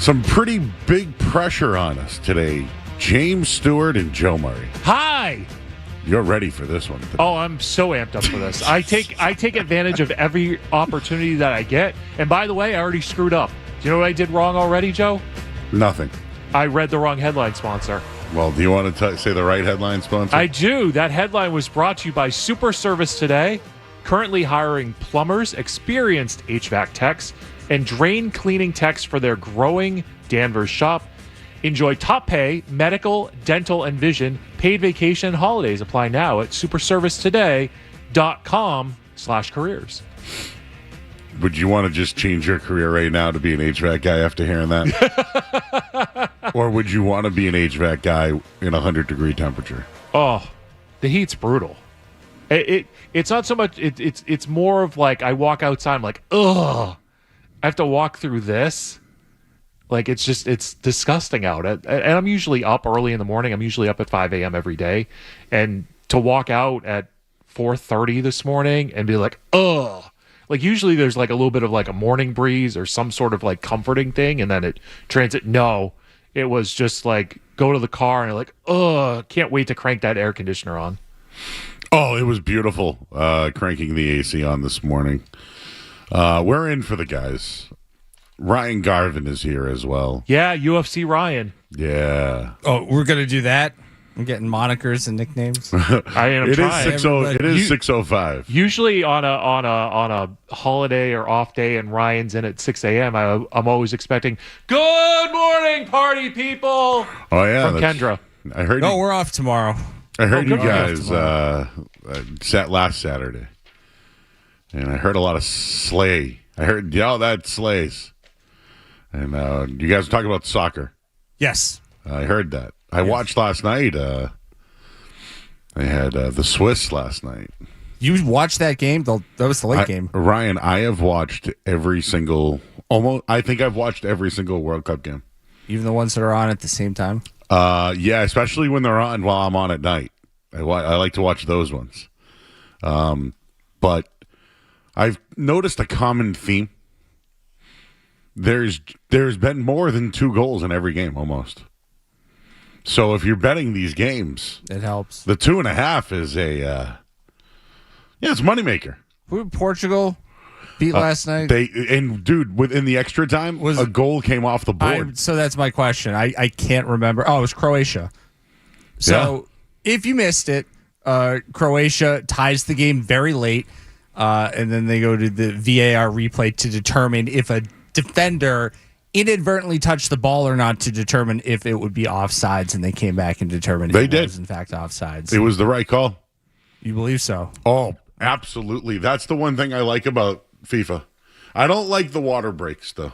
Some pretty big pressure on us today. James Stewart and Joe Murray. Hi. You're ready for this one today. Oh, I'm so amped up for this. I take advantage of every opportunity that I get. And by the way, I already screwed up. Do you know what I did wrong already, Joe? Nothing. I read the wrong headline sponsor. Well, do you want to say the right headline sponsor? I do. That headline was brought to you by Super Service Today, currently hiring plumbers, experienced HVAC techs, and drain cleaning techs for their growing Danvers shop. Enjoy top pay, medical, dental, and vision. Paid vacation and holidays apply now at superservicetoday.com/careers. Would you want to just change your career right now to be an HVAC guy after hearing that? Or would you want to be an HVAC guy in 100-degree temperature? Oh, the heat's brutal. It's not so much. It's more of like I walk outside. I'm like, ugh. I have to walk through this. Like it's disgusting out. And I'm usually up early in the morning. I'm usually up at 5 a.m. every day, and to walk out at 4:30 this morning and be like, ugh. Like usually there's like a little bit of like a morning breeze or some sort of like comforting thing, and then it No, it was just like go to the car and like, ugh, can't wait to crank that air conditioner on. Oh, it was beautiful cranking the AC on this morning. We're in for the guys. Ryan Garvin is here as well. Yeah, UFC Ryan. Yeah. Oh, we're going to do that? I'm getting monikers and nicknames. It is 6:05. Usually on a holiday or off day and Ryan's in at 6 a.m., I'm always expecting, good morning, party people. Oh, yeah. From Kendra. I heard No, we're off tomorrow. I heard you guys sat last Saturday. And I heard a lot of slay. I heard, that slays. And you guys talk about soccer. Yes. I heard that. I watched last night. They had the Swiss last night. You watched that game? That was the late game. Ryan, I have watched every single I think I've watched every single World Cup game. Even the ones that are on at the same time? Yeah, especially when they're on while I'm on at night. I like to watch those ones. But I've noticed a common theme. There's been more than 2 goals in every game almost. So if you're betting these games, it helps. The 2.5 is it's moneymaker. Who did Portugal beat last night? Within the extra time, a goal came off the board. So that's my question. I can't remember. Oh, it was Croatia. So if you missed it, Croatia ties the game very late, and then they go to the VAR replay to determine if a defender inadvertently touched the ball or not to determine if it would be offsides, and they came back and determined it was in fact offsides. It was the right call. You believe so? Oh, absolutely. That's the one thing I like about FIFA. I don't like the water breaks, though.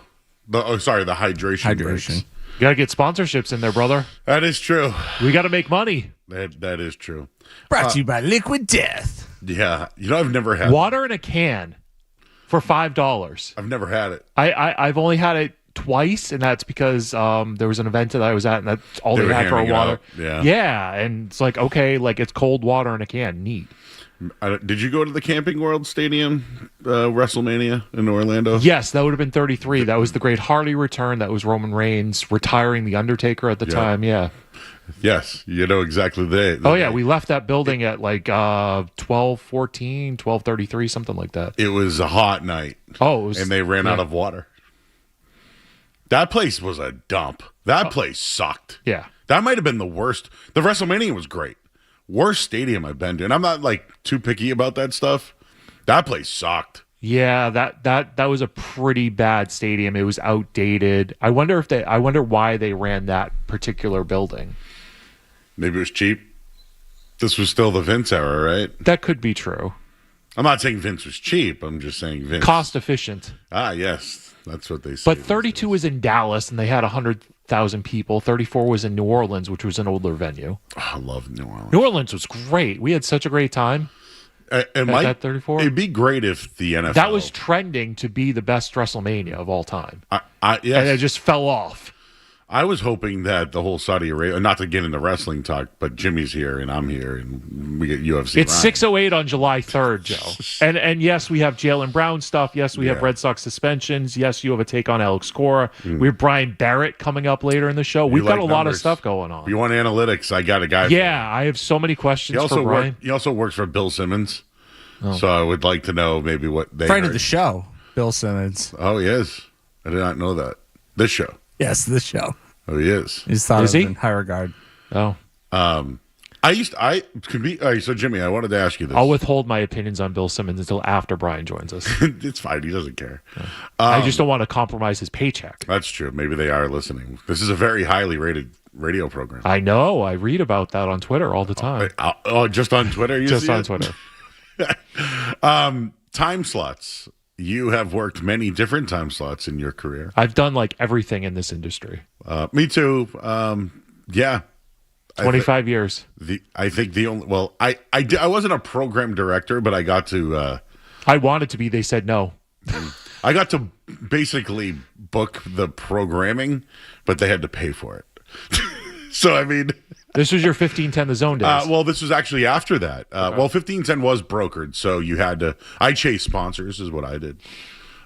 The hydration breaks. You got to get sponsorships in there, brother. That is true. We got to make money. That is true. Brought to you by Liquid Death. Yeah. I've never had water in a can for $5. I've never had it. I've only had it twice, and that's because there was an event that I was at, and that's all they had for a water. Yeah, and it's like, okay, like it's cold water in a can. Neat. Did you go to the Camping World Stadium WrestleMania in Orlando? Yes, that would have been 33. That was the Great Hardy return. That was Roman Reigns retiring the Undertaker at the time. Yeah. Yes, you know exactly the yeah, we left that building at like 12:14, 12:33, something like that. It was a hot night. Oh, it was, and they ran out of water. That place was a dump. That place sucked. Yeah. That might have been the worst. The WrestleMania was great. Worst stadium I've been to. And I'm not like too picky about that stuff. That place sucked. Yeah, that was a pretty bad stadium. It was outdated. I wonder why they ran that particular building. Maybe it was cheap. This was still the Vince era, right? That could be true. I'm not saying Vince was cheap. I'm just saying Vince. Cost efficient. Yes. That's what they say. But 32 was in Dallas, and they had 100,000 people. 34 was in New Orleans, which was an older venue. Oh, I love New Orleans. New Orleans was great. We had such a great time. At 34. It'd be great if the NFL... That was trending to be the best WrestleMania of all time. Yes. And it just fell off. I was hoping that the whole Saudi Arabia, not to get into wrestling talk, but Jimmy's here and I'm here and we get UFC. It's 6:08 on July 3rd, Joe. And yes, we have Jaylen Brown stuff. Yes, we have Red Sox suspensions. Yes, you have a take on Alex Cora. We have Brian Barrett coming up later in the show. We've got a lot of stuff going on. If you want analytics, I got a guy. Yeah, I have so many questions for Brian. He also works for Bill Simmons. Oh. So I would like to know maybe what they friend of the show, Bill Simmons. Oh, he is. I did not know that. This show. Yes, this show. Oh, he is. He's thought of in high regard. Oh. So Jimmy, I wanted to ask you this. I'll withhold my opinions on Bill Simmons until after Brian joins us. It's fine. He doesn't care. I just don't want to compromise his paycheck. That's true. Maybe they are listening. This is a very highly rated radio program. I know. I read about that on Twitter all the time. Just on Twitter? Just on Twitter. Time slots. You have worked many different time slots in your career. I've done like everything in this industry. Me too. Yeah. 25 years. I think the only, well, I wasn't a program director, but I got to, I wanted to be, they said no. I got to basically book the programming, but they had to pay for it. So, I mean, this was your 1510 The Zone days. Well, this was actually after that. Okay. Well, 1510 was brokered, so you had to. I chased sponsors, is what I did.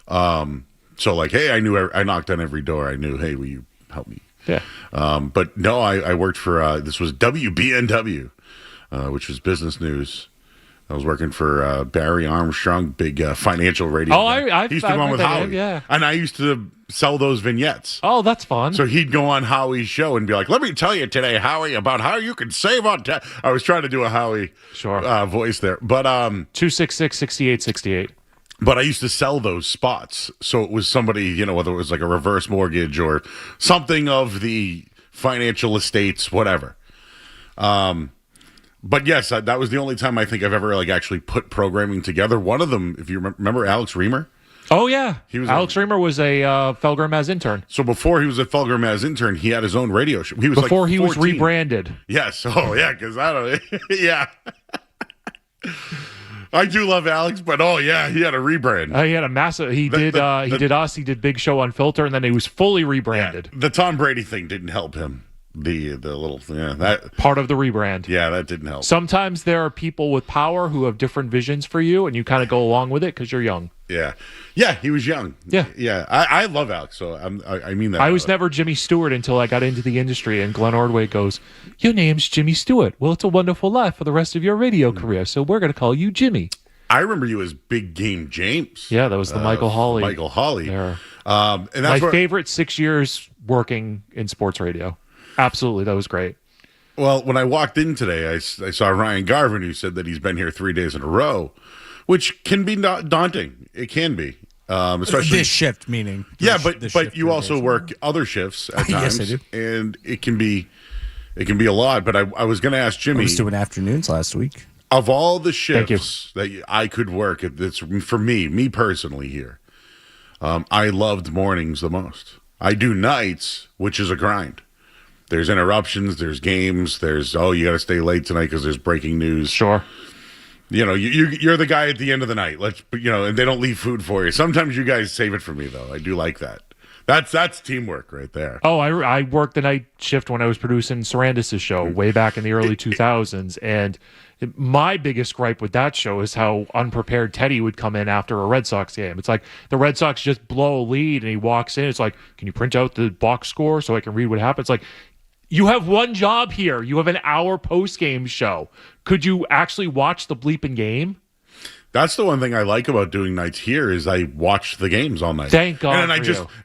So, like, hey, I knocked on every door. I knew, hey, will you help me? Yeah. But no, I worked for this was WBNW, which was business news. I was working for Barry Armstrong, big financial radio. Oh, I used to go on with Howie, yeah. And I used to sell those vignettes. Oh, that's fun. So he'd go on Howie's show and be like, "Let me tell you today, Howie, about how you can save on." I was trying to do a Howie voice there, but 266-6868. But I used to sell those spots, so it was somebody, whether it was like a reverse mortgage or something of the financial estates, whatever. But yes, that was the only time I think I've ever like actually put programming together. One of them, if you remember Alex Reamer. Oh, yeah. Alex Reamer was a Felger Maz intern. So before he was a Felger Maz intern, he had his own radio show. He was before he was rebranded. Yes. Oh, yeah, because I don't yeah. I do love Alex, but he had a rebrand. He had a massive. He did us. He did Big Show Unfiltered, and then he was fully rebranded. Yeah, the Tom Brady thing didn't help him. The little that part of the rebrand. Yeah, that didn't help. Sometimes there are people with power who have different visions for you, and you kind of go along with it because you're young. Yeah, he was young. Yeah. I love Alex, so I mean that. I was never Jimmy Stewart until I got into the industry, and Glenn Ordway goes, "Your name's Jimmy Stewart. Well, it's a wonderful life for the rest of your radio career, so we're going to call you Jimmy." I remember you as Big Game James. Yeah, that was the Michael Hawley. Michael Hawley. Era. And that's my favorite 6 years working in sports radio. Absolutely, that was great. Well, when I walked in today, I saw Ryan Garvin, who said that he's been here 3 days in a row, which can be daunting. It can be, especially this shift. Meaning, but you also work other shifts at times, yes, I do. And it can be a lot. But I was going to ask Jimmy. I was doing afternoons last week. Of all the shifts that I could work, it's for me personally here. I loved mornings the most. I do nights, which is a grind. There's interruptions, there's games, there's you got to stay late tonight because there's breaking news. Sure. You're the guy at the end of the night. And they don't leave food for you. Sometimes you guys save it for me though. I do like that. That's teamwork right there. Oh, I worked the night shift when I was producing Sarandis' show way back in the early 2000s, and my biggest gripe with that show is how unprepared Teddy would come in after a Red Sox game. It's like the Red Sox just blow a lead, and he walks in. It's like, can you print out the box score so I can read what happens? It's like, you have one job here. You have an hour post-game show. Could you actually watch the bleeping game? That's the one thing I like about doing nights here is I watch the games all night. Thank God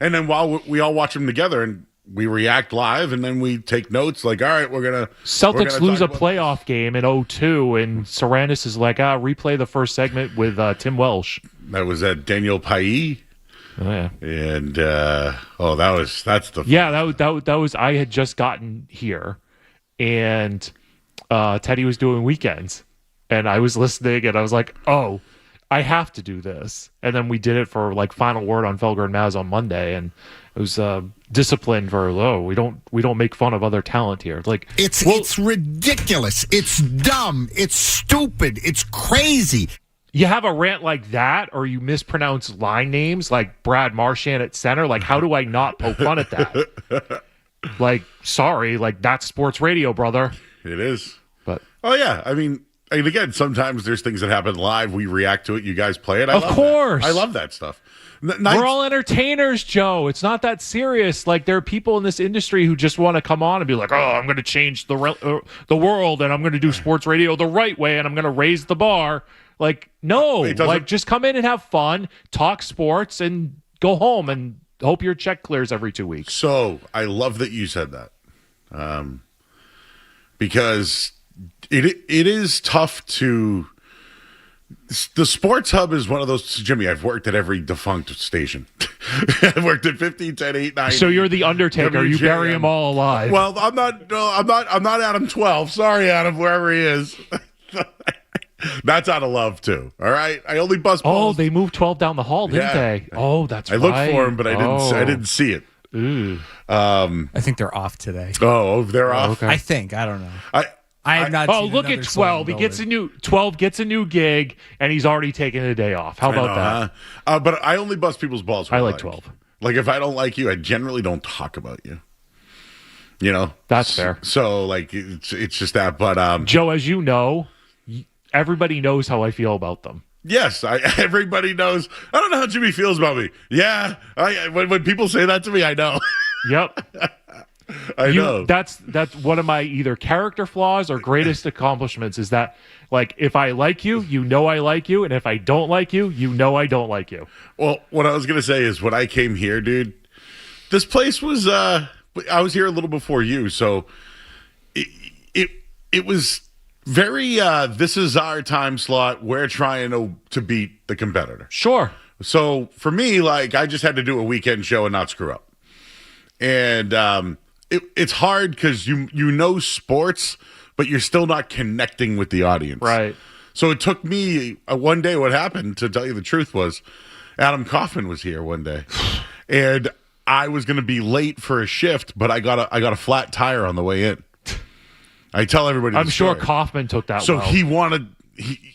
and then while we all watch them together and we react live and then we take notes like, all right, Celtics lose a playoff game in 2002 and Sarandis is like, replay the first segment with Tim Welsh. That was at Daniel Paillet. Oh yeah. And that's the fun. Yeah, that was I had just gotten here and Teddy was doing weekends. And I was listening, and I was like, "Oh, I have to do this." And then we did it for like Final Word on Felger and Maz on Monday, and it was disciplined for we don't make fun of other talent here. Like it's ridiculous, it's dumb, it's stupid, it's crazy. You have a rant like that, or you mispronounce line names like Brad Marchand at center. Like, how do I not poke fun at that? Like, sorry, like that's sports radio, brother. It is. But Oh yeah, I mean, and again, sometimes there's things that happen live. We react to it. You guys play it. I Of love course. that. I love that stuff. we're all entertainers, Joe. It's not that serious. Like there are people in this industry who just want to come on and be like, "Oh, I'm going to change the world, and I'm going to do sports radio the right way, and I'm going to raise the bar." Like, no, like just come in and have fun, talk sports, and go home, and hope your check clears every 2 weeks. So I love that you said that, because it is tough to. The Sports Hub is one of those, Jimmy. I've worked at every defunct station. I've worked at 15, 10, 8, 9. So you're the Undertaker. You bury them all alive. Well, I'm not. No, I'm not Adam 12. Sorry, Adam, wherever he is. That's out of love too. All right. I only bust balls. Oh, they moved 12 down the hall, didn't they? Oh, that's right. I looked for him, but I didn't see it. Ooh. I think they're off today. Oh, they're off. Okay. I think. I don't know. I have not. Oh, seen look at another 12. He Sullivan gets building. 12 gets a new gig, and he's already taken a day off. How about that? But I only bust people's balls. I like 12. Like if I don't like you, I generally don't talk about you. You know, That's fair. So like it's just that. But Joe, as you know, everybody knows how I feel about them. yes, everybody knows. I don't know how Jimmy feels about me. Yeah, when people say that to me, I know. Yep. I know. That's one of my either character flaws or greatest accomplishments is that, like, if I like you, you know I like you, and if I don't like you, you know I don't like you. Well, what I was gonna say is when I came here, dude, this place was. I was here a little before you, so it was very. This is our time slot. We're trying to beat the competitor. Sure. So for me, like, I just had to do a weekend show and not screw up. And it's hard because you know sports, but you're still not connecting with the audience. Right. So it took me one day. What happened, to tell you the truth, was Adam Kaufman was here one day, and I was going to be late for a shift, but I got a flat tire on the way in. I tell everybody. I'm the sure story. Kaufman took that. So well. he wanted.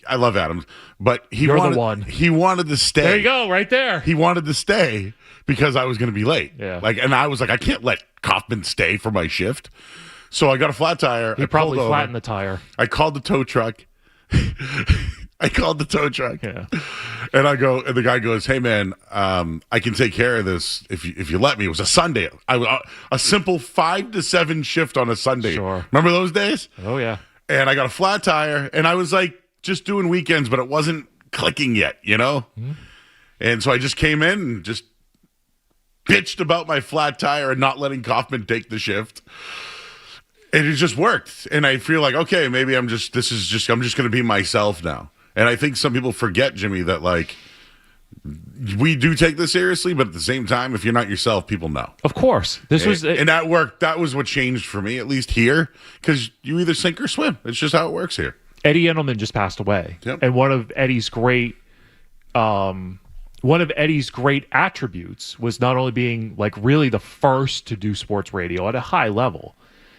I love Adam, but You're wanted the one. He wanted to stay. There you go, right there. He wanted to stay because I was going to be late. Yeah. And I was like, I can't let Kaufman stay for my shift. So I got a flat tire. He I probably pulled over. flattened the tire. I called the tow truck. I called the tow truck. Yeah. And the guy goes, "Hey man, I can take care of this if you let me." It was a Sunday. A simple 5 to 7 shift on a Sunday. Sure. Remember those days? Oh yeah. And I got a flat tire, and I was like just doing weekends, but it wasn't clicking yet, you know? Mm-hmm. And so I just came in and just bitched about my flat tire and not letting Kaufman take the shift. And it just worked. And I feel like, okay, maybe I'm just going to be myself now. And I think some people forget, Jimmy, that like we do take this seriously, but at the same time, if you're not yourself, people know. Of course. And that worked. That was what changed for me, at least here, because you either sink or swim. It's just how it works here. Eddie Engelman just passed away. Yep. And one of Eddie's great attributes was not only being like really the first to do sports radio at a high level.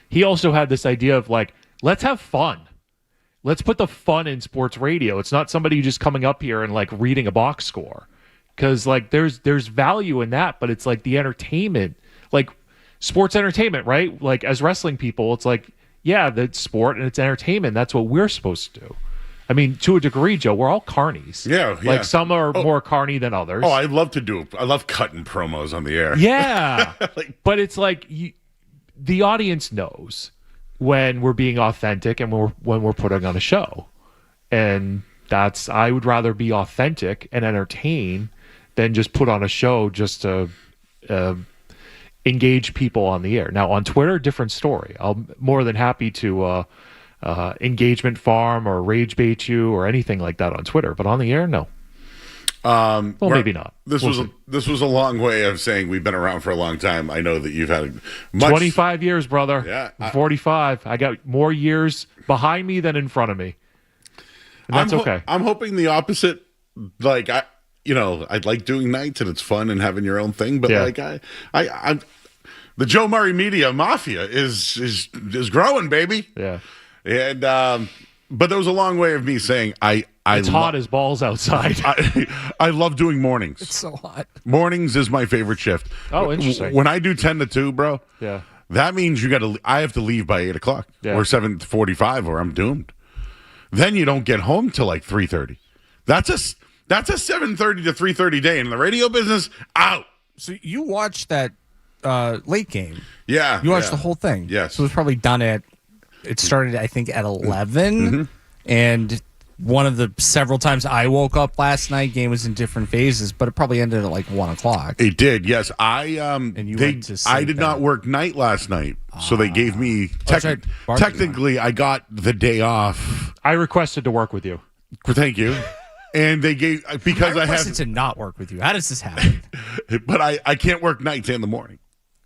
He also had this idea of like, let's have fun. Let's put the fun in sports radio. It's not somebody just coming up here and like reading a box score. Cause like there's value in that, but it's like the entertainment, like sports entertainment, right? Like as wrestling people, it's like, yeah, that's sport and it's entertainment. That's what we're supposed to do. I mean, to a degree, Joe, we're all carnies. Yeah. Like some are more carny than others. Oh, I love cutting promos on the air. Yeah. But it's like the audience knows when we're being authentic and when we're putting on a show. And I would rather be authentic and entertain than just put on a show just to engage people on the air. Now on Twitter, different story. I'm more than happy to engagement farm or rage bait you or anything like that on Twitter, but on the air, no. Well, maybe not. This was a long way of saying we've been around for a long time. I know that you've had 25 years, brother. Yeah, I'm 45. I got more years behind me than in front of me. And that's okay. I'm hoping the opposite. Like I'd like doing nights and it's fun and having your own thing, but I'm the Joe Murray Media Mafia is growing, baby. Yeah. And but there was a long way of me saying it's hot as balls outside. I love doing mornings. It's so hot. Mornings is my favorite shift. Oh, interesting. When I do 10 to 2, bro. Yeah. that means I have to leave by 8:00 Yeah. or 7:45, or I'm doomed. Then you don't get home till like 3:30. That's a 7:30 to 3:30 day in the radio business. Out. So you watched that late game. Yeah. You watched yeah. the whole thing. Yes. So it was probably done it started, I think, at 11. And one of the several times I woke up last night, game was in different phases, but it probably ended at like 1 o'clock. It did, yes. you went to sleep I did not then. work night last night, so they gave me that's right. Barbecue technically I got the day off. I requested to work with you. Thank you. And they gave because I requested have to not work with you. How does this happen? but I can't work nights and the morning.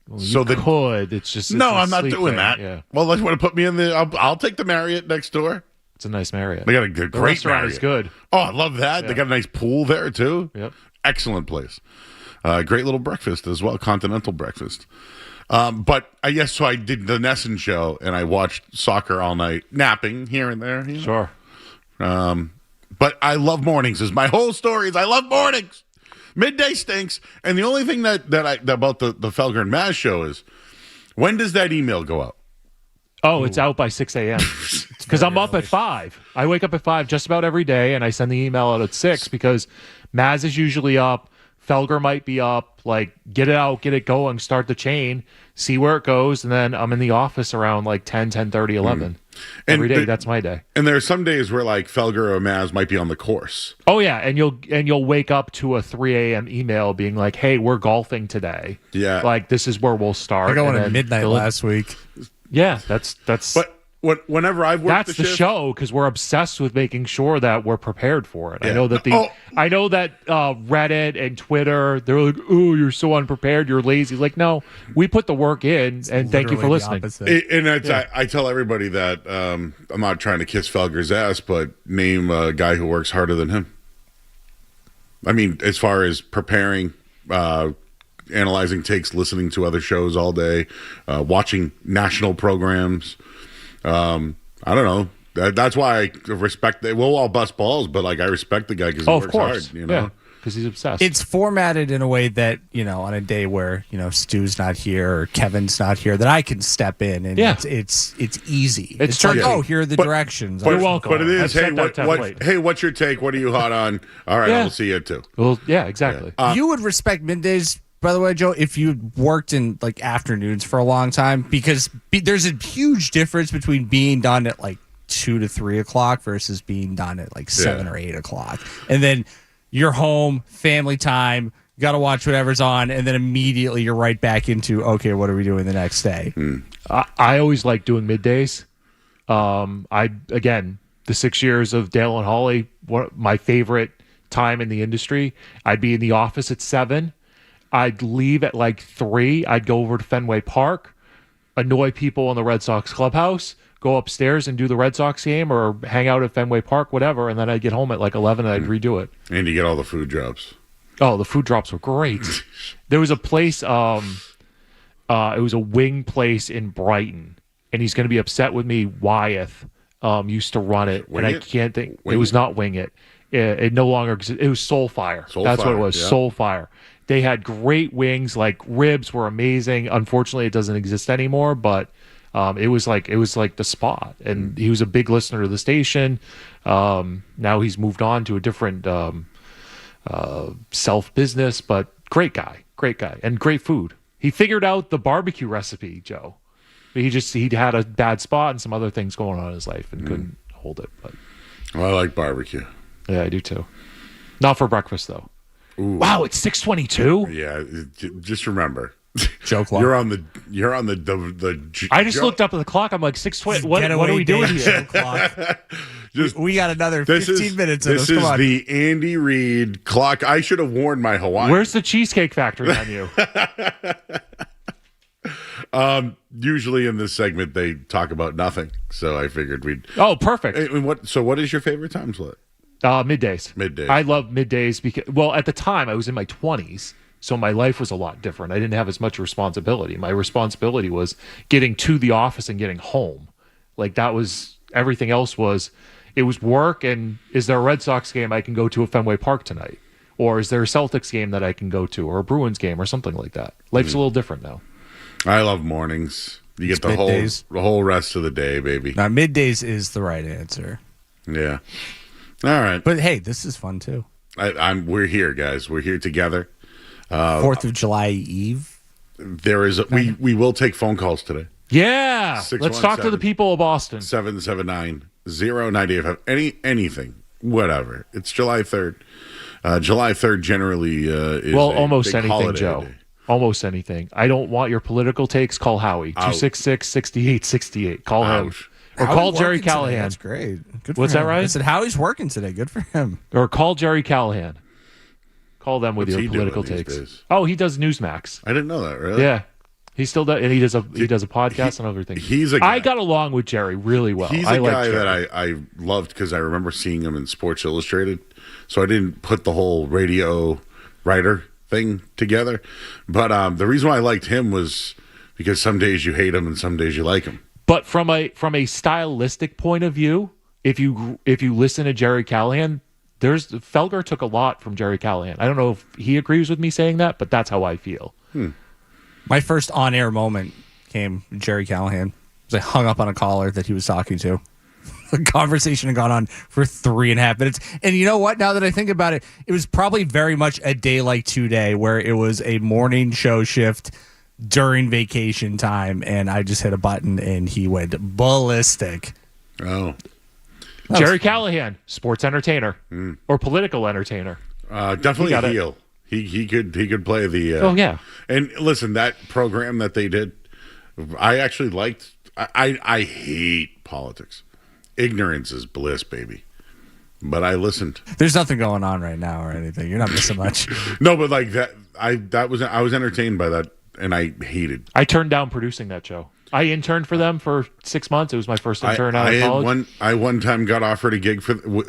Well, So you the- could. It's just No, it's a I'm not sleep doing thing. that. Yeah, Well, let's want to put me in the. I'll take the Marriott next door. it's a nice Marriott. They got a great The restaurant Marriott. is good. Oh, I love that. They got a nice pool there too. Yep. Excellent place. Great little breakfast as well, continental breakfast. But yes, so I did the Nesson show and I watched soccer all night, napping here and there. You know? Sure. But I love mornings. Is my whole story is I love mornings. Midday stinks, and the only thing that about the Felger and Maz show is when does that email go out? Oh, it's out by 6 a.m. Because I'm up at 5. I wake up at 5 just about every day, and I send the email out at 6 because Maz is usually up. Felger might be up. Like, get it out, get it going, start the chain, see where it goes, and then I'm in the office around like 10, 10:30, 11. Every day, that's my day. And there are some days where like Felger or Maz might be on the course. Oh yeah, and you'll wake up to a 3 a.m. email being like, "Hey, we're golfing today. Yeah. like this is where we'll start." I got one And at then midnight they'll- last week. Yeah, that's But whenever I've worked that's the the shift, show because we're obsessed with making sure that we're prepared for it. Yeah. I know that Reddit and Twitter, they're like, "Oh, you're so unprepared, you're lazy." Like, no, we put the work in, and thank you for Literally the listening. opposite. And it's, I tell everybody that I'm not trying to kiss Felger's ass, but name a guy who works harder than him. I mean, as far as preparing, analyzing takes, listening to other shows all day, watching national programs. I don't know. That's why I respect. We'll all bust balls, but like I respect the guy because he Oh, works of course, hard. You know. yeah, because he's obsessed. It's formatted in a way that, on a day where, Stu's not here or Kevin's not here, that I can step in and Yeah. it's easy. It's like, turnkey. oh, here are the But- directions. You're welcome. But it is. I've Hey, set that template. what's your take? What are you hot on? All right, Yeah. I'll see you too. well, yeah, exactly. You would respect middays, by the way, Joe, if you worked in like afternoons for a long time, because there's a huge difference between being done at like 2 to 3 o'clock versus being done at like 7 or 8 o'clock. And then you're home, family time, got to watch whatever's on, and then immediately you're right back into, okay, what are we doing the next day? I always like doing middays. The 6 years of Dale and Holly, my favorite time in the industry. I'd be in the office at 7. I'd leave at like 3. I'd go over to Fenway Park, annoy people in the Red Sox clubhouse, go upstairs and do the Red Sox game or hang out at Fenway Park, whatever, and then I'd get home at like 11 and I'd redo it. And you get all the food drops. Oh, the food drops were great. There was a place, it was a wing place in Brighton, and he's going to be upset with me. Wyeth used to run it, Wing and I It? can't think. Wing It was It? not Wing It. It no longer exists. It was Soul Fire. Soul That's what Fire, it was. yeah. Soul Fire. They had great wings. Like ribs were amazing. Unfortunately, it doesn't exist anymore, but it was like the spot. And he was a big listener to the station. Now he's moved on to a different self business, but great guy, and great food. He figured out the barbecue recipe, Joe. He had a bad spot and some other things going on in his life and couldn't hold it. But Well, I like barbecue. yeah, I do too. Not for breakfast though. Wow, it's 6:22. Yeah, just remember, Joe Clark. you're on the I just looked up at the clock. I'm like 6:20. What are we doing here? Just We got another this 15 is minutes of this this. Come is on. the Andy Reid clock. I should have worn my Hawaiian. Where's the Cheesecake Factory on you? Usually in this segment they talk about nothing, so I figured we'd. Oh, perfect. Hey, what is your favorite time slot? Middays. Middays. I love middays because, well, at the time I was in my 20s, so my life was a lot different. I didn't have as much responsibility. My responsibility was getting to the office and getting home. Like that was everything else it was work. And is there a Red Sox game I can go to at Fenway Park tonight? Or is there a Celtics game that I can go to or a Bruins game or something like that? Life's a little different now. I love mornings. You get It's middays. the whole rest of the day, baby. Now, middays is the right answer. Yeah. All right. But hey, this is fun too. We're here, guys. We're here together. 4th of July Eve. There is we will take phone calls today. Yeah. Let's talk to the people of Boston. 779-0985. Anything, whatever. It's July 3rd. July 3rd generally is almost big anything, holiday Joe. day. Almost anything. I don't want your political takes. Call Howie. 266-6868. Call him. Ouch. Or Howie's call Jerry working today. Callahan. That's great. Good for What's him. that, right? I said Howie's working today. Good for him. Or call Jerry Callahan. Call them with What's your he doing political these takes. days? Oh, he does Newsmax. I didn't know that, really. Yeah. He still does, and he does a podcast and other things. He's a guy. I got along with Jerry really well. He's I a like guy Jerry. that I loved because I remember seeing him in Sports Illustrated. So I didn't put the whole radio writer thing together. But the reason why I liked him was because some days you hate him and some days you like him. But from a stylistic point of view, if you listen to Jerry Callahan, Felger took a lot from Jerry Callahan. I don't know if he agrees with me saying that, but that's how I feel. My first on-air moment came Jerry Callahan. I hung up on a caller that he was talking to. The conversation had gone on for 3.5 minutes. And you know what? Now that I think about it, it was probably very much a day like today where it was a morning show shift during vacation time, and I just hit a button and he went ballistic. Oh. Jerry Callahan, sports entertainer or political entertainer. Definitely a heel. He could play the Oh yeah. And listen, that program that they did, I actually liked. I hate politics. Ignorance is bliss, baby. But I listened. There's nothing going on right now or anything. You're not missing much. No, but like that, I was entertained by that, and I hated. I turned down producing that show. I interned for them for 6 months. It was my first intern out of college. I one time got offered a gig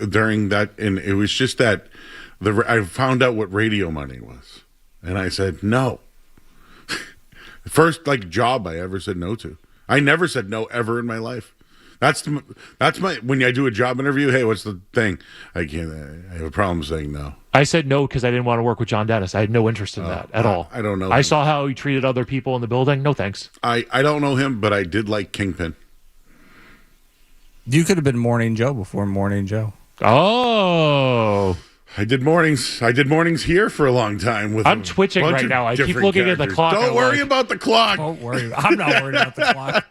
during that, and it was just that I found out what radio money was, and I said no. First job I ever said no to. I never said no ever in my life. That's my when I do a job interview. Hey, what's the thing? I have a problem saying no. I said no because I didn't want to work with John Dennis. I had no interest in that at all. I don't know. I saw how he treated other people in the building. No thanks. I don't know him, but I did like Kingpin. You could have been Morning Joe before Morning Joe. Oh. I did mornings here for a long time. I'm twitching right now. I keep looking at the clock. Don't worry about the clock. Don't worry. I'm not worried about the clock.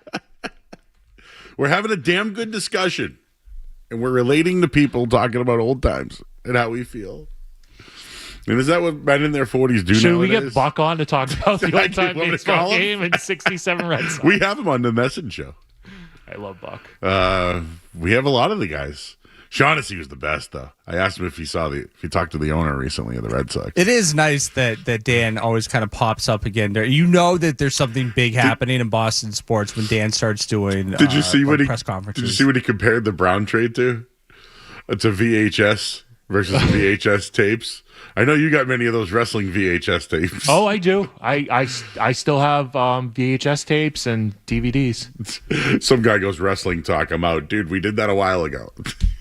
We're having a damn good discussion, and we're relating to people talking about old times and how we feel. And is that what men in their 40s do? Should we nowadays? get Buck on to talk about the old-time Want me to baseball call him? game and 67 Red Sox? We have him on the message show. I love Buck. We have a lot of the guys. Shaughnessy was the best, though. I asked him if he talked to the owner recently of the Red Sox. It is nice that Dan always kind of pops up again there. You know that there's something big happening in Boston sports when Dan starts doing Did you see what press conferences. Did you see what he compared the Brown trade to? To VHS versus VHS tapes. I know you got many of those wrestling VHS tapes. Oh, I do. I still have VHS tapes and DVDs. Some guy goes, wrestling talk. I'm out. Dude, we did that a while ago.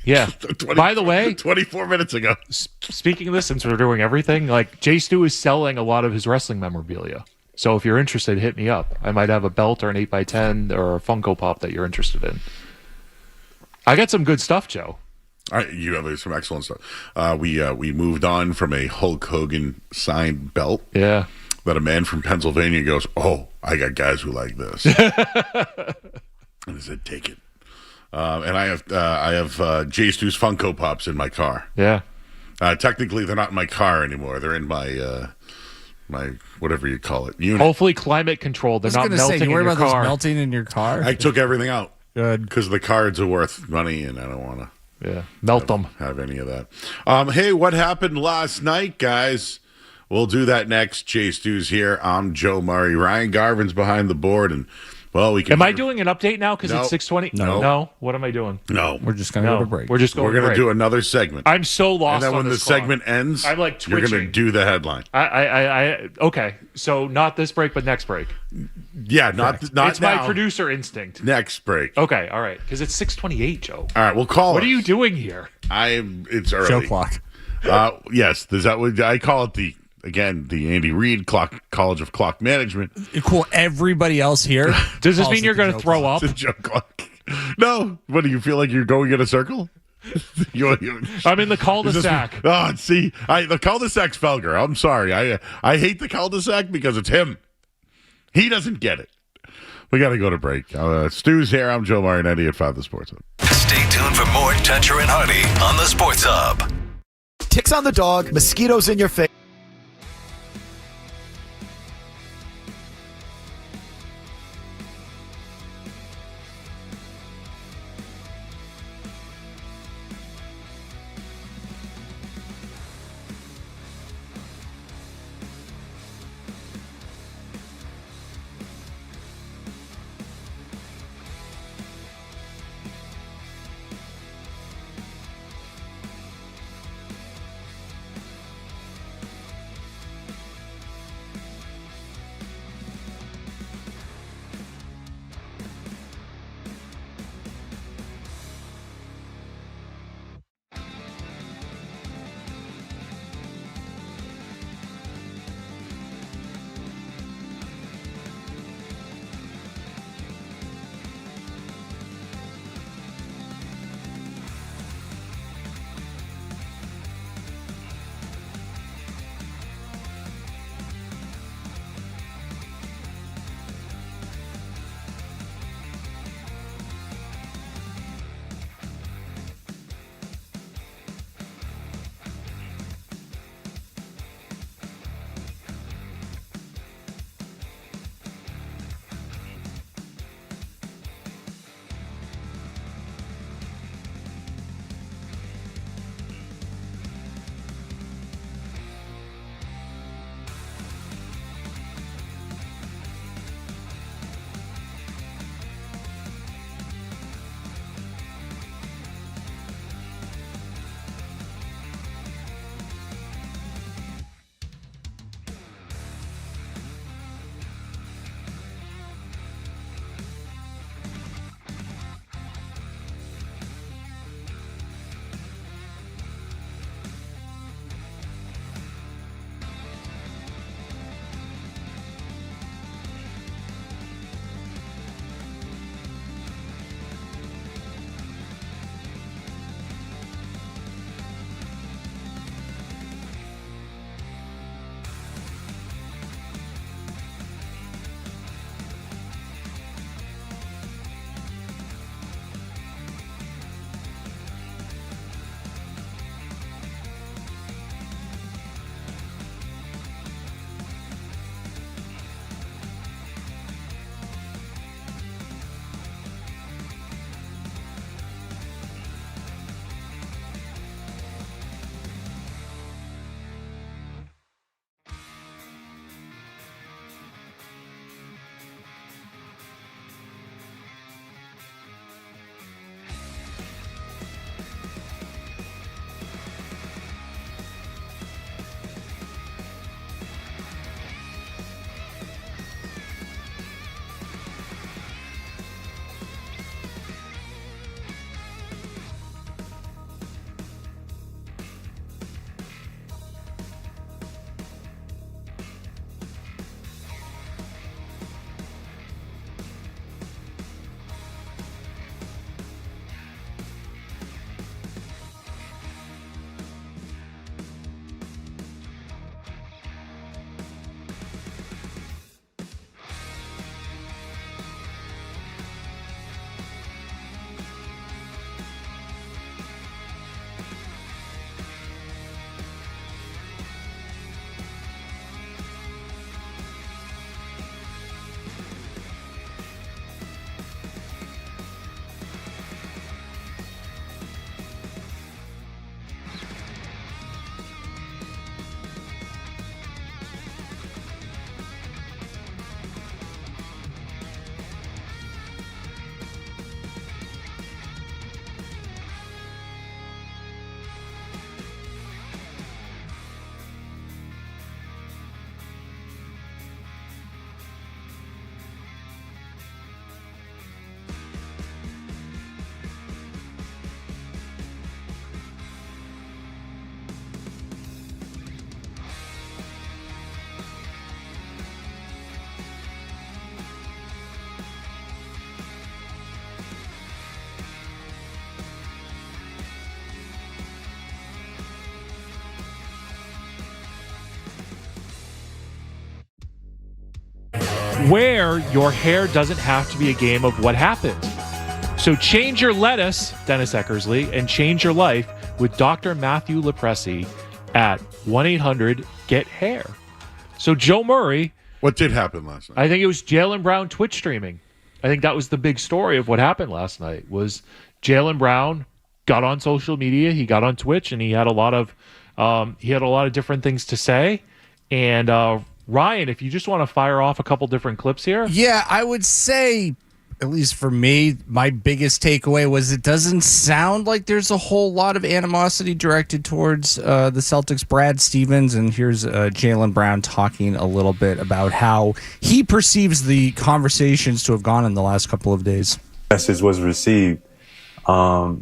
Yeah. By the way, 24 minutes ago. Speaking of this, since we're doing everything, Jay Stu is selling a lot of his wrestling memorabilia. So if you're interested, hit me up. I might have a belt or an 8x10 or a Funko Pop that you're interested in. I got some good stuff, Joe. All right, you have some excellent stuff. We moved on from a Hulk Hogan signed belt. Yeah. That a man from Pennsylvania goes, oh, I got guys who like this. And I said, take it. And I have Jay Stu's Funko Pops in my car. Yeah. Technically, they're not in my car anymore. They're in my whatever you call it unit. Hopefully, climate controlled. They're not melting you in worry your about car. those melting in your car? I took everything out. Good. Because the cards are worth money, and I don't want to. Yeah, melt them. Have any of that. Hey, what happened last night, guys? We'll do that next. Jay Stu's here. I'm Joe Murray. Ryan Garvin's behind the board, and well, we can. Am I doing an update now because No. it's 6:20? No. No. What am I doing? No, We're just going to go to break. We're just going. we're gonna break. do another segment, I'm so lost. and then on when the this clock. segment ends, I'm like you're gonna twitching. do the headline. I okay. So not this break, but next break. Yeah, not It's now. my producer instinct. Next break. Okay, all right, because it's 6:28, Joe. All right, we'll call. What us. are you doing here? It's early. Show clock. Yes, is that what I call it? again, the Andy Reid College of Clock Management. Cool. Everybody else here. Does this calls mean it you're the going to Joe throw clock. up? The Joe Clock. No. What, do you feel like you're going in a circle? I'm in the cul-de-sac. See, the cul-de-sac's Felger. I'm sorry. I hate the cul-de-sac because it's him. He doesn't get it. We got to go to break. Stu's here. I'm Joe Marinetti at 5 The Sports Hub. Stay tuned for more Toucher and Hardy on the Sports Hub. Ticks on the dog, mosquitoes in your face. where your hair doesn't have to be a game of what happened. So change your lettuce, Dennis Eckersley, and change your life with Dr. Matthew Lepresi at 1-800-GET-HAIR. So Joe Murray, What did happen last night? I think it was Jaylen Brown Twitch streaming. I think that was the big story of what happened last night was Jaylen Brown got on social media, he got on Twitch, and he had a lot of different things to say. And Ryan, if you just want to fire off a couple different clips here. Yeah, I would say, at least for me, my biggest takeaway was it doesn't sound like there's a whole lot of animosity directed towards the Celtics' Brad Stevens. And here's Jaylen Brown talking a little bit about how he perceives the conversations to have gone in the last couple of days. Message was received. I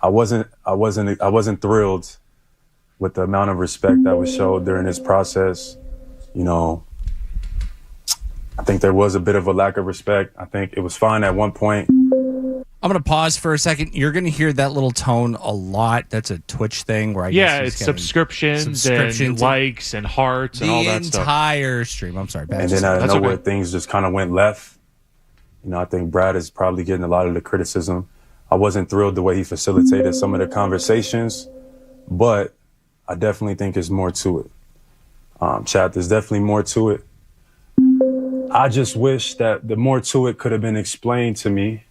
wasn't thrilled with the amount of respect that was showed during this process. You know, I think there was a bit of a lack of respect. I think it was fine at one point. I'm going to pause for a second. You're going to hear that little tone a lot. That's a Twitch thing where I guess it's subscriptions and likes and hearts and all that stuff. The entire stream. I'm sorry. And then I know where things just kind of went left. You know, I think Brad is probably getting a lot of the criticism. I wasn't thrilled the way he facilitated some of the conversations, but I definitely think there's more to it. Chat, there's definitely more to it. I just wish that the more to it could have been explained to me,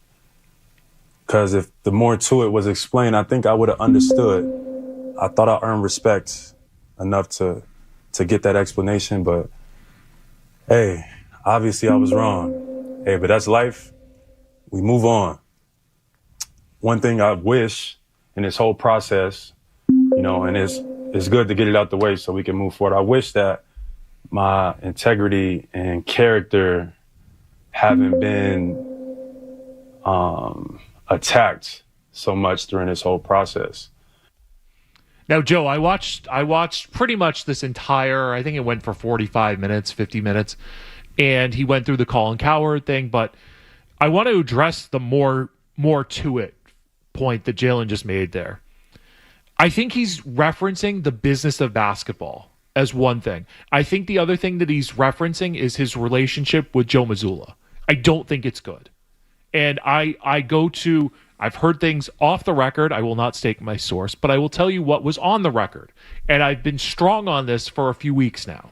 because if the more to it was explained, I think I would have understood. I thought I earned respect enough to get that explanation, but hey, obviously I was wrong. Hey, but that's life. We move on. One thing I wish in this whole process, you know, and it's good to get it out the way so we can move forward. I wish that my integrity and character haven't been attacked so much during this whole process. Now, Joe, I watched pretty much this entire, I think it went for 45 minutes, 50 minutes, and he went through the Colin Cowherd thing, but I want to address the more to it point that Jaylen just made there. I think he's referencing the business of basketball as one thing. I think the other thing that he's referencing is his relationship with Joe Mazzulla. I don't think it's good. And I've heard things off the record. I will not state my source, but I will tell you what was on the record. And I've been strong on this for a few weeks now.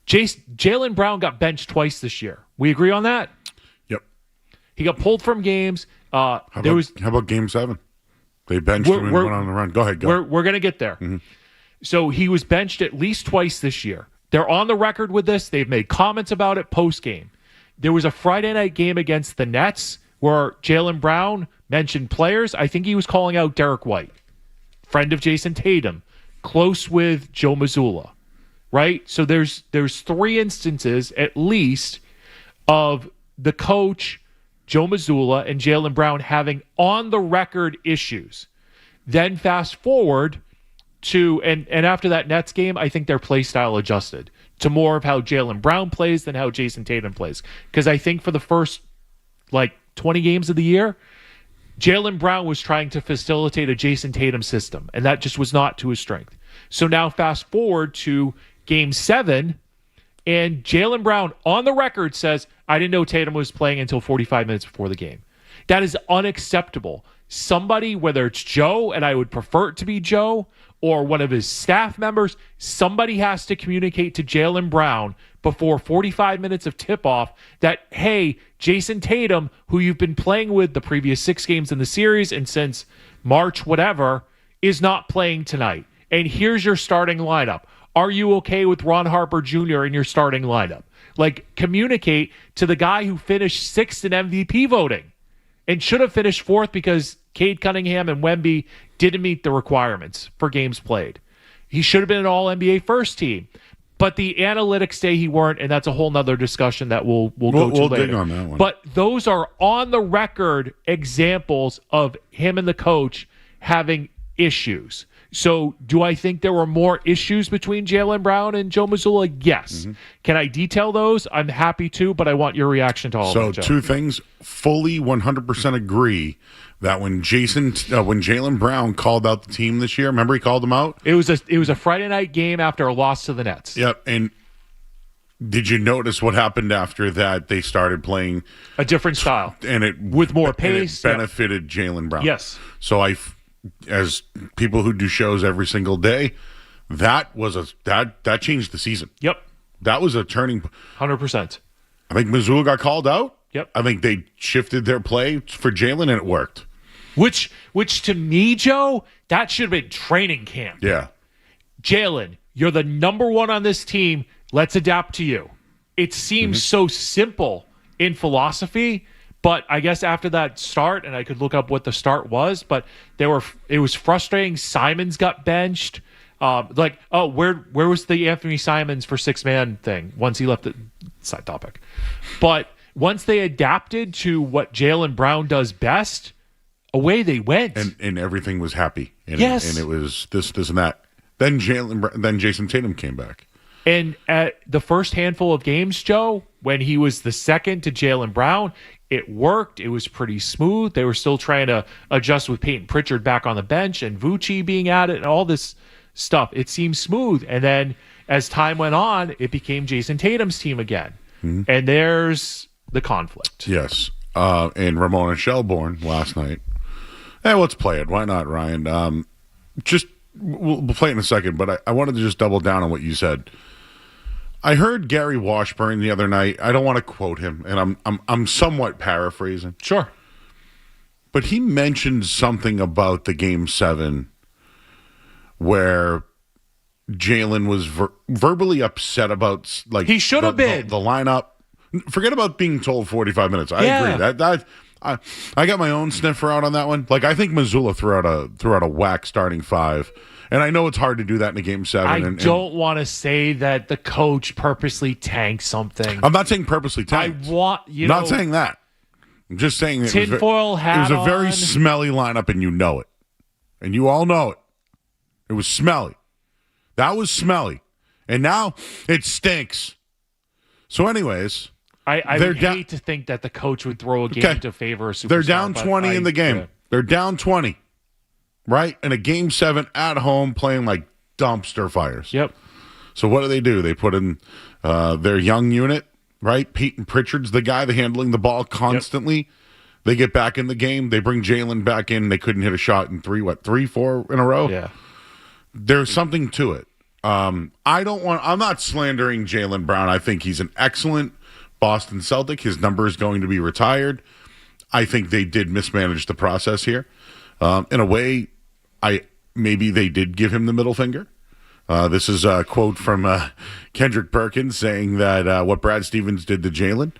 Jaylen Brown got benched twice this year. We agree on that? Yep. He got pulled from games. How about Game 7? They benched him and went on the run. Go ahead. We're going to get there. Mm-hmm. So he was benched at least twice this year. They're on the record with this. They've made comments about it post-game. There was a Friday night game against the Nets where Jaylen Brown mentioned players. I think he was calling out Derek White, friend of Jason Tatum, close with Joe Mazzulla, right? So there's 3 instances at least of the coach, Joe Mazzulla, and Jaylen Brown having on-the-record issues. Then fast forward to, and after that Nets game, I think their play style adjusted to more of how Jaylen Brown plays than how Jason Tatum plays. Because I think for the first, 20 games of the year, Jaylen Brown was trying to facilitate a Jason Tatum system, and that just was not to his strength. So now fast forward to Game 7, and Jaylen Brown on the record says, I didn't know Tatum was playing until 45 minutes before the game. That is unacceptable. Somebody, whether it's Joe, and I would prefer it to be Joe, or one of his staff members, somebody has to communicate to Jaylen Brown before 45 minutes of tip-off that, hey, Jason Tatum, who you've been playing with the previous 6 games in the series and since March, whatever, is not playing tonight. And here's your starting lineup. Are you okay with Ron Harper Jr. in your starting lineup? Communicate to the guy who finished 6th in MVP voting and should have finished 4th because Cade Cunningham and Wemby didn't meet the requirements for games played. He should have been an all-NBA first team. But the analytics say he weren't, and that's a whole nother discussion that we'll go to later. We'll dig on that one. But those are on-the-record examples of him and the coach having issues. So do I think there were more issues between Jaylen Brown and Joe Mazzulla? Yes. Mm-hmm. Can I detail those? I'm happy to, but I want your reaction to all of them. So 2 things. Fully 100% agree that when Jaylen Brown called out the team this year, remember he called them out? It was a Friday night game after a loss to the Nets. Yep, and Did you notice what happened after that? They started playing a different style, and it with more pace. And it benefited Jaylen Brown. Yes. So as people who do shows every single day, that changed the season. Yep. That was a turning. 100%. I think Missoula got called out. Yep. I think they shifted their play for Jaylen, and it worked. Which to me, Joe, that should have been training camp. Yeah. Jaylen, you're the number one on this team. Let's adapt to you. It seems so simple in philosophy, but I guess after that start, and I could look up what the start was, but it was frustrating. Simons got benched. Where was the Anthony Simons for 6-man thing once he left? Side topic. But once they adapted to what Jaylen Brown does best, away they went. And everything was happy. And yes. And it was this and that. Then Jason Tatum came back. And at the first handful of games, Joe, when he was the second to Jaylen Brown, it worked. It was pretty smooth. They were still trying to adjust with Peyton Pritchard back on the bench and Vucci being at it and all this stuff. It seemed smooth. And then as time went on, it became Jason Tatum's team again. Mm-hmm. And there's the conflict. Yes. And Ramona Shelbourne last night. Let's play it. Why not, Ryan? We'll play it in a second, but I wanted to just double down on what you said. I heard Gary Washburn the other night. I don't want to quote him, and I'm somewhat paraphrasing. Sure. But he mentioned something about the Game 7 where Jaylen was verbally upset about, like, he should have been the lineup. Forget about being told 45 minutes. I agree. I got my own sniffer out on that one. Like, I think Missoula threw out a whack starting 5. And I know it's hard to do that in a Game 7. I don't want to say that the coach purposely tanked something. I'm not saying purposely tanked. Not saying that. I'm just saying tinfoil hat. It was a very smelly lineup, and you know it. And you all know it. It was smelly. That was smelly. And now it stinks. So anyways, I would hate to think that the coach would throw a game to favor a superstar. They're down 20 in the game. Yeah. They're down 20. Right? In a Game 7 at home playing like dumpster fires. Yep. So what do? They put in their young unit, right? Peyton Pritchard's the guy handling the ball constantly. Yep. They get back in the game. They bring Jaylen back in. They couldn't hit a shot in 4 in a row? Yeah. There's something to it. I'm not slandering Jaylen Brown. I think he's an excellent Boston Celtic. His number is going to be retired. I think they did mismanage the process here. In a way, maybe they did give him the middle finger. This is a quote from Kendrick Perkins saying that what Brad Stevens did to Jaylen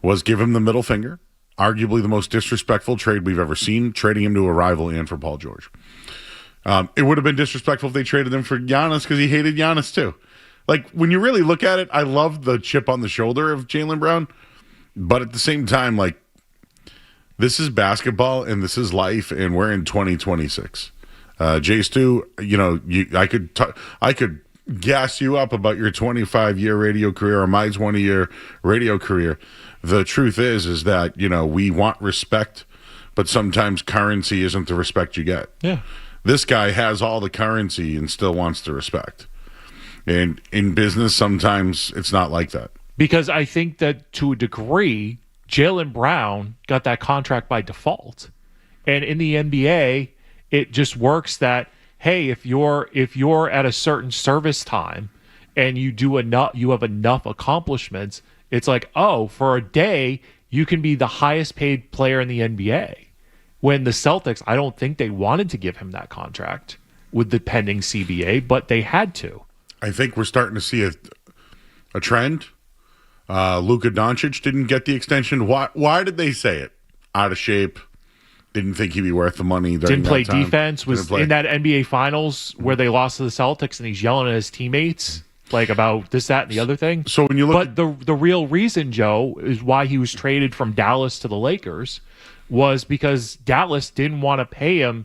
was give him the middle finger. Arguably the most disrespectful trade we've ever seen, trading him to a rival and for Paul George. It would have been disrespectful if they traded him for Giannis because he hated Giannis too. Like, when you really look at it, I love the chip on the shoulder of Jaylen Brown. But at the same time, like, this is basketball and this is life, and we're in 2026. Jay Stu, I could gas you up about your 25-year radio career or my 20-year radio career. The truth is that, we want respect, but sometimes currency isn't the respect you get. Yeah. This guy has all the currency and still wants the respect. And in business, sometimes it's not like that. Because I think that to a degree, Jaylen Brown got that contract by default. And in the NBA, it just works that, hey, if you're at a certain service time and you have enough accomplishments, it's like, oh, for a day, you can be the highest paid player in the NBA. When the Celtics, I don't think they wanted to give him that contract with the pending CBA, but they had to. I think we're starting to see a trend. Luka Doncic didn't get the extension. Why did they say it? Out of shape. Didn't think he'd be worth the money. Didn't play defense. Was in that NBA Finals where they lost to the Celtics, and he's yelling at his teammates like about this, that, and the other thing. So when you look, but the real reason, Joe, is why he was traded from Dallas to the Lakers was because Dallas didn't want to pay him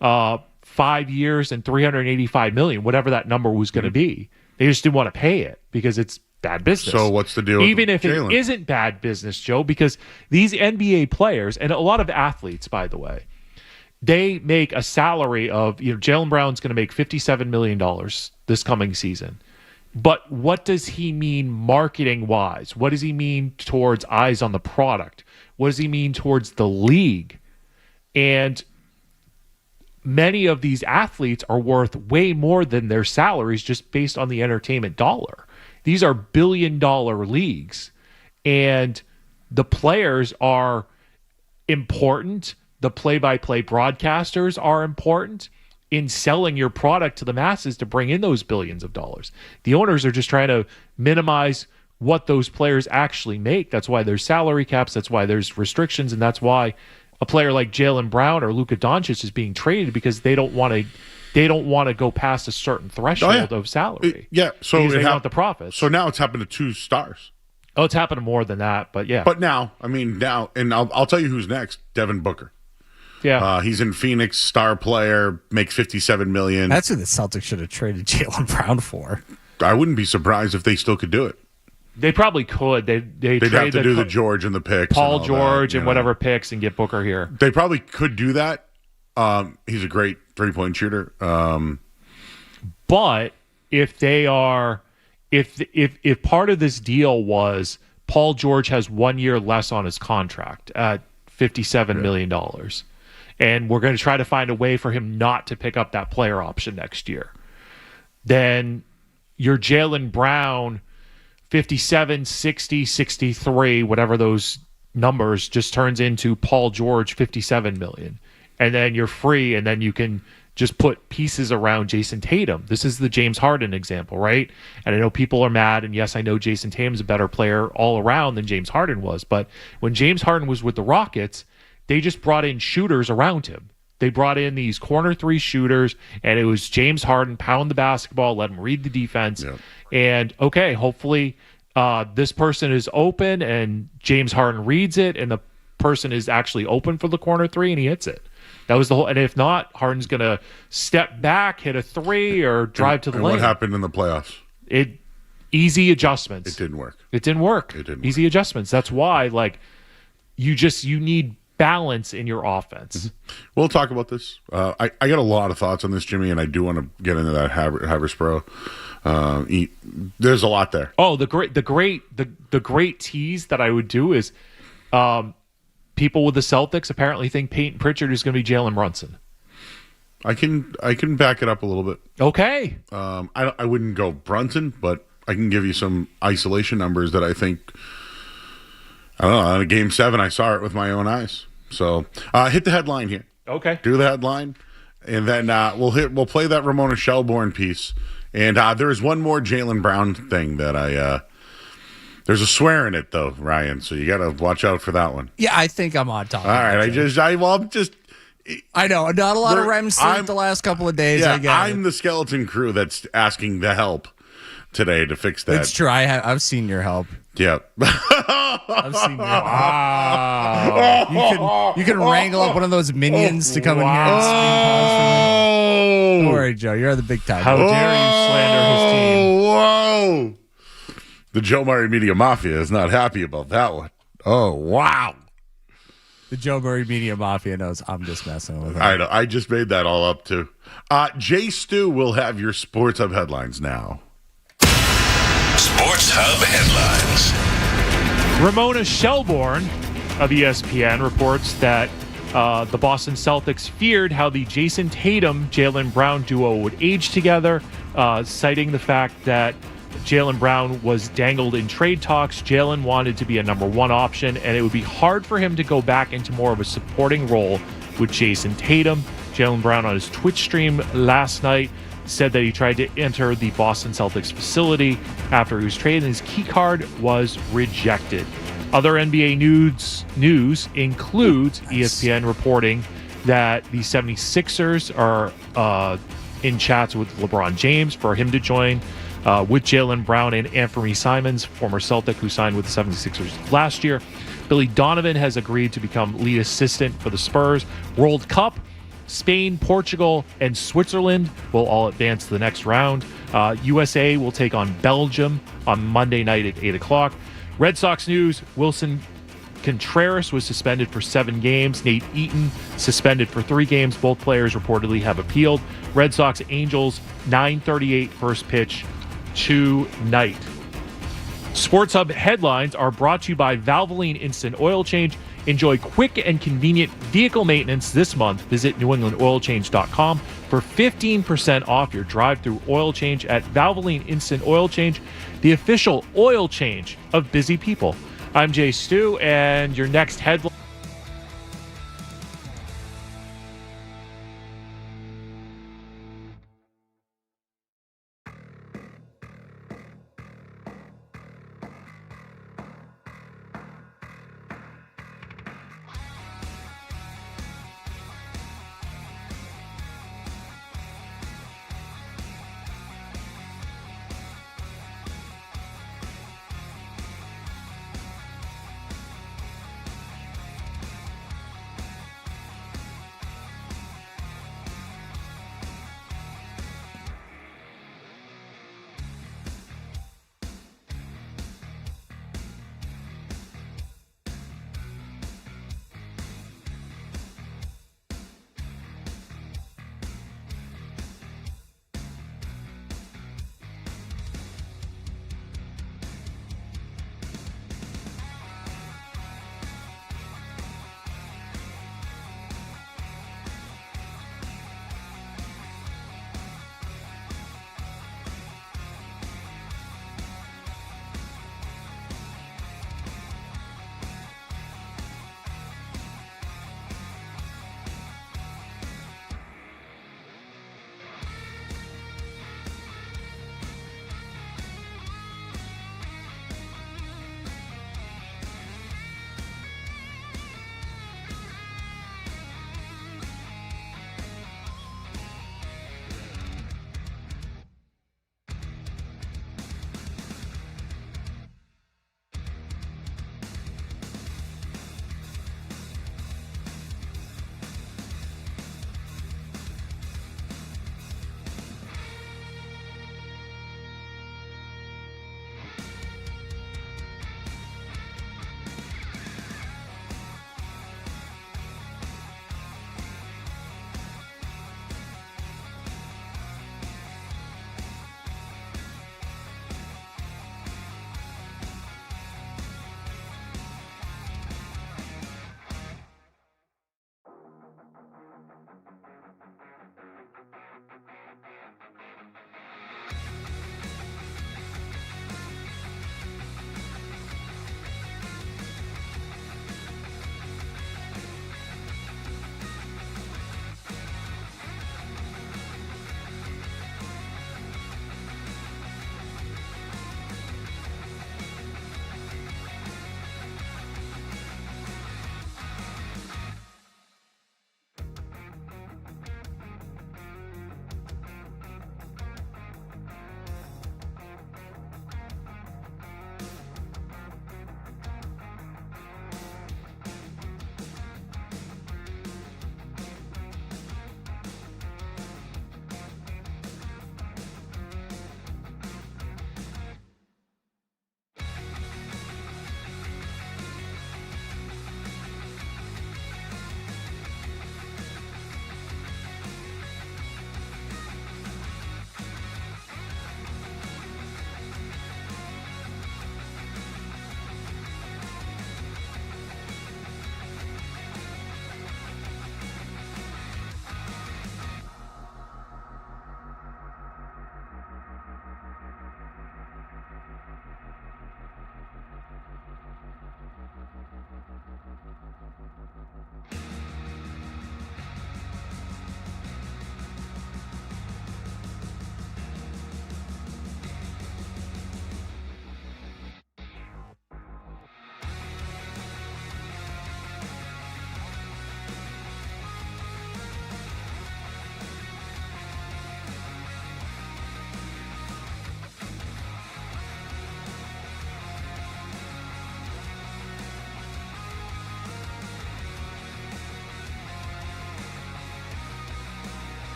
5 years and $385 million, whatever that number was going to be. They just didn't want to pay it because it's bad business. So what's the deal? Even if Jaylen? It isn't bad business, Joe, because these NBA players and a lot of athletes, by the way, they make a salary of, Jaylen Brown's going to make $57 million this coming season. But what does he mean marketing-wise? What does he mean towards eyes on the product? What does he mean towards the league? And many of these athletes are worth way more than their salaries just based on the entertainment dollar. These are billion-dollar leagues, and the players are important. The play-by-play broadcasters are important in selling your product to the masses to bring in those billions of dollars. The owners are just trying to minimize what those players actually make. That's why there's salary caps. That's why there's restrictions, and that's why a player like Jaylen Brown or Luka Doncic is being traded, because they don't want to go past a certain threshold of salary. So because they want the profits. So now it's happened to 2 stars. Oh, it's happened to more than that, but yeah. But now, and I'll tell you who's next. Devin Booker. Yeah, he's in Phoenix, star player, makes $57 million. That's who the Celtics should have traded Jaylen Brown for. I wouldn't be surprised if they still could do it. they probably could. They'd have to do the George and the picks, Paul and George that, and whatever picks, and get Booker here. They probably could do that. He's a great 3-point shooter. But if they are, if part of this deal was Paul George has 1 year less on his contract at $57 million, and we're going to try to find a way for him not to pick up that player option next year, then your Jaylen Brown 57, 60, 63, whatever those numbers, just turns into Paul George 57 million. And then you're free, and then you can just put pieces around Jason Tatum. This is the James Harden example, right? And I know people are mad, and yes, I know Jason Tatum's a better player all around than James Harden was, but when James Harden was with the Rockets, they just brought in shooters around him. They brought in these corner 3 shooters, and it was James Harden, pound the basketball, let him read the defense. Yep. And, okay, hopefully this person is open, and James Harden reads it, and the person is actually open for the corner 3, and he hits it. That was the whole. And if not, Harden's going to step back, hit a 3, or drive to the lane. What happened in the playoffs? Easy adjustments. It didn't work. It didn't work. Easy adjustments. That's why, you need balance in your offense. Mm-hmm. We'll talk about this. I got a lot of thoughts on this, Jimmy, and I do want to get into that Havers Pro. There's a lot there. Oh, the great tease that I would do is, people with the Celtics apparently think Peyton Pritchard is going to be Jalen Brunson. I can back it up a little bit. Okay. I wouldn't go Brunson, but I can give you some isolation numbers that I think. I don't know. In Game 7, I saw it with my own eyes. So hit the headline here. Okay. Do the headline, and then we'll play that Ramona Shelbourne piece. And there is one more Jaylen Brown thing that there's a swear in it though, Ryan. So you got to watch out for that one. Yeah, I think I'm on top. All right, I know, not a lot of REM sleep the last couple of days. Yeah, I'm the skeleton crew that's asking the help today to fix that. It's true. I've seen your help. Yeah. I've seen your help. Wow. You can wrangle up one of those minions to come in here and screen pause for me. Don't worry, Joe. You're the big time. How dare you slander his team? Whoa. The Joe Murray Media Mafia is not happy about that one. Oh, wow. The Joe Murray Media Mafia knows I'm just messing with him. I know. I just made that all up, too. Jay Stu will have your Sports Hub headlines now. Sports Hub headlines. Ramona Shelbourne of ESPN reports that the Boston Celtics feared how the Jason Tatum-Jaylen Brown duo would age together, citing the fact that Jaylen Brown was dangled in trade talks. Jaylen wanted to be a number 1 option, and it would be hard for him to go back into more of a supporting role with Jason Tatum. Jaylen Brown on his Twitch stream last night said that he tried to enter the Boston Celtics facility after he was traded, and his key card was rejected. Other NBA news includes ESPN reporting that the 76ers are in chats with LeBron James for him to join with Jaylen Brown and Anthony Simons, former Celtic who signed with the 76ers last year. Billy Donovan has agreed to become lead assistant for the Spurs. World Cup, Spain, Portugal, and Switzerland will all advance to the next round. USA will take on Belgium on Monday night at 8 o'clock. Red Sox news, Wilson Contreras was suspended for 7 games. Nate Eaton suspended for 3 games. Both players reportedly have appealed. Red Sox Angels 9:38 first pitch tonight. Sports Hub headlines are brought to you by Valvoline Instant Oil Change. Enjoy quick and convenient vehicle maintenance this month. Visit NewEnglandOilChange.com for 15% off your drive-through oil change at Valvoline Instant Oil Change, the official oil change of busy people. I'm Jay Stu, and your next headline.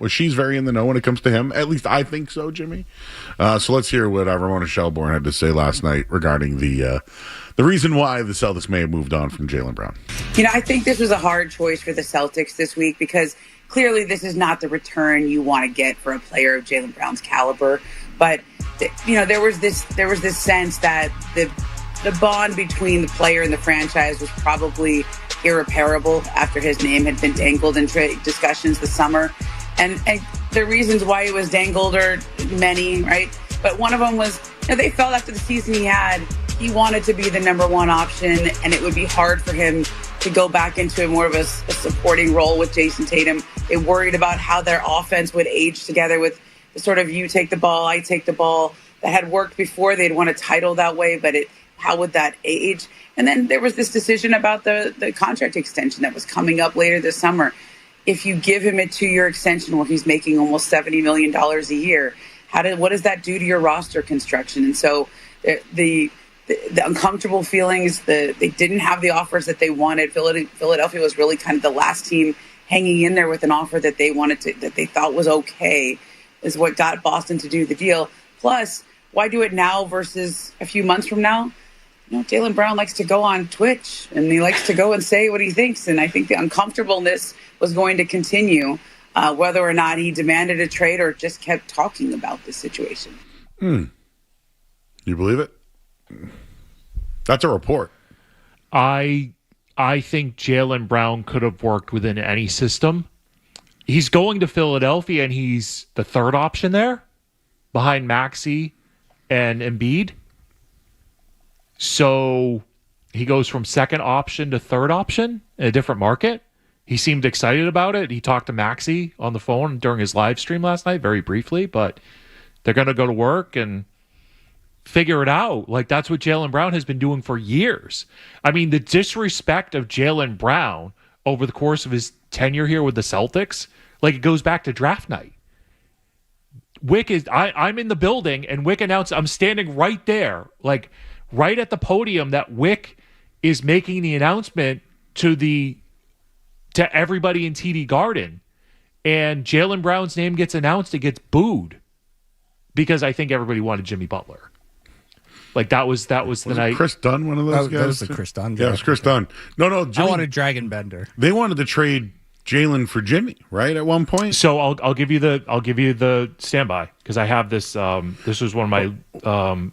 Well, she's very in the know when it comes to him. At least I think so, Jimmy. So let's hear what Ramona Shelbourne had to say last night regarding the reason why the Celtics may have moved on from Jaylen Brown. I think this was a hard choice for the Celtics this week because clearly this is not the return you want to get for a player of Jaylen Brown's caliber. But there was this sense that the bond between the player and the franchise was probably irreparable after his name had been dangled in trade discussions this summer. And the reasons why it was dangled are many, right? But one of them was they felt after the season he wanted to be the number one option, and it would be hard for him to go back into more of a supporting role with Jason Tatum. They worried about how their offense would age together with the sort of you take the ball, I take the ball that had worked before. They'd won a title that way, but how would that age? And then there was this decision about the contract extension that was coming up later this summer. If you give him a 2-year extension where he's making almost $70 million a year, what does that do to your roster construction? And so the uncomfortable feelings, they didn't have the offers that they wanted. Philadelphia was really kind of the last team hanging in there with an offer that they wanted that they thought was okay, is what got Boston to do the deal. Plus, why do it now versus a few months from now? Jaylen Brown likes to go on Twitch and he likes to go and say what he thinks. And I think the uncomfortableness was going to continue, whether or not he demanded a trade or just kept talking about this situation. You believe it? That's a report. I think Jaylen Brown could have worked within any system. He's going to Philadelphia, and he's the third option there behind Maxey and Embiid. So he goes from second option to third option in a different market. He seemed excited about it. He talked to Maxey on the phone during his live stream last night, very briefly, but they're going to go to work and figure it out. Like, that's what Jaylen Brown has been doing for years. I mean, the disrespect of Jaylen Brown over the course of his tenure here with the Celtics, like, it goes back to draft night. I'm in the building, and Wick announced, I'm standing right there, like, right at the podium that Wick is making the announcement to everybody in TD Garden, and Jaylen Brown's name gets announced, it gets booed because I think everybody wanted Jimmy Butler. Like, that was the night. Chris Dunn, one of those guys? That was the Chris Dunn. Yeah, it was Chris Dunn. No, Jimmy, I wanted Dragon Bender. They wanted to trade Jaylen for Jimmy, right? At one point. So I'll give you the standby because I have this. This was one of my.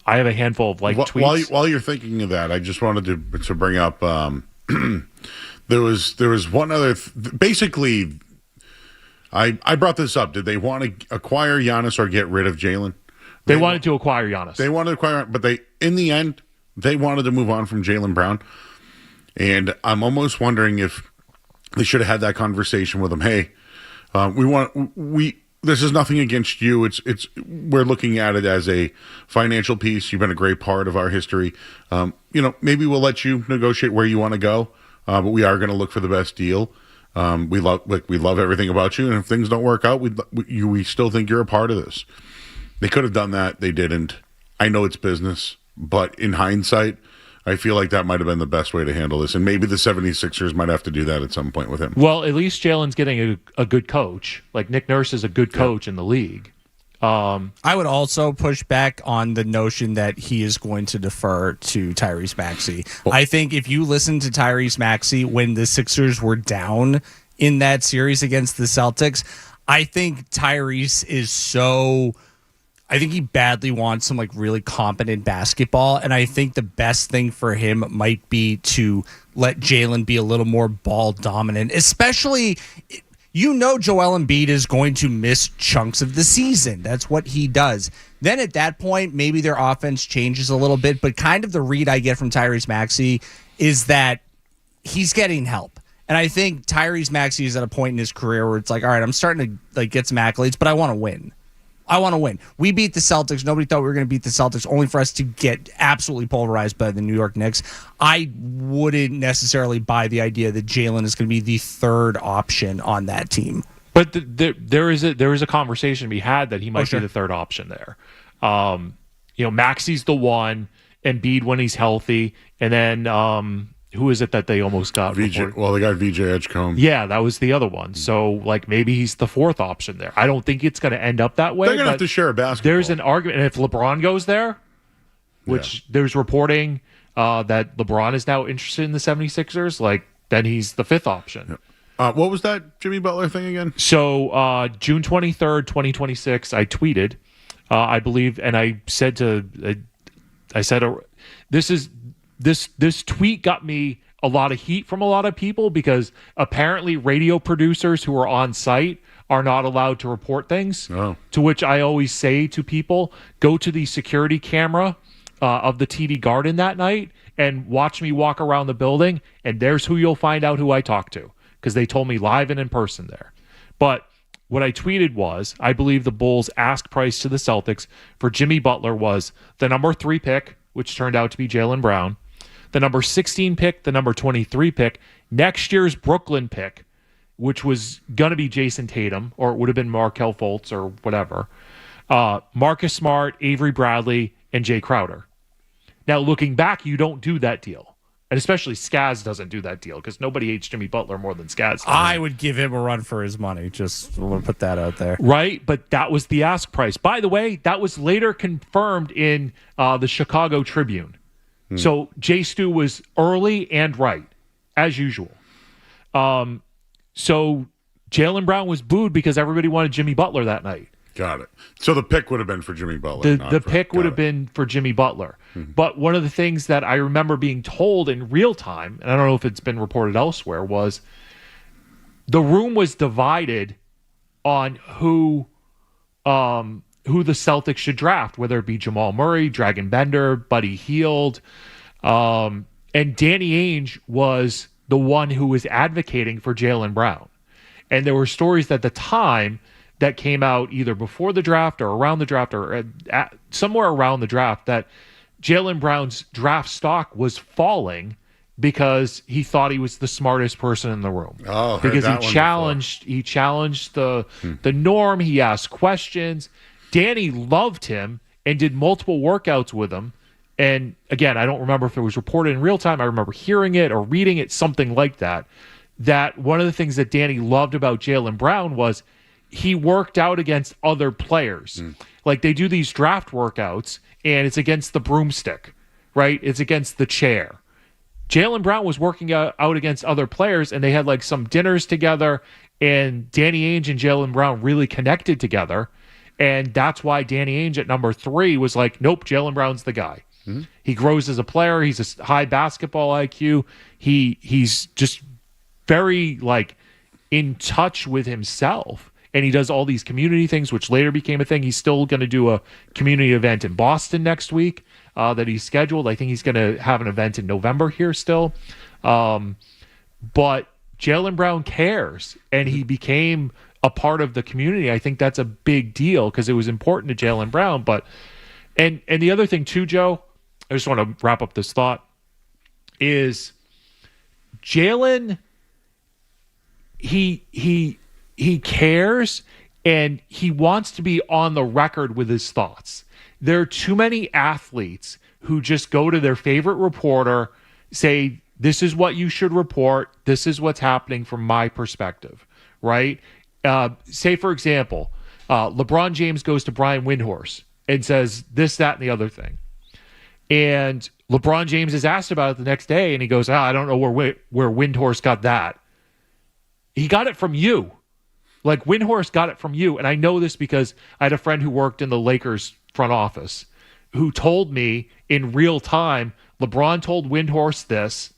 I have a handful of tweets. While you're thinking of that, I just wanted to bring up. There was one other. Basically, I brought this up. Did they want to acquire Giannis or get rid of Jaylen? They wanted to acquire Giannis. They wanted to acquire, but in the end, they wanted to move on from Jaylen Brown. And I'm almost wondering if they should have had that conversation with him. Hey, this is nothing against you. We're looking at it as a financial piece. You've been a great part of our history. Maybe we'll let you negotiate where you want to go, but we are going to look for the best deal. We love everything about you, and if things don't work out, we still think you're a part of this. They could have done that. They didn't. I know it's business, but in hindsight, I feel like that might have been the best way to handle this. And maybe the 76ers might have to do that at some point with him. Well, at least Jaylen's getting a good coach. Like, Nick Nurse is a good coach in the league. I would also push back on the notion that he is going to defer to Tyrese Maxey. I think if you listen to Tyrese Maxey when the Sixers were down in that series against the Celtics, I think Tyrese is I think he badly wants some really competent basketball, and I think the best thing for him might be to let Jaylen be a little more ball dominant, especially Joel Embiid is going to miss chunks of the season. That's what he does. Then at that point, maybe their offense changes a little bit, but kind of the read I get from Tyrese Maxey is that he's getting help. And I think Tyrese Maxey is at a point in his career where it's like, all right, I'm starting to get some accolades, but I want to win. We beat the Celtics. Nobody thought we were going to beat the Celtics, only for us to get absolutely pulverized by the New York Knicks. I wouldn't necessarily buy the idea that Jaylen is going to be the third option on that team. But there is a conversation to be had that he might be the third option there. Maxey's the one, Embiid when he's healthy, and then who is it that they almost got? VJ. Well, they got VJ Edgecombe. Yeah, that was the other one. So, like, maybe he's the fourth option there. I don't think it's going to end up that way. They're going to have to share a basketball. There's an argument. And if LeBron goes there, which there's reporting that LeBron is now interested in the 76ers, like, then he's the fifth option. What was that Jimmy Butler thing again? So, June 23rd, 2026, I tweeted, I believe, and I said this tweet got me a lot of heat from a lot of people because apparently radio producers who are on site are not allowed to report things. Oh. To which I always say to people, go to the security camera of the TD Garden that night and watch me walk around the building, and there's who you'll find out who I talked to, because they told me live and in person there. But what I tweeted was, I believe the Bulls' ask price to the Celtics for Jimmy Butler was the number 3 pick, which turned out to be Jaylen Brown, the number 16 pick, the number 23 pick, next year's Brooklyn pick, which was going to be Jason Tatum, or it would have been Markelle Fultz or whatever, Marcus Smart, Avery Bradley, and Jay Crowder. Now, looking back, you don't do that deal. And especially Skaz doesn't do that deal because nobody hates Jimmy Butler more than Skaz does. I would give him a run for his money. Just want to put that out there. Right? But that was the ask price. By the way, that was later confirmed in the Chicago Tribune. So Jay Stu was early and right, as usual. So Jaylen Brown was booed because everybody wanted Jimmy Butler that night. Got it. So the pick would have been for Jimmy Butler. The pick would have been for Jimmy Butler. But one of the things that I remember being told in real time, and I don't know if it's been reported elsewhere, was the room was divided on who the Celtics should draft, whether it be Jamal Murray, Dragon Bender, Buddy Hield. And Danny Ainge was the one who was advocating for Jaylen Brown. And there were stories at the time that came out either before the draft or around the draft or somewhere around the draft that Jaylen Brown's draft stock was falling because he thought he was the smartest person in the room. Oh, because he challenged the norm. He asked questions. Danny loved him and did multiple workouts with him. And again, I don't remember if it was reported in real time. I remember hearing it or reading it, something like that. That one of the things that Danny loved about Jaylen Brown was he worked out against other players. Like they do these draft workouts and it's against the broomstick, right? It's against the chair. Jaylen Brown was working out against other players and they had like some dinners together and Danny Ainge and Jaylen Brown really connected together. And that's why Danny Ainge at number 3 was like, nope, Jaylen Brown's the guy. He grows as a player. He's a high basketball IQ. He's just very like in touch with himself. And he does all these community things, which later became a thing. He's still going to do a community event in Boston next week that he's scheduled. I think he's going to have an event in November here still. But Jaylen Brown cares, and he became a part of the community. I think that's a big deal because it was important to Jaylen Brown. But and the other thing too, Joe, I just want to wrap up this thought, is Jaylen, he cares and he wants to be on the record with his thoughts. There are too many athletes who just go to their favorite reporter, say, this is what you should report. This is what's happening from my perspective, right? Say, for example, LeBron James goes to Brian Windhorst and says this, that, and the other thing. And LeBron James is asked about it the next day, and he goes, I don't know where Windhorst got that. He got it from you. Like, Windhorst got it from you. And I know this because I had a friend who worked in the Lakers front office who told me in real time, LeBron told Windhorst this,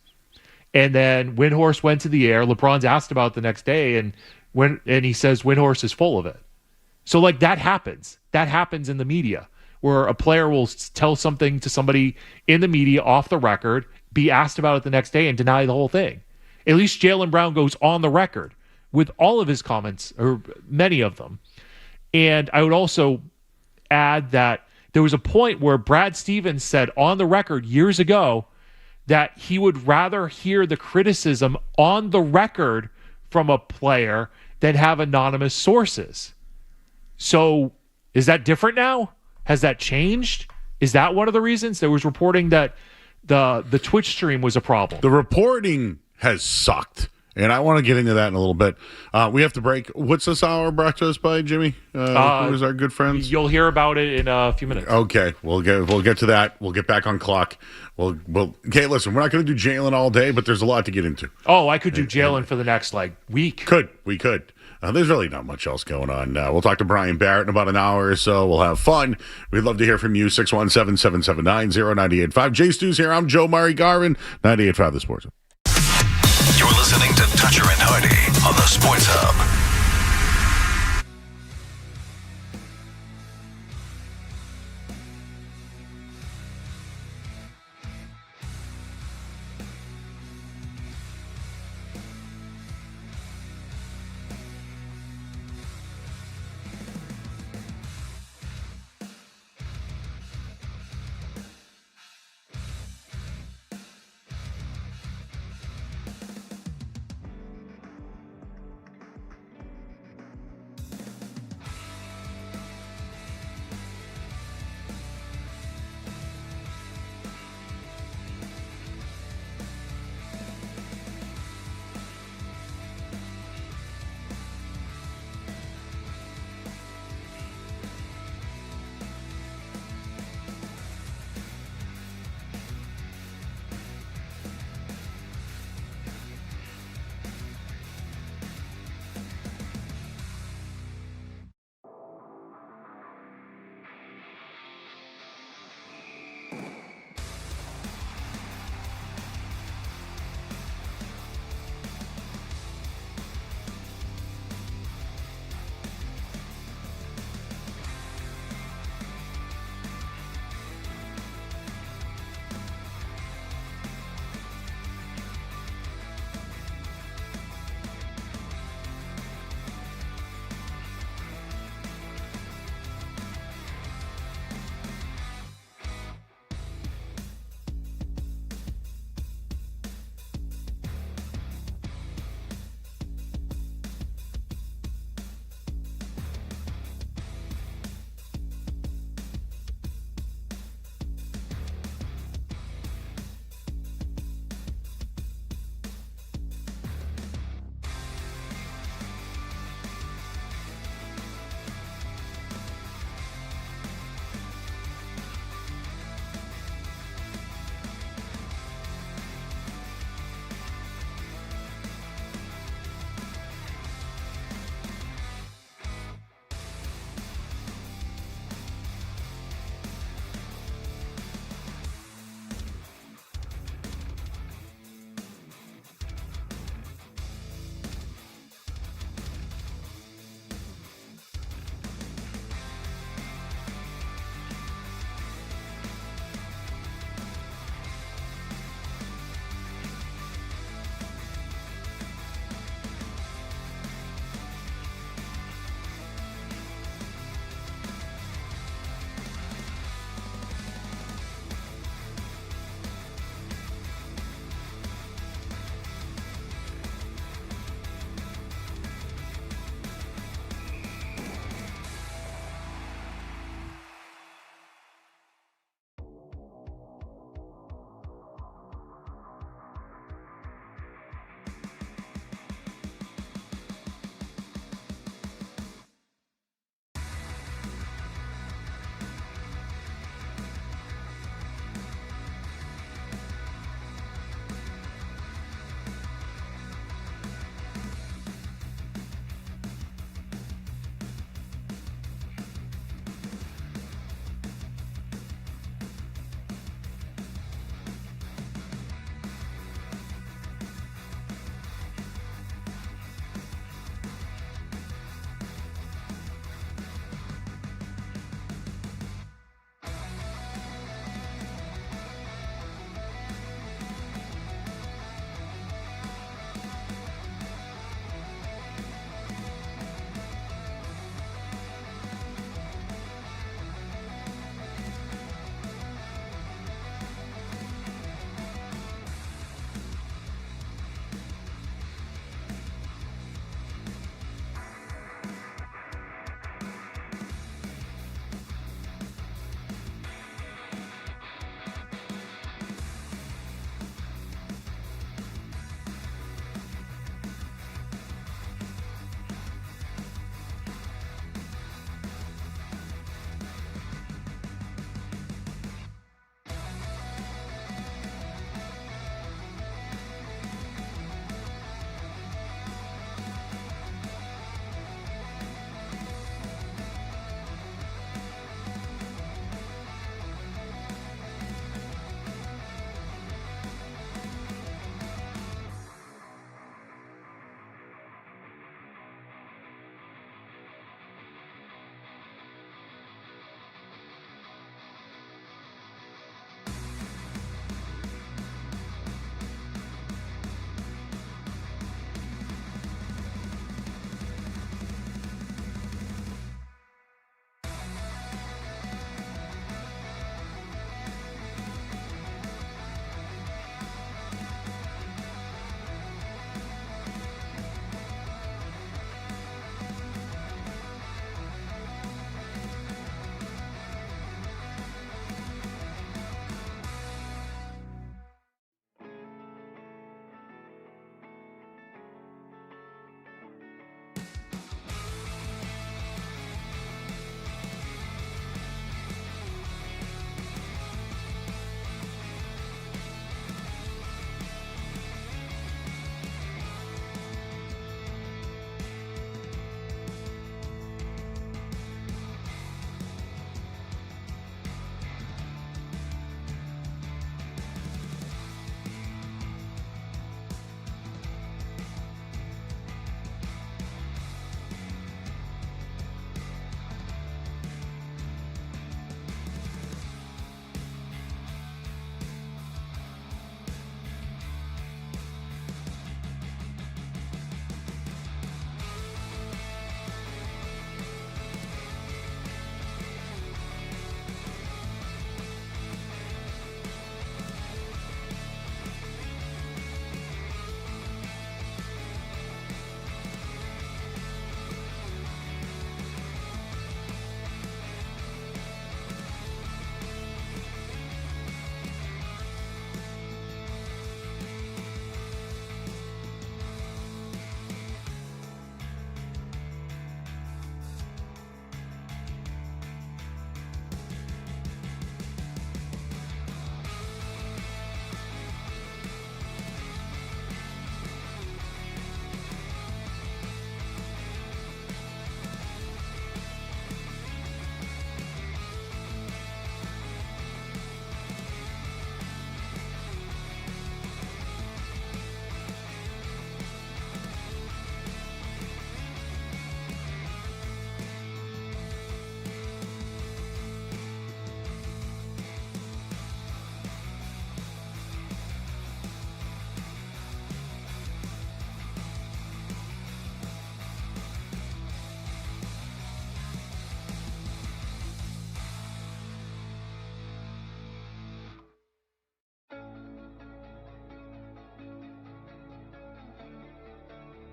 and then Windhorst went to the air. LeBron's asked about it the next day, and he says Windhorst is full of it. So, like, that happens. That happens in the media, where a player will tell something to somebody in the media off the record, be asked about it the next day, and deny the whole thing. At least Jaylen Brown goes on the record with all of his comments, or many of them. And I would also add that there was a point where Brad Stevens said on the record years ago that he would rather hear the criticism on the record from a player than have anonymous sources. So is that different now? Has that changed? Is that one of the reasons? There was reporting that The Twitch stream was a problem. The reporting has sucked. And I want to get into that in a little bit. We have to break. What's this hour brought to us by, Jimmy? Who is our good friends? You'll hear about it in a few minutes. Okay, we'll get to that. We'll get back on clock. Okay, listen, we're not going to do Jalen all day, but there's a lot to get into. Oh, I could do Jalen for the next week. We could. There's really not much else going on. We'll talk to Brian Barrett in about an hour or so. We'll have fun. We'd love to hear from you. 617-779-0985. Jay Stu's here. I'm Joe Murray Garvin. 98.5 The Sports Hub. You're listening to Toucher and Hardy on the Sports Hub.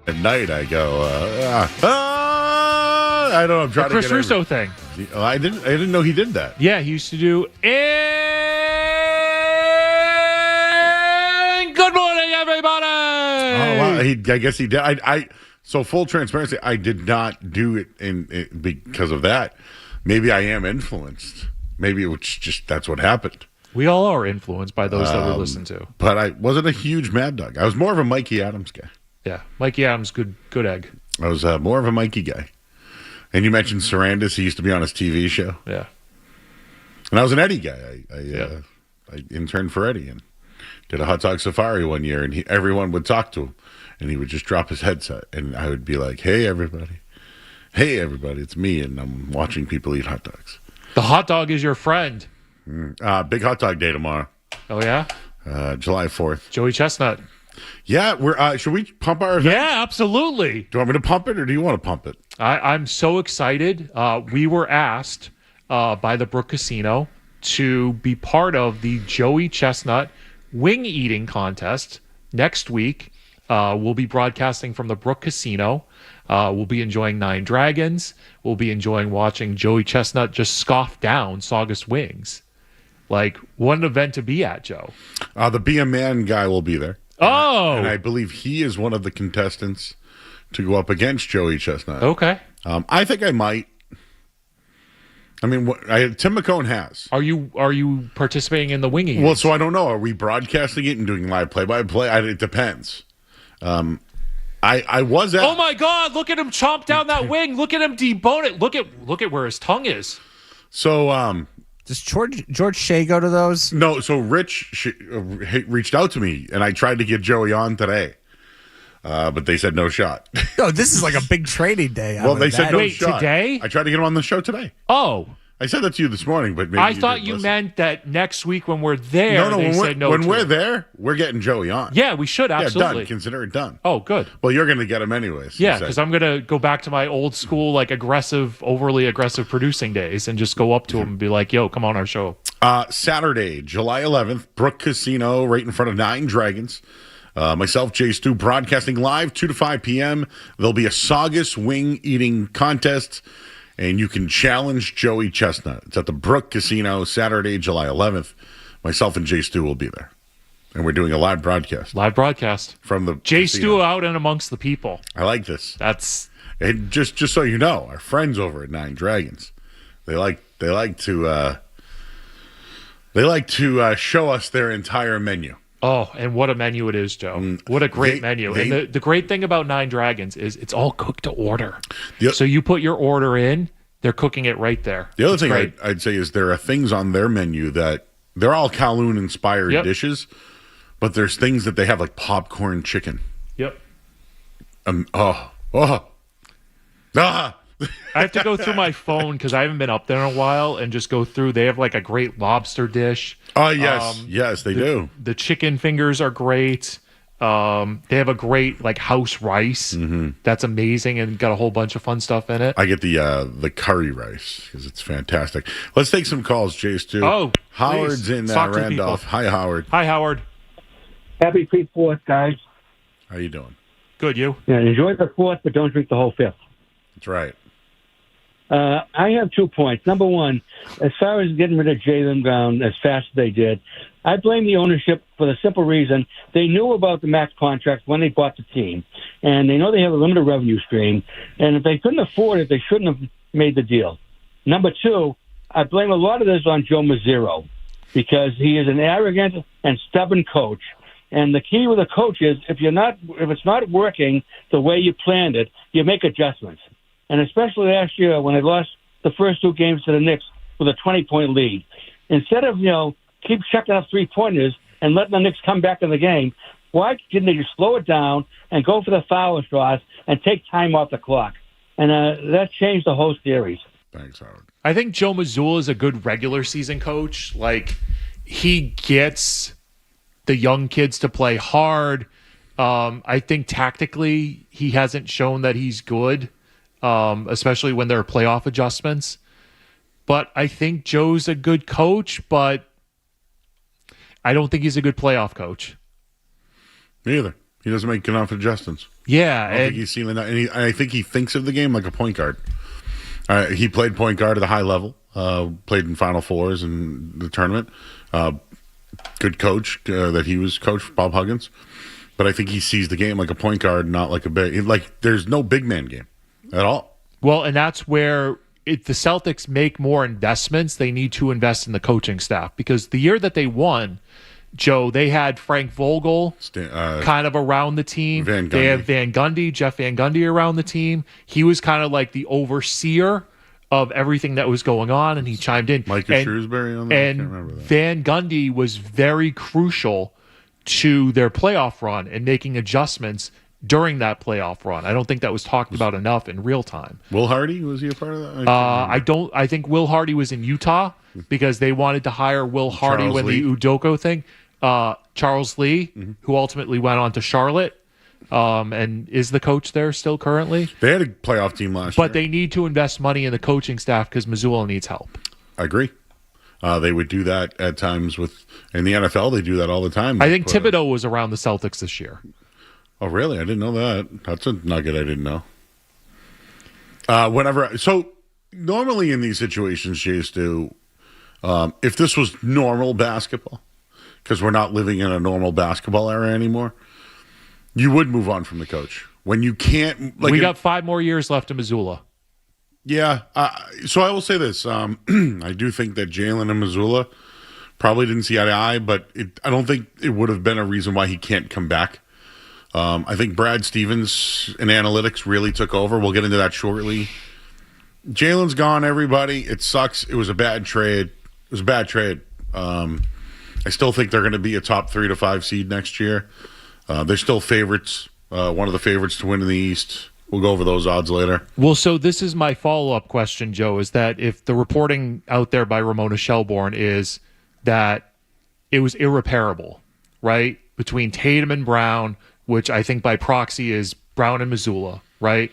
At night, I go, I don't know. I'm trying The Chris to get Russo thing. Oh, I didn't know he did that. Yeah, he used to do. And good morning, everybody. Oh, wow. I guess he did. So full transparency, I did not do it because of that. Maybe I am influenced. Maybe it was just that's what happened. We all are influenced by those that we listen to. But I wasn't a huge Mad Dog. I was more of a Mikey Adams guy. Yeah, Mikey Adams, good egg. I was more of a Mikey guy. And you mentioned Sarandis. He used to be on his TV show. Yeah. And I was an Eddie guy. I interned for Eddie and did a hot dog safari one year, and everyone would talk to him, and he would just drop his headset, and I would be like, hey, everybody, it's me, and I'm watching people eat hot dogs. The hot dog is your friend. Big hot dog day tomorrow. Oh, yeah? July 4th. Joey Chestnut. Yeah, we're. Should we pump our event? Yeah, absolutely. Do you want me to pump it, or do you want to pump it? I'm so excited. We were asked by the Brook Casino to be part of the Joey Chestnut wing eating contest next week. We'll be broadcasting from the Brook Casino. We'll be enjoying Nine Dragons. We'll be enjoying watching Joey Chestnut just scoff down Saugus wings. Like, what an event to be at, Joe. The Be a Man guy will be there. Oh! And I believe he is one of the contestants to go up against Joey Chestnut. Okay. I think I might. I mean, Tim McCone has. Are you participating in the wing eating? Well, so I don't know. Are we broadcasting it and doing live play-by-play? It depends. I was at. Oh my God! Look at him chomp down that wing. Look at him debone it. Look at where his tongue is. So, does George Shea go to those? No. So Rich reached out to me, and I tried to get Joey on today, but they said no shot. No, this is like a big training day. Well, they said no Wait, shot. today? I tried to get him on the show today. Oh. I said that to you this morning, but maybe I thought you meant that next week when we're there. No, when we're there, we're getting Joey on. Yeah, we should absolutely. Yeah, done. Consider it done. Oh, good. Well, you're going to get him anyways. Yeah, because I'm going to go back to my old school, like overly aggressive producing days, and just go up to him and be like, "Yo, come on our show." Saturday, July 11th, Brook Casino, right in front of Nine Dragons. Myself, Jay Stu, broadcasting live 2 to 5 p.m. There'll be a Saugus wing eating contest. And you can challenge Joey Chestnut. It's at the Brook Casino, Saturday, July 11th. Myself and Jay Stu will be there. And we're doing a live broadcast. Live broadcast. From the Jay casino. Stu out and amongst the people. I like this. That's... And just so you know, our friends over at Nine Dragons, they like to show us their entire menu. Oh, and what a menu it is, Joe. What a great menu. And the great thing about Nine Dragons is it's all cooked to order. So you put your order in, they're cooking it right there. The other thing I'd say is there are things on their menu that they're all Kowloon-inspired dishes, but there's things that they have like popcorn chicken. Yep. I have to go through my phone because I haven't been up there in a while and just go through. They have like a great lobster dish. Oh, yes. Yes, they do. The chicken fingers are great. They have a great like house rice that's amazing and got a whole bunch of fun stuff in it. I get the curry rice because it's fantastic. Let's take some calls, Jay Stu. Oh, Howard's please. in Randolph. Hi, Howard. Hi, Howard. Happy Pre-4th, guys. How you doing? Good, you? Yeah, enjoy the 4th, but don't drink the whole 5th. That's right. I have 2 points. Number one, as far as getting rid of Jalen Brown as fast as they did, I blame the ownership for the simple reason they knew about the max contract when they bought the team, and they know they have a limited revenue stream, and if they couldn't afford it, they shouldn't have made the deal. Number two, I blame a lot of this on Joe Mazzaro because he is an arrogant and stubborn coach. And the key with a coach is if it's not working the way you planned it, you make adjustments. And especially last year when they lost the first 2 games to the Knicks with a 20-point lead. Instead of, keep chucking up 3-pointers and letting the Knicks come back in the game, why didn't they just slow it down and go for the foul shots and take time off the clock? And that changed the whole series. Thanks, Howard. I think Joe Mazzulla is a good regular season coach. Like, he gets the young kids to play hard. I think tactically he hasn't shown that he's good. Especially when there are playoff adjustments. But I think Joe's a good coach, but I don't think he's a good playoff coach. Me either. He doesn't make enough adjustments. Yeah, I don't think he's seen enough. And I think he thinks of the game like a point guard. He played point guard at a high level. Played in Final Fours in the tournament. Good coach that he was coach, Bob Huggins. But I think he sees the game like a point guard, not like a big. Like there's no big man game at all. Well, and that's where if the Celtics make more investments, they need to invest in the coaching staff, because the year that they won, Joe, they had Frank Vogel kind of around the team. They have Jeff Van Gundy around the team. He was kind of like the overseer of everything that was going on, and he chimed in. Micah Shrewsbury on that? And I can't remember that. Van Gundy was very crucial to their playoff run and making adjustments during that playoff run. I don't think that was talked about enough in real time. Will Hardy, was he a part of that? I think Will Hardy was in Utah because they wanted to hire Will Hardy Charles when Lee. the Udoka thing. Charles Lee, who ultimately went on to Charlotte, and is the coach there still currently. They had a playoff team last year. But they need to invest money in the coaching staff because Missoula needs help. I agree. They would do that at times in the NFL. They do that all the time. I think Thibodeau was around the Celtics this year. Oh, really? I didn't know that. That's a nugget I didn't know. So normally in these situations, Jace, if this was normal basketball, because we're not living in a normal basketball era anymore, you would move on from the coach. When you can't... we got 5 more years left in Missoula. Yeah. So I will say this. I do think that Jalen and Missoula probably didn't see eye to eye, but I don't think it would have been a reason why he can't come back. I think Brad Stevens in analytics really took over. We'll get into that shortly. Jalen's gone, everybody. It sucks. It was a bad trade. I still think they're going to be a top 3 to 5 seed next year. They're still favorites. One of the favorites to win in the East. We'll go over those odds later. Well, so this is my follow-up question, Joe, is that if the reporting out there by Ramona Shelbourne is that it was irreparable, right, between Tatum and Brown, which I think by proxy is Brown and Missoula, right?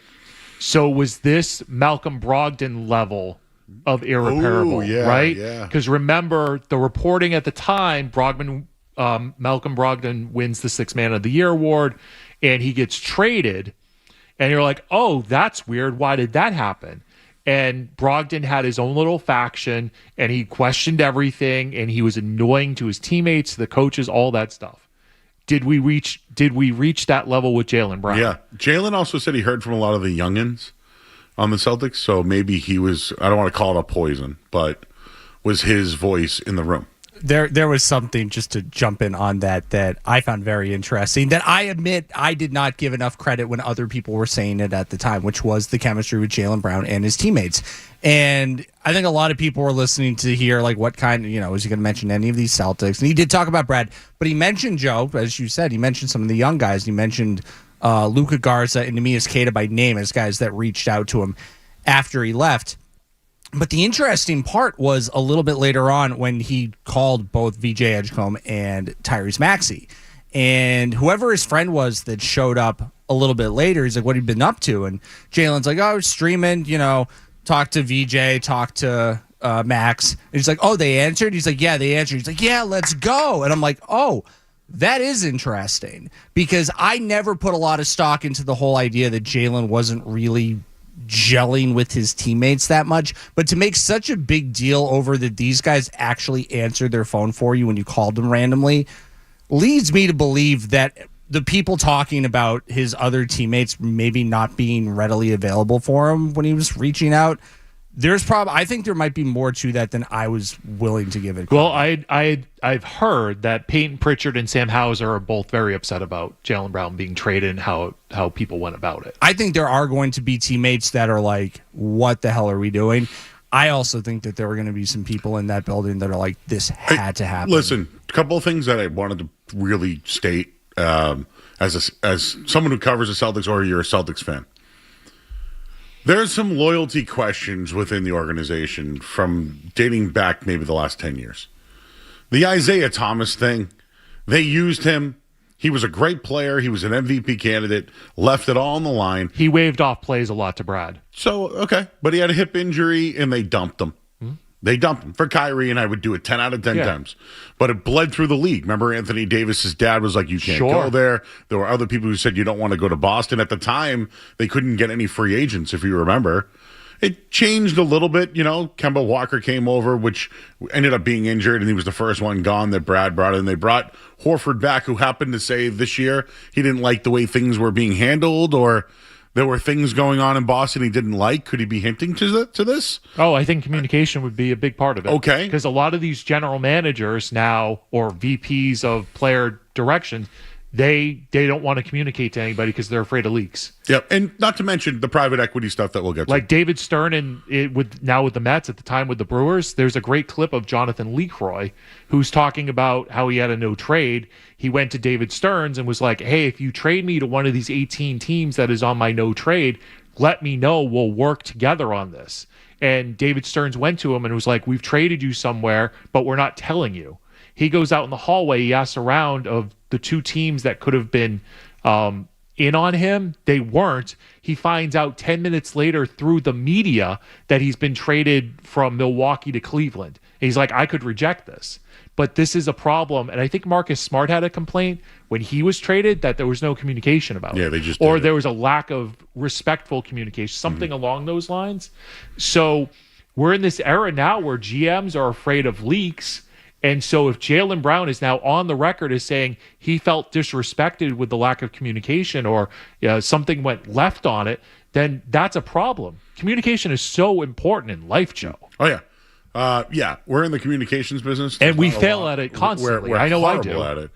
So was this Malcolm Brogdon level of irreparable, right? Yeah. Because remember, the reporting at the time, Malcolm Brogdon wins the Sixth Man of the Year award, and he gets traded. And you're like, oh, that's weird. Why did that happen? And Brogdon had his own little faction, and he questioned everything, and he was annoying to his teammates, the coaches, all that stuff. Did we reach that level with Jaylen Brown? Yeah. Jalen also said he heard from a lot of the youngins on the Celtics, so maybe he was, I don't want to call it a poison, but was his voice in the room. There was something, just to jump in on that I found very interesting, that I admit I did not give enough credit when other people were saying it at the time, which was the chemistry with Jaylen Brown and his teammates. And I think a lot of people were listening to hear, like, what kind, is he going to mention any of these Celtics? And he did talk about Brad, but he mentioned, Joe, as you said, he mentioned some of the young guys. He mentioned Luka Garza and Neemias Queta by name as guys that reached out to him after he left. But the interesting part was a little bit later on when he called both VJ Edgecombe and Tyrese Maxey. And whoever his friend was that showed up a little bit later, he's like, what have you been up to? And Jalen's like, oh, I was streaming, talk to VJ, talk to Max. And he's like, oh, they answered? He's like, yeah, they answered. He's like, yeah, let's go. And I'm like, oh, that is interesting, because I never put a lot of stock into the whole idea that Jalen wasn't really gelling with his teammates that much, but to make such a big deal over that these guys actually answered their phone for you when you called them randomly leads me to believe that the people talking about his other teammates maybe not being readily available for him when he was reaching out, I think there might be more to that than I was willing to give it credit. Well, I've heard that Peyton Pritchard and Sam Hauser are both very upset about Jaylen Brown being traded and how people went about it. I think there are going to be teammates that are like, what the hell are we doing? I also think that there are going to be some people in that building that are like, this had to happen. Listen, a couple of things that I wanted to really state as someone who covers the Celtics, or you're a Celtics fan. There's some loyalty questions within the organization from dating back maybe the last 10 years. The Isaiah Thomas thing, they used him. He was a great player. He was an MVP candidate, left it all on the line. He waved off plays a lot to Brad. So, okay. But he had a hip injury, and they dumped him. They dumped him for Kyrie, and I would do it 10 out of 10 times. But it bled through the league. Remember, Anthony Davis's dad was like, you can't go there. There were other people who said you don't want to go to Boston. At the time, they couldn't get any free agents, if you remember. It changed a little bit, Kemba Walker came over, which ended up being injured, and he was the first one gone that Brad brought in. They brought Horford back, who happened to say this year he didn't like the way things were being handled, or there were things going on in Boston he didn't like. Could he be hinting to this? Oh, I think communication would be a big part of it. Okay. Because a lot of these general managers now, or VPs of player direction, they don't want to communicate to anybody because they're afraid of leaks. Yep, and not to mention the private equity stuff that we'll get to. Like David Stern with the Mets, at the time with the Brewers, there's a great clip of Jonathan Leacroy who's talking about how he had a no trade. He went to David Stearns and was like, hey, if you trade me to one of these 18 teams that is on my no trade, let me know. We'll work together on this. And David Stearns went to him and was like, we've traded you somewhere, but we're not telling you. He goes out in the hallway. He asks around of the two teams that could have been in on him. They weren't. He finds out 10 minutes later through the media that he's been traded from Milwaukee to Cleveland. And he's like, I could reject this. But this is a problem. And I think Marcus Smart had a complaint when he was traded that there was no communication about it. Yeah, they just or there was a lack of respectful communication, something along those lines. So we're in this era now where GMs are afraid of leaks. And so if Jaylen Brown is now on the record as saying he felt disrespected with the lack of communication, or something went left on it, then that's a problem. Communication is so important in life, Joe. Oh, yeah. We're in the communications business. And we fail at it constantly. We're I know I do. horrible at it.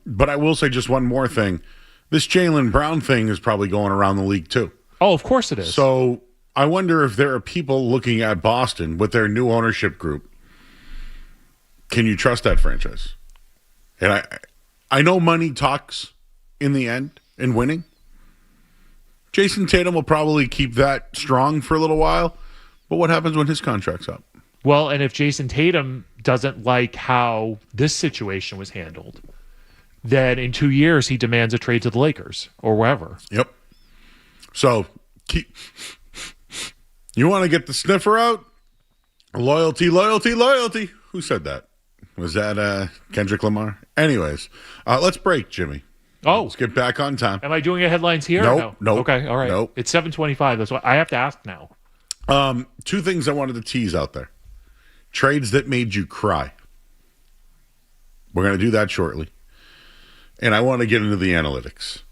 But I will say just one more thing. This Jaylen Brown thing is probably going around the league too. Oh, of course it is. So I wonder if there are people looking at Boston with their new ownership group. Can you trust that franchise? And I know money talks in the end in winning. Jason Tatum will probably keep that strong for a little while. But what happens when his contract's up? Well, and if Jason Tatum doesn't like how this situation was handled, then in 2 years he demands a trade to the Lakers or wherever. Yep. So you want to get the sniffer out? Loyalty, loyalty, loyalty. Who said that? Was that Kendrick Lamar? Anyways, let's break, Jimmy. Oh. Let's get back on time. Am I doing your headlines here? Nope. No. Okay, all right. Nope. It's 7:25. That's what I have to ask now. Two things I wanted to tease out there. Trades that made you cry. We're going to do that shortly. And I want to get into the analytics.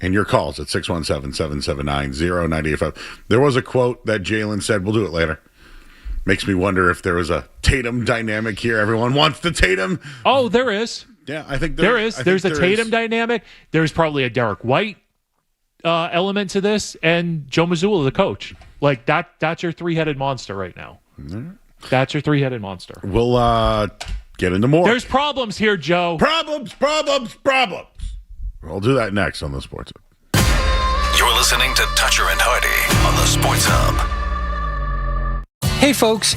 And your calls at 617-779-0985. There was a quote that Jaylen said. We'll do it later. Makes me wonder if there was a Tatum dynamic here. Everyone wants the Tatum. Oh, there is. Yeah, I think there is. There's a Tatum dynamic. There's probably a Derek White element to this, and Joe Mazzulla, the coach. Like that's your three-headed monster right now. Mm-hmm. That's your three-headed monster. We'll get into more. There's problems here, Joe. Problems. We'll do that next on the Sports Hub. You're listening to Toucher and Hardy on the Sports Hub. Hey, folks.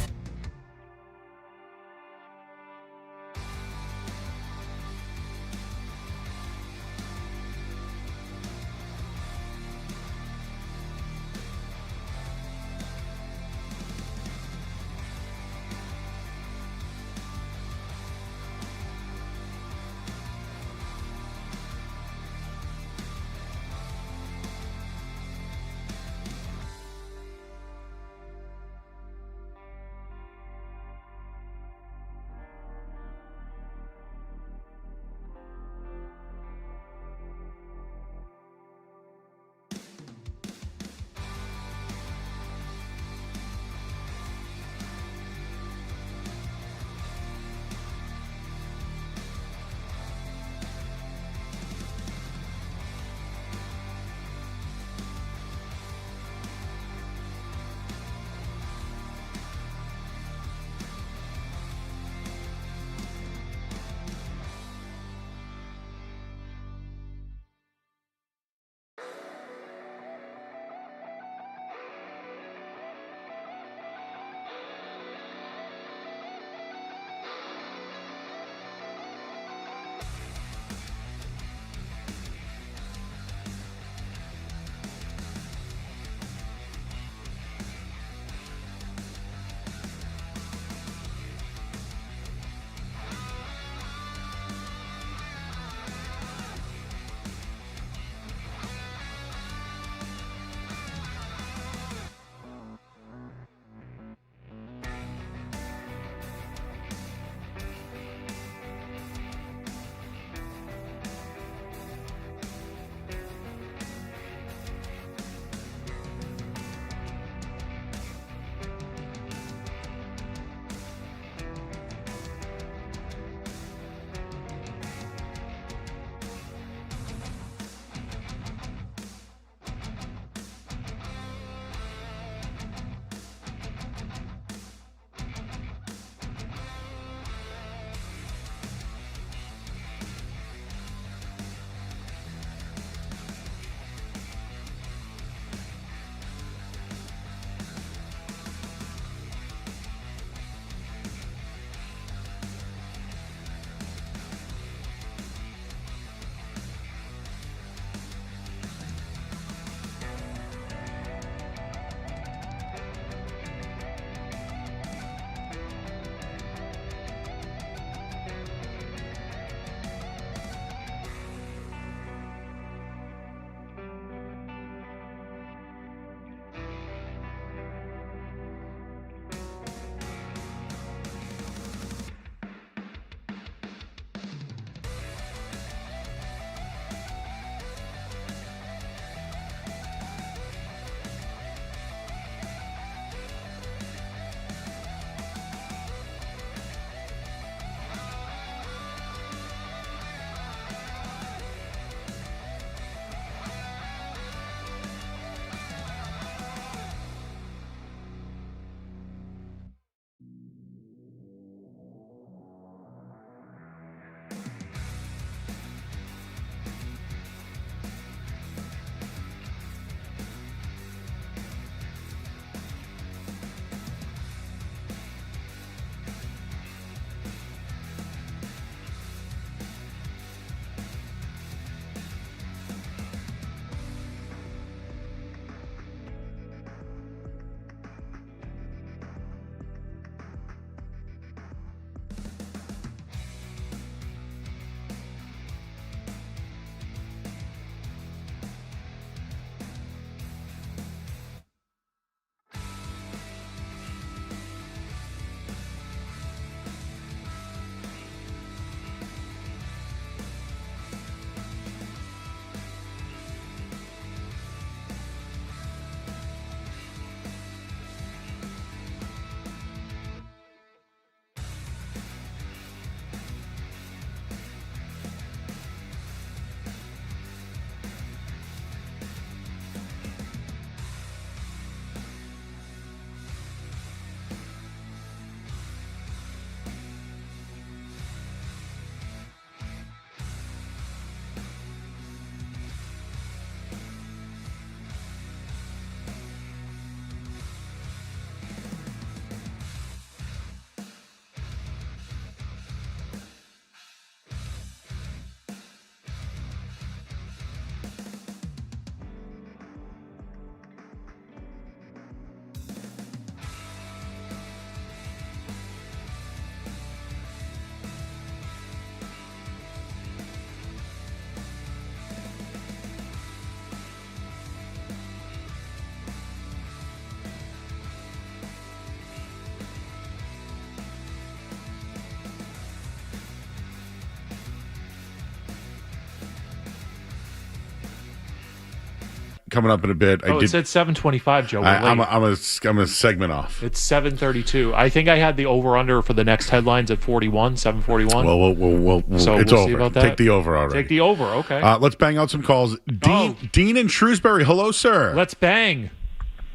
coming up in a bit. It said 7:25, Joe. I'm a segment off. It's 7:32. I think I had the over/under for the next headlines at 741. Well, it's over. See about that. Take the over already. Take the over. Okay. Let's bang out some calls. Dean in Shrewsbury. Hello, sir. Let's bang.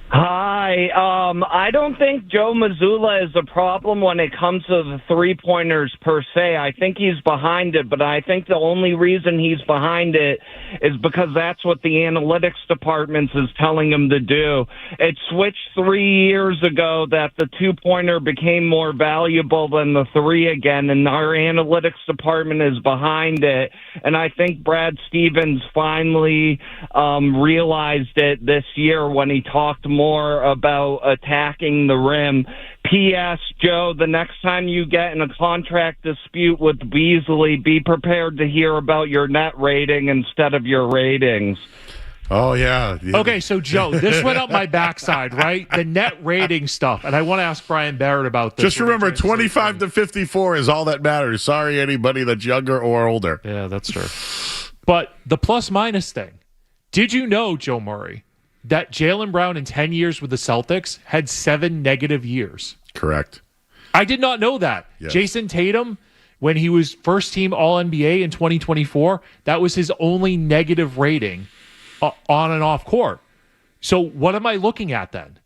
Hi. I don't think Joe Mazzulla is a problem when it comes to the three-pointers per se. I think he's behind it, but I think the only reason he's behind it is because that's what the analytics department is telling him to do. It switched 3 years ago that the two-pointer became more valuable than the three again, and our analytics department is behind it. And I think Brad Stevens finally realized it this year when he talked more about attacking the rim. P.S. Joe, the next time you get in a contract dispute with Beasley, be prepared to hear about your net rating instead of your ratings. Oh, yeah. Okay, so, Joe, this went up my backside, right? The net rating stuff. And I want to ask Brian Barrett about this. Just remember, 25 to 54 is all that matters. Sorry, anybody that's younger or older. Yeah, that's true. But the plus-minus thing. Did you know, Joe Murray, that Jaylen Brown in 10 years with the Celtics had 7 negative years? Correct. I did not know that. Yes. Jason Tatum, when he was first-team All-NBA in 2024, that was his only negative rating on and off court. So what am I looking at then?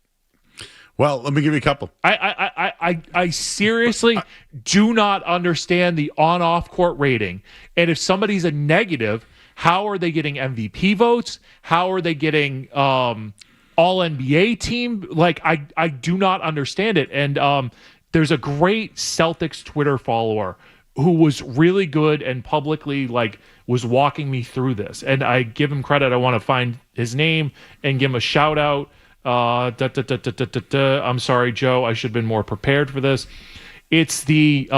Well, let me give you a couple. I seriously do not understand the on-off court rating. And if somebody's a negative, how are they getting MVP votes? How are they getting All-NBA team? Like, I do not understand it. And there's a great Celtics Twitter follower who was really good and publicly, was walking me through this. And I give him credit. I want to find his name and give him a shout-out. I'm sorry, Joe. I should have been more prepared for this. It's the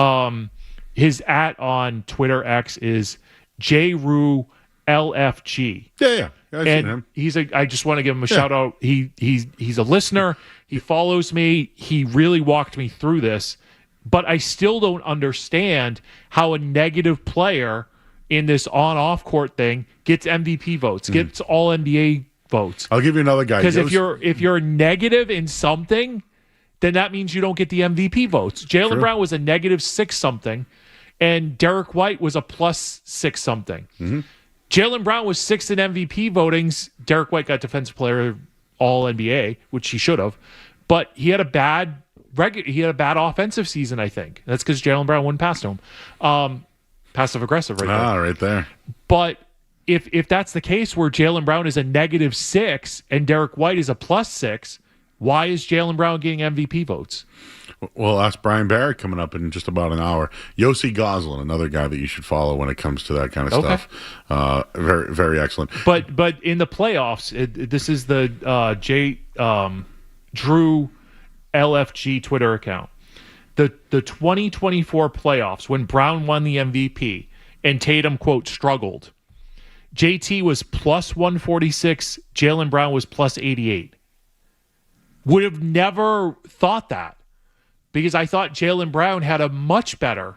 his @ on Twitter X is JRuLFG. Yeah. I've seen him. I just want to give him a shout out. He's a listener. He follows me. He really walked me through this, but I still don't understand how a negative player in this on-off court thing gets MVP votes, gets all NBA votes. I'll give you another guy. Because if you're negative in something, then that means you don't get the MVP votes. Jaylen Brown was a -6 something, and Derek White was a +6 something. Mm-hmm. Jaylen Brown was 6th in MVP votings. Derek White got Defensive Player All NBA, which he should have, but he had a bad offensive season. I think that's because Jaylen Brown wouldn't pass to him. Passive aggressive, right there. Right there. But if that's the case, where Jaylen Brown is a -6 and Derek White is a +6, why is Jaylen Brown getting MVP votes? We'll ask Brian Barrett coming up in just about an hour. Yossi Goslin, another guy that you should follow when it comes to that kind of stuff. Very, very excellent. But in the playoffs, this is the Drew LFG Twitter account. The 2024 playoffs, when Brown won the MVP and Tatum, quote, struggled, JT was +146, Jaylen Brown was +88. Would have never thought that, because I thought Jaylen Brown had a much better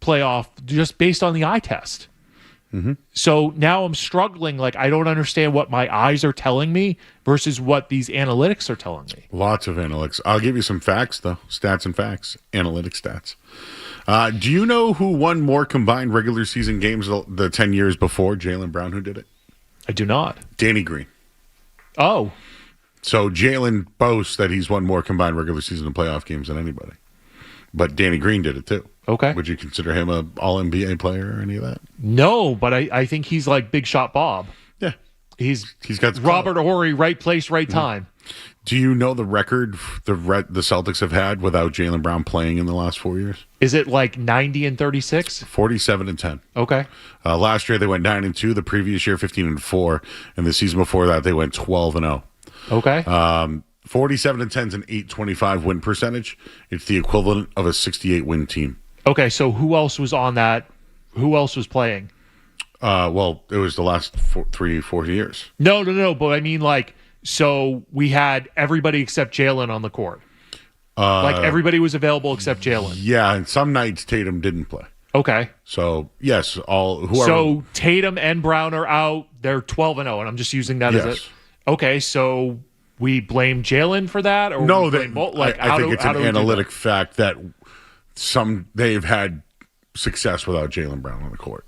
playoff just based on the eye test. Mm-hmm. So now I'm struggling. I don't understand what my eyes are telling me versus what these analytics are telling me. Lots of analytics. I'll give you some facts, though. Stats and facts. Analytic stats. Do you know who won more combined regular season games the 10 years before Jaylen Brown? Who did it? I do not. Danny Green. Oh. So Jaylen boasts that he's won more combined regular season and playoff games than anybody. But Danny Green did it too. Okay. Would you consider him a All-NBA player or any of that? No, but I think he's like Big Shot Bob. Yeah. He's got Robert Horry, right place, right time. Do you know the record the Celtics have had without Jaylen Brown playing in the last 4 years? Is it 90-36? 47-10. Okay. Last year they went 9-2. The previous year 15-4, and the season before that they went 12-0. Okay. 47-10 is an .825 win percentage. It's the equivalent of a 68 win team. Okay, so who else was on that? Who else was playing? Well, it was the last 4 years. No. But I mean, so we had everybody except Jaylen on the court. Everybody was available except Jaylen. Yeah, and some nights Tatum didn't play. Okay. So yes, whoever. So Tatum and Brown are out. They're 12-0, and I'm just using that as Okay, so we blame Jalen for that, or No, we blame I think it's an analytic fact that they've had success without Jaylen Brown on the court,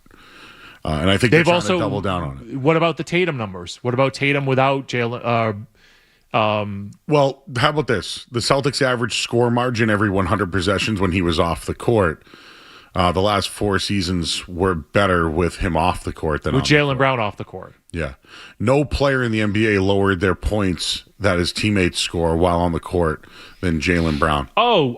and I think they've also double down on it. What about the Tatum numbers? What about Tatum without Jalen? Well, how about this? The Celtics' average score margin every 100 possessions when he was off the court. The last 4 seasons were better with him off the court than with Jaylen Brown off the court. Yeah. No player in the NBA lowered their points that his teammates score while on the court than Jaylen Brown. Oh,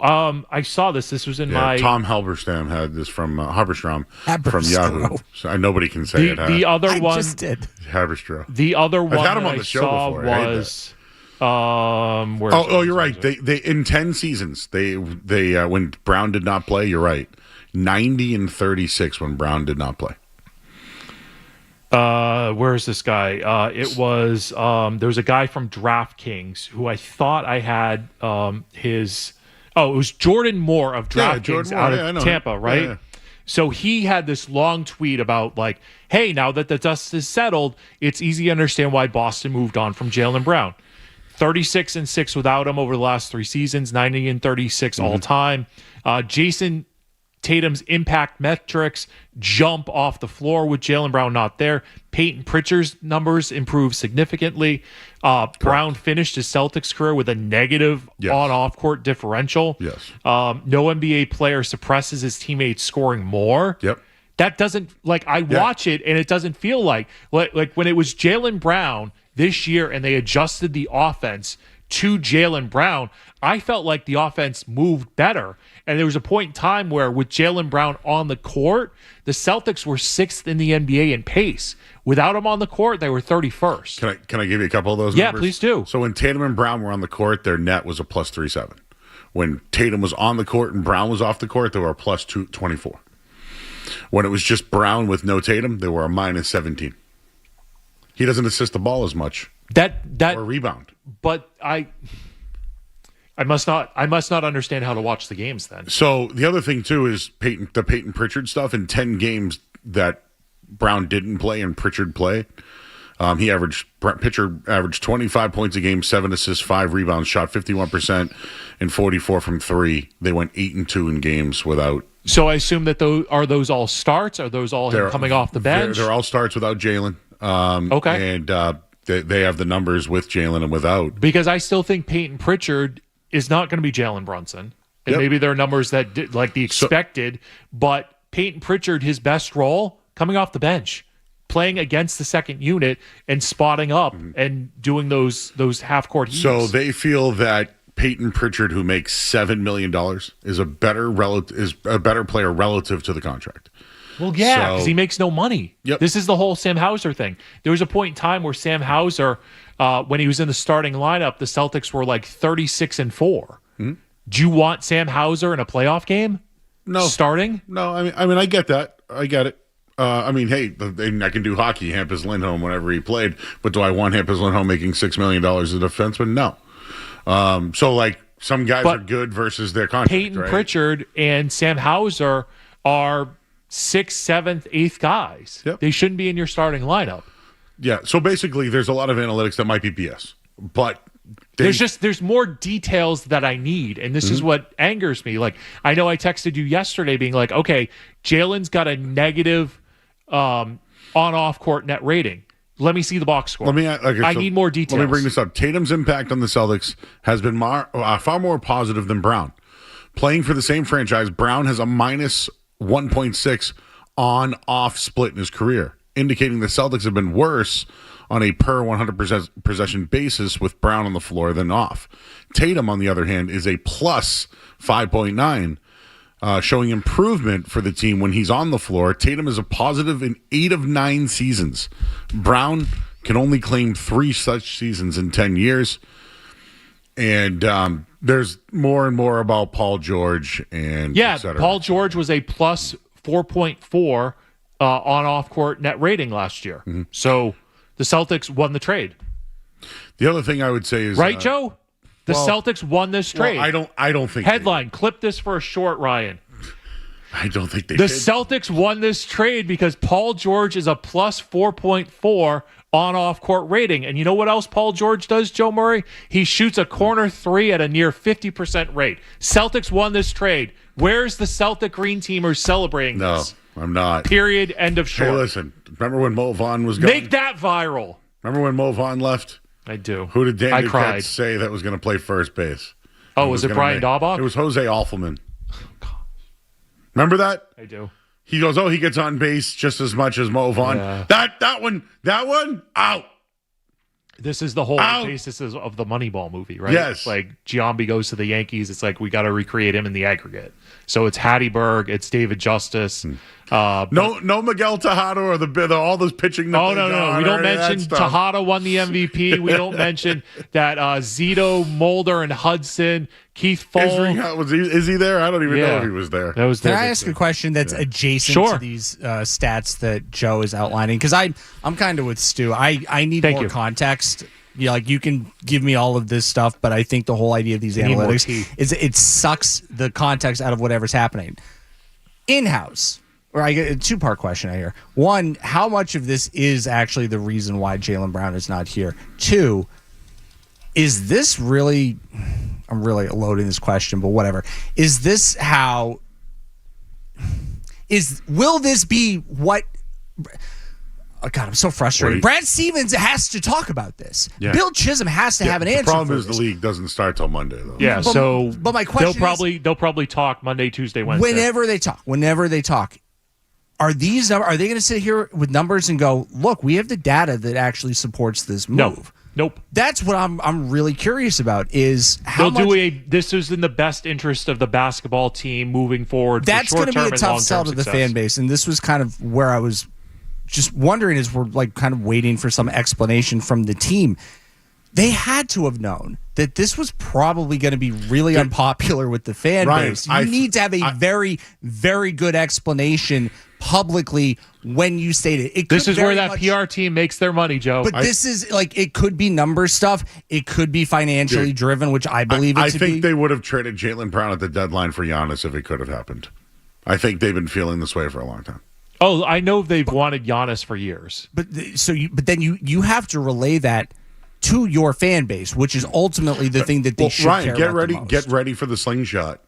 I saw this. This was in my... Tom Halberstam had this from Haberstrom from Yahoo. So, nobody can say it. The other one... I just did. Haberstrom. The other one I've had him that on the I show saw before. was... you're right. They in 10 seasons, they when Brown did not play, you're right. 90 and 36 when Brown did not play. Where is this guy? It was there was a guy from DraftKings who I thought I had his. Oh, it was Jordan Moore of DraftKings out of Tampa, right? Yeah. So he had this long tweet about like, hey, now that the dust is settled, it's easy to understand why Boston moved on from Jaylen Brown. 36-6 without him over the last 3 seasons, 90 and 36 all time. Jason Tatum's impact metrics jump off the floor with Jaylen Brown not there. Peyton Pritchard's numbers improved significantly. Brown finished his Celtics career with a negative on-off court differential. Yes. No NBA player suppresses his teammates scoring more. Yep. That doesn't I watch it and it doesn't feel like when it was Jaylen Brown this year and they adjusted the offense to Jaylen Brown, I felt like the offense moved better. And there was a point in time where with Jaylen Brown on the court, the Celtics were 6th in the NBA in pace. Without him on the court, they were 31st. Can I give you a couple of those numbers? Yeah, please do. So when Tatum and Brown were on the court, their net was a plus 3.7. When Tatum was on the court and Brown was off the court, they were a plus 24. When it was just Brown with no Tatum, they were a minus 17. He doesn't assist the ball as much. Or rebound. But I must not understand how to watch the games then. So the other thing too is the Peyton Pritchard stuff. In 10 games that Brown didn't play and Pritchard played, Pritchard averaged 25 points a game, 7 assists, 5 rebounds, shot 51% and 44 from 3. They went 8-2 in games without. So I assume that those all starts? Are those all him coming off the bench? They're all starts without Jalen. Okay. And they have the numbers with Jalen and without. Because I still think Peyton Pritchard is not going to be Jalen Brunson. And maybe there are numbers that did, like the expected, but Peyton Pritchard, his best role, coming off the bench, playing against the second unit and spotting up and doing those half-court heaves. So they feel that Peyton Pritchard, who makes $7 million, is a better player relative to the contract. Well, yeah, because he makes no money. Yep. This is the whole Sam Hauser thing. There was a point in time where Sam Hauser, when he was in the starting lineup, the Celtics were like 36-4. Mm-hmm. Do you want Sam Hauser in a playoff game? No. Starting? No, I mean, I get that. I get it. I mean, hey, I can do hockey, Hampus Lindholm, whenever he played, but do I want Hampus Lindholm making $6 million as a defenseman? No. So, like, some guys are good versus their contract, Peyton right? Pritchard and Sam Hauser are 6th, 7th, 8th guys. Yep. They shouldn't be in your starting lineup. Yeah, so basically there's a lot of analytics that might be BS, but there's more details that I need, and this is what angers me. Like, I know I texted you yesterday being like, okay, Jalen's got a negative on-off court net rating. Let me see the box score. I need more details. Let me bring this up. Tatum's impact on the Celtics has been far more positive than Brown. Playing for the same franchise, Brown has a minus 1.6 on-off split in his career, indicating the Celtics have been worse on a per 100% possession basis with Brown on the floor than off. Tatum, on the other hand, is a plus 5.9, showing improvement for the team when he's on the floor. Tatum is a positive in 8 of 9 seasons. Brown can only claim 3 such seasons in 10 years. And there's more and more about Paul George and et cetera. Paul George was a plus 4.4 on-off court net rating last year. Mm-hmm. So the Celtics won the trade. The other thing I would say is right, Joe. The Celtics won this trade. Well, I don't think headline. Clip this for a short, Ryan. I don't think they The did. Celtics won this trade because Paul George is a plus 4.4 on-off court rating. And you know what else Paul George does, Joe Murray? He shoots a corner three at a near 50% rate. Celtics won this trade. Where's the Celtic Green Teamers celebrating No, this? I'm not. Period. End of short. Hey, listen. Remember when Mo Vaughn was gone? Make that viral. Remember when Mo Vaughn left? I do. Who did Dan I Duquette cried. say that was going to play first base? Oh, was it Brian Daubach? It was Jose Alfelman. Remember that? I do. He goes, he gets on base just as much as Mo Vaughn. Yeah. That one, out. This is the whole Out. basis of the Moneyball movie, right? Yes. Like Giambi goes to the Yankees. It's like we got to recreate him in the aggregate. So it's Hattie Berg, it's David Justice. No Miguel Tejada or all those pitching. No. We don't mention Tejada won the MVP. We don't mention that Zito, Mulder, and Hudson, Keith Foll. Is he there? I don't even know if he was there. That was Can there. I ask a question that's adjacent Sure. to these stats that Joe is outlining? Because I'm kind of with Stu. I need Thank more you. context. Yeah, like you can give me all of this stuff, but I think the whole idea of these need more analytics tea. is it sucks the context out of whatever's happening. In-house, or I get a two-part question here. One, how much of this is actually the reason why Jaylen Brown is not here? Two, is this really, I'm really loading this question, but whatever. Is this how, will this be what, oh God, I'm so frustrated. Brad Stevens has to talk about this. Yeah. Bill Chisholm has to have an answer. The problem for is this. the league doesn't start till Monday, though. Yeah, But my question they'll probably talk Monday, Tuesday, Wednesday. Whenever they talk, are they going to sit here with numbers and go, look, we have the data that actually supports this move? Nope. That's what I'm really curious about is how They'll much. this is in the best interest of the basketball team moving forward. That's going to be a tough sell to the fan base, and this was kind of where I was just wondering as we're like kind of waiting for some explanation from the team. They had to have known that this was probably going to be really unpopular with the fan Ryan, base. You need to have a very, very good explanation publicly when you state it. This is where that PR team makes their money, Joe. But this is like, it could be number stuff. It could be financially driven, which I believe it I to think be. they would have traded Jaylen Brown at the deadline for Giannis if it could have happened. I think they've been feeling this way for a long time. Oh, I know they've wanted Giannis for years. But then you have to relay that to your fan base, which is ultimately the thing that they should Ryan, care get about ready, the most. get ready for the slingshot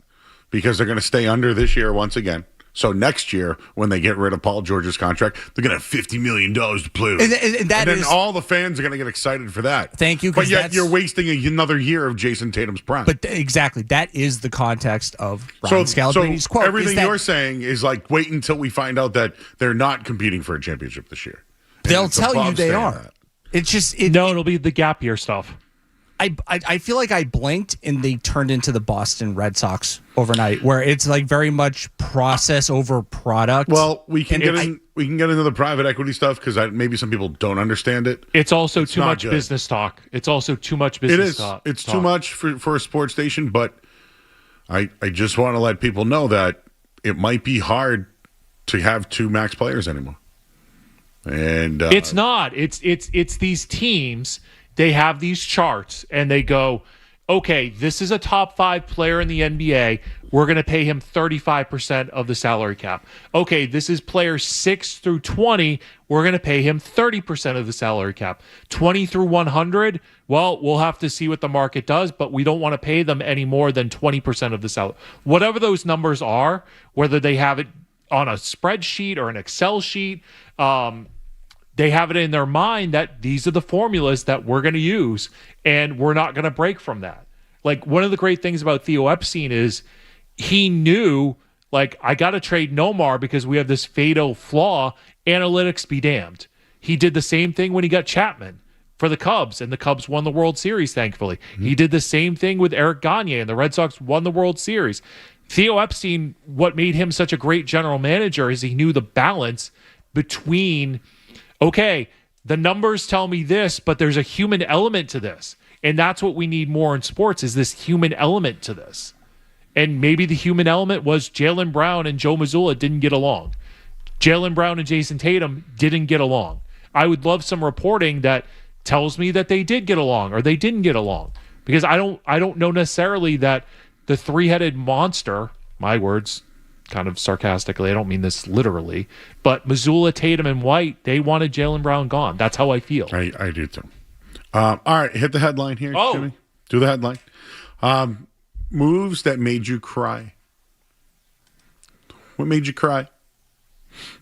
because they're going to stay under this year once again. So next year, when they get rid of Paul George's contract, they're going to have $50 million to play with. And then all the fans are going to get excited for that. Thank you. But yet you're wasting another year of Jason Tatum's prime. But exactly, that is the context of Ryan Scalabrine's quote. Everything is that you're saying is like, wait until we find out that they're not competing for a championship this year. They'll tell you they are. That. It's just it'll be the gap year stuff. I feel like I blinked and they turned into the Boston Red Sox overnight, where it's like very much process over product. Well, we can get into the private equity stuff because maybe some people don't understand it. It's also too not much good. business talk. It's also too much business talk. It's too much for a sports station, but I just want to let people know that it might be hard to have two max players anymore. And it's not. It's these teams. They have these charts and they go, okay, this is a top 5 player in the NBA. We're going to pay him 35% of the salary cap. Okay, this is players 6 through 20. We're going to pay him 30% of the salary cap. 20 through 100, well, we'll have to see what the market does, but we don't want to pay them any more than 20% of the salary. Whatever those numbers are, whether they have it on a spreadsheet or an Excel sheet, they have it in their mind that these are the formulas that we're going to use, and we're not going to break from that. Like, one of the great things about Theo Epstein is he knew, like, I got to trade Nomar because we have this fatal flaw. Analytics be damned. He did the same thing when he got Chapman for the Cubs, and the Cubs won the World Series, thankfully. Mm-hmm. He did the same thing with Eric Gagne, and the Red Sox won the World Series. Theo Epstein, what made him such a great general manager is he knew the balance between, okay, the numbers tell me this, but there's a human element to this. And that's what we need more in sports, is this human element to this. And maybe the human element was Jaylen Brown and Joe Mazzulla didn't get along. Jaylen Brown and Jason Tatum didn't get along. I would love some reporting that tells me that they did get along or they didn't get along. Because I don't know necessarily that the three-headed monster, my words, kind of sarcastically. I don't mean this literally, but Missoula, Tatum, and White, they wanted Jaylen Brown gone. That's how I feel. I do too. All right, hit the headline here, Jimmy. Do the headline. Moves that made you cry. What made you cry?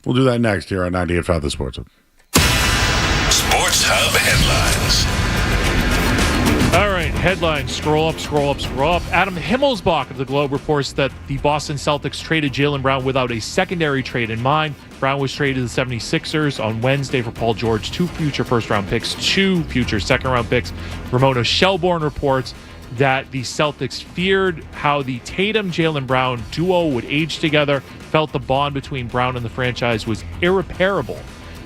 We'll do that next here on 98.5 The Sports Hub. Sports Hub headlines. All right, headlines. Scroll up. Adam Himmelsbach of the Globe reports that the Boston Celtics traded Jaylen Brown without a secondary trade in mind. Brown was traded to the 76ers on Wednesday for Paul George, 2 future first-round picks, 2 future second-round picks. Ramona Shelbourne reports that the Celtics feared how the Tatum-Jaylen Brown duo would age together, felt the bond between Brown and the franchise was irreparable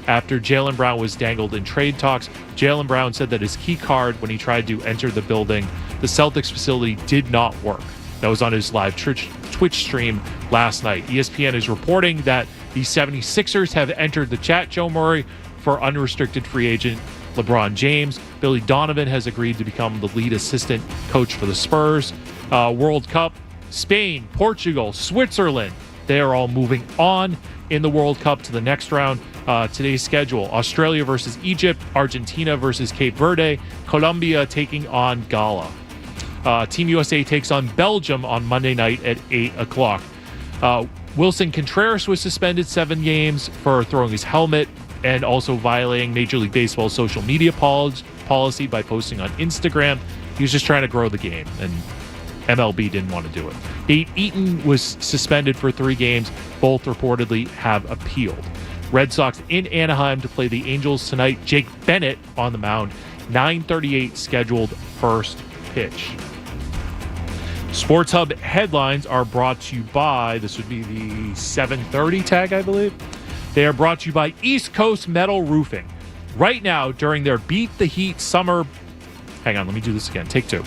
after Jaylen Brown was dangled in trade talks. Jaylen Brown said that his key card when he tried to enter the building, the Celtics facility, did not work. That was on his live Twitch stream last night. ESPN is reporting that the 76ers have entered the chat, Joe Murray, for unrestricted free agent LeBron James. Billy Donovan has agreed to become the lead assistant coach for the Spurs. World Cup, Spain, Portugal, Switzerland, they are all moving on in the World Cup to the next round. Today's schedule: Australia versus Egypt, Argentina versus Cape Verde, Colombia taking on Ghana. Team USA takes on Belgium on Monday night at 8 o'clock. Wilson Contreras was suspended 7 games for throwing his helmet and also violating Major League Baseball's social media policy by posting on Instagram. He was just trying to grow the game, and MLB didn't want to do it. Nate Eaton was suspended for 3 games. Both reportedly have appealed. Red Sox in Anaheim to play the Angels tonight. Jake Bennett on the mound. 9:38 scheduled first pitch. Sports Hub headlines are brought to you by, this would be the 7:30 tag, I believe. They are brought to you by East Coast Metal Roofing. Right now, during their Beat the Heat summer... Hang on, let me do this again. Take 2.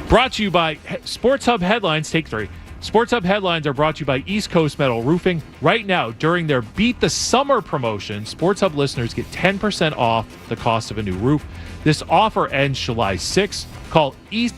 Brought to you by Sports Hub headlines. Take 3. Sports Hub headlines are brought to you by East Coast Metal Roofing. Right now, during their Beat the Summer promotion, Sports Hub listeners get 10% off the cost of a new roof. This offer ends July 6th. Call East...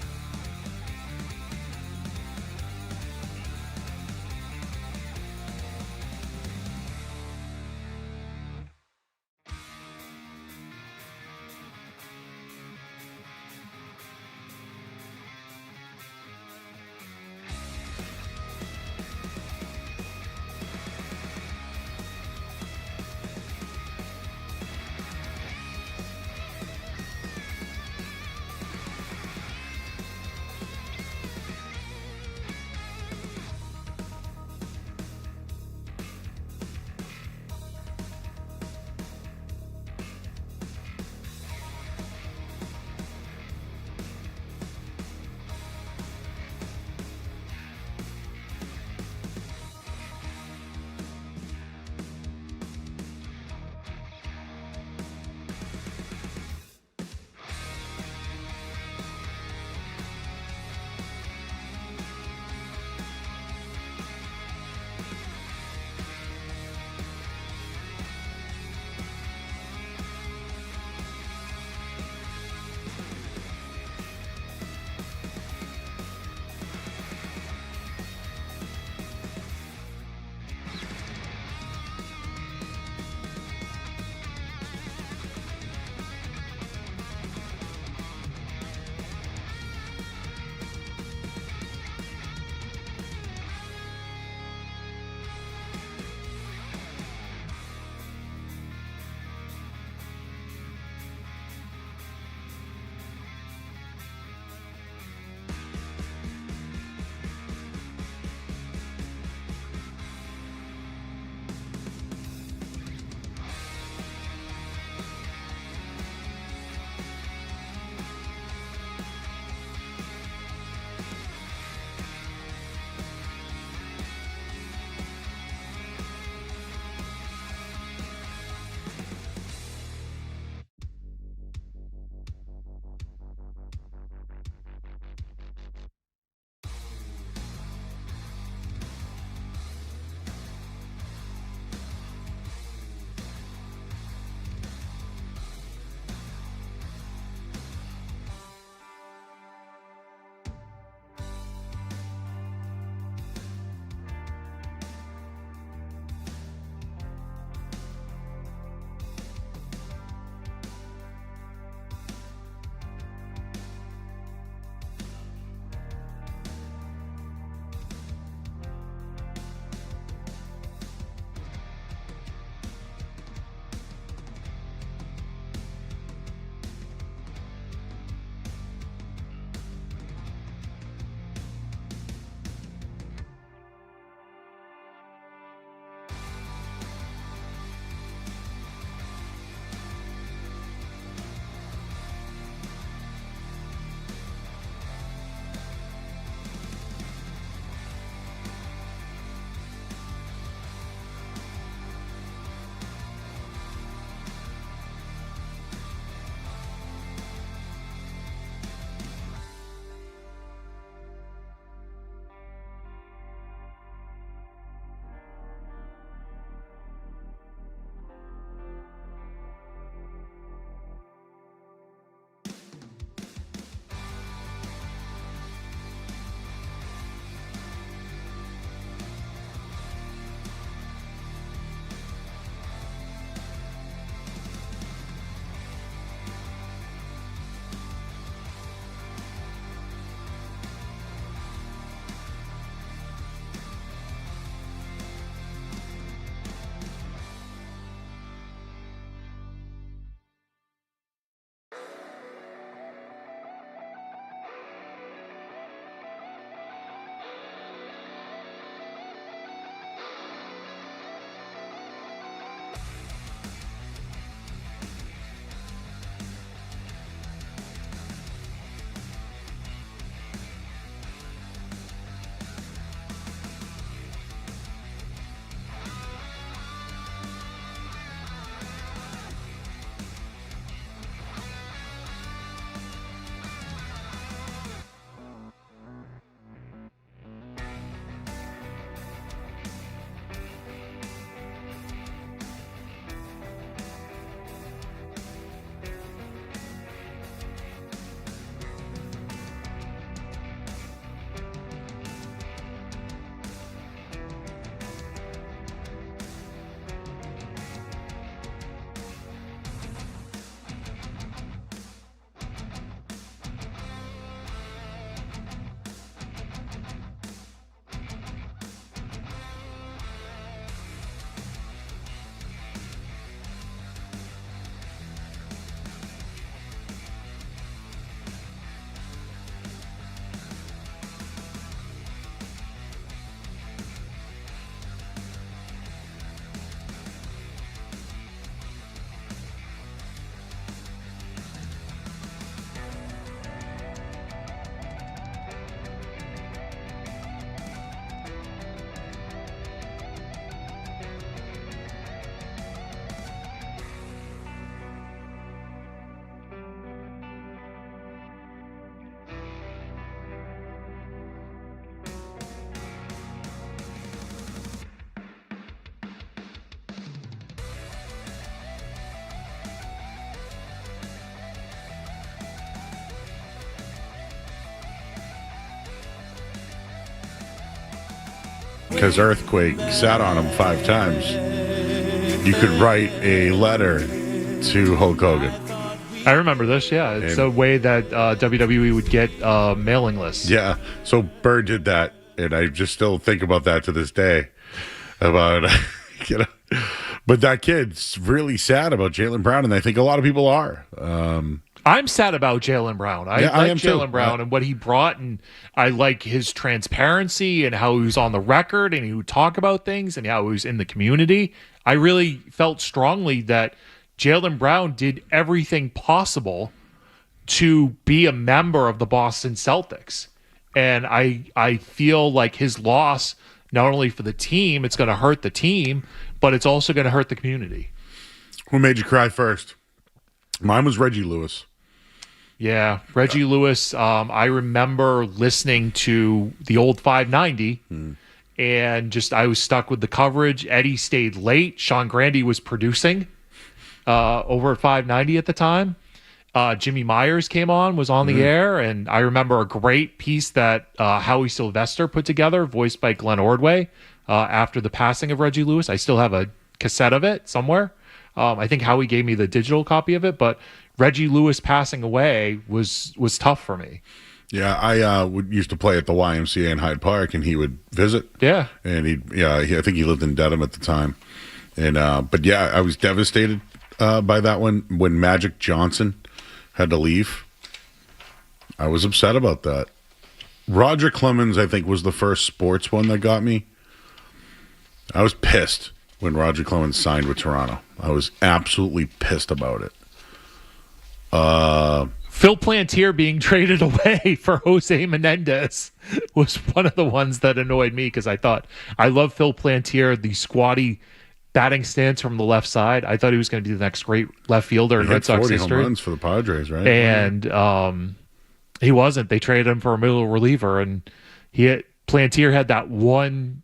because Earthquake sat on him 5 times, you could write a letter to Hulk Hogan. I remember this, yeah. It's a way that WWE would get mailing lists. Yeah, so Bird did that, and I just still think about that to this day. About, but that kid's really sad about Jaylen Brown, and I think a lot of people are. I'm sad about Jaylen Brown. I like Jaylen Brown and what he brought, and I like his transparency and how he was on the record and he would talk about things and how he was in the community. I really felt strongly that Jaylen Brown did everything possible to be a member of the Boston Celtics. And I feel like his loss, not only for the team, it's going to hurt the team, but it's also going to hurt the community. Who made you cry first? Mine was Reggie Lewis. Yeah, Reggie Lewis. I remember listening to the old 590, and just I was stuck with the coverage. Eddie stayed late. Sean Grandy was producing over at 590 at the time. Jimmy Myers came on, was on the air, and I remember a great piece that Howie Sylvester put together, voiced by Glenn Ordway, after the passing of Reggie Lewis. I still have a cassette of it somewhere. I think Howie gave me the digital copy of it, but Reggie Lewis passing away was tough for me. Yeah, I used to play at the YMCA in Hyde Park, and he would visit. Yeah, and I think he lived in Dedham at the time, and but yeah, I was devastated by that one when Magic Johnson had to leave. I was upset about that. Roger Clemens, I think, was the first sports one that got me. I was pissed when Roger Clemens signed with Toronto. I was absolutely pissed about it. Phil Plantier being traded away for Jose Menendez was one of the ones that annoyed me because I love Phil Plantier, the squatty batting stance from the left side. I thought he was going to be the next great left fielder in Red Sox 40 history. home runs for the Padres, right? And he wasn't. They traded him for a middle reliever, and Plantier had that one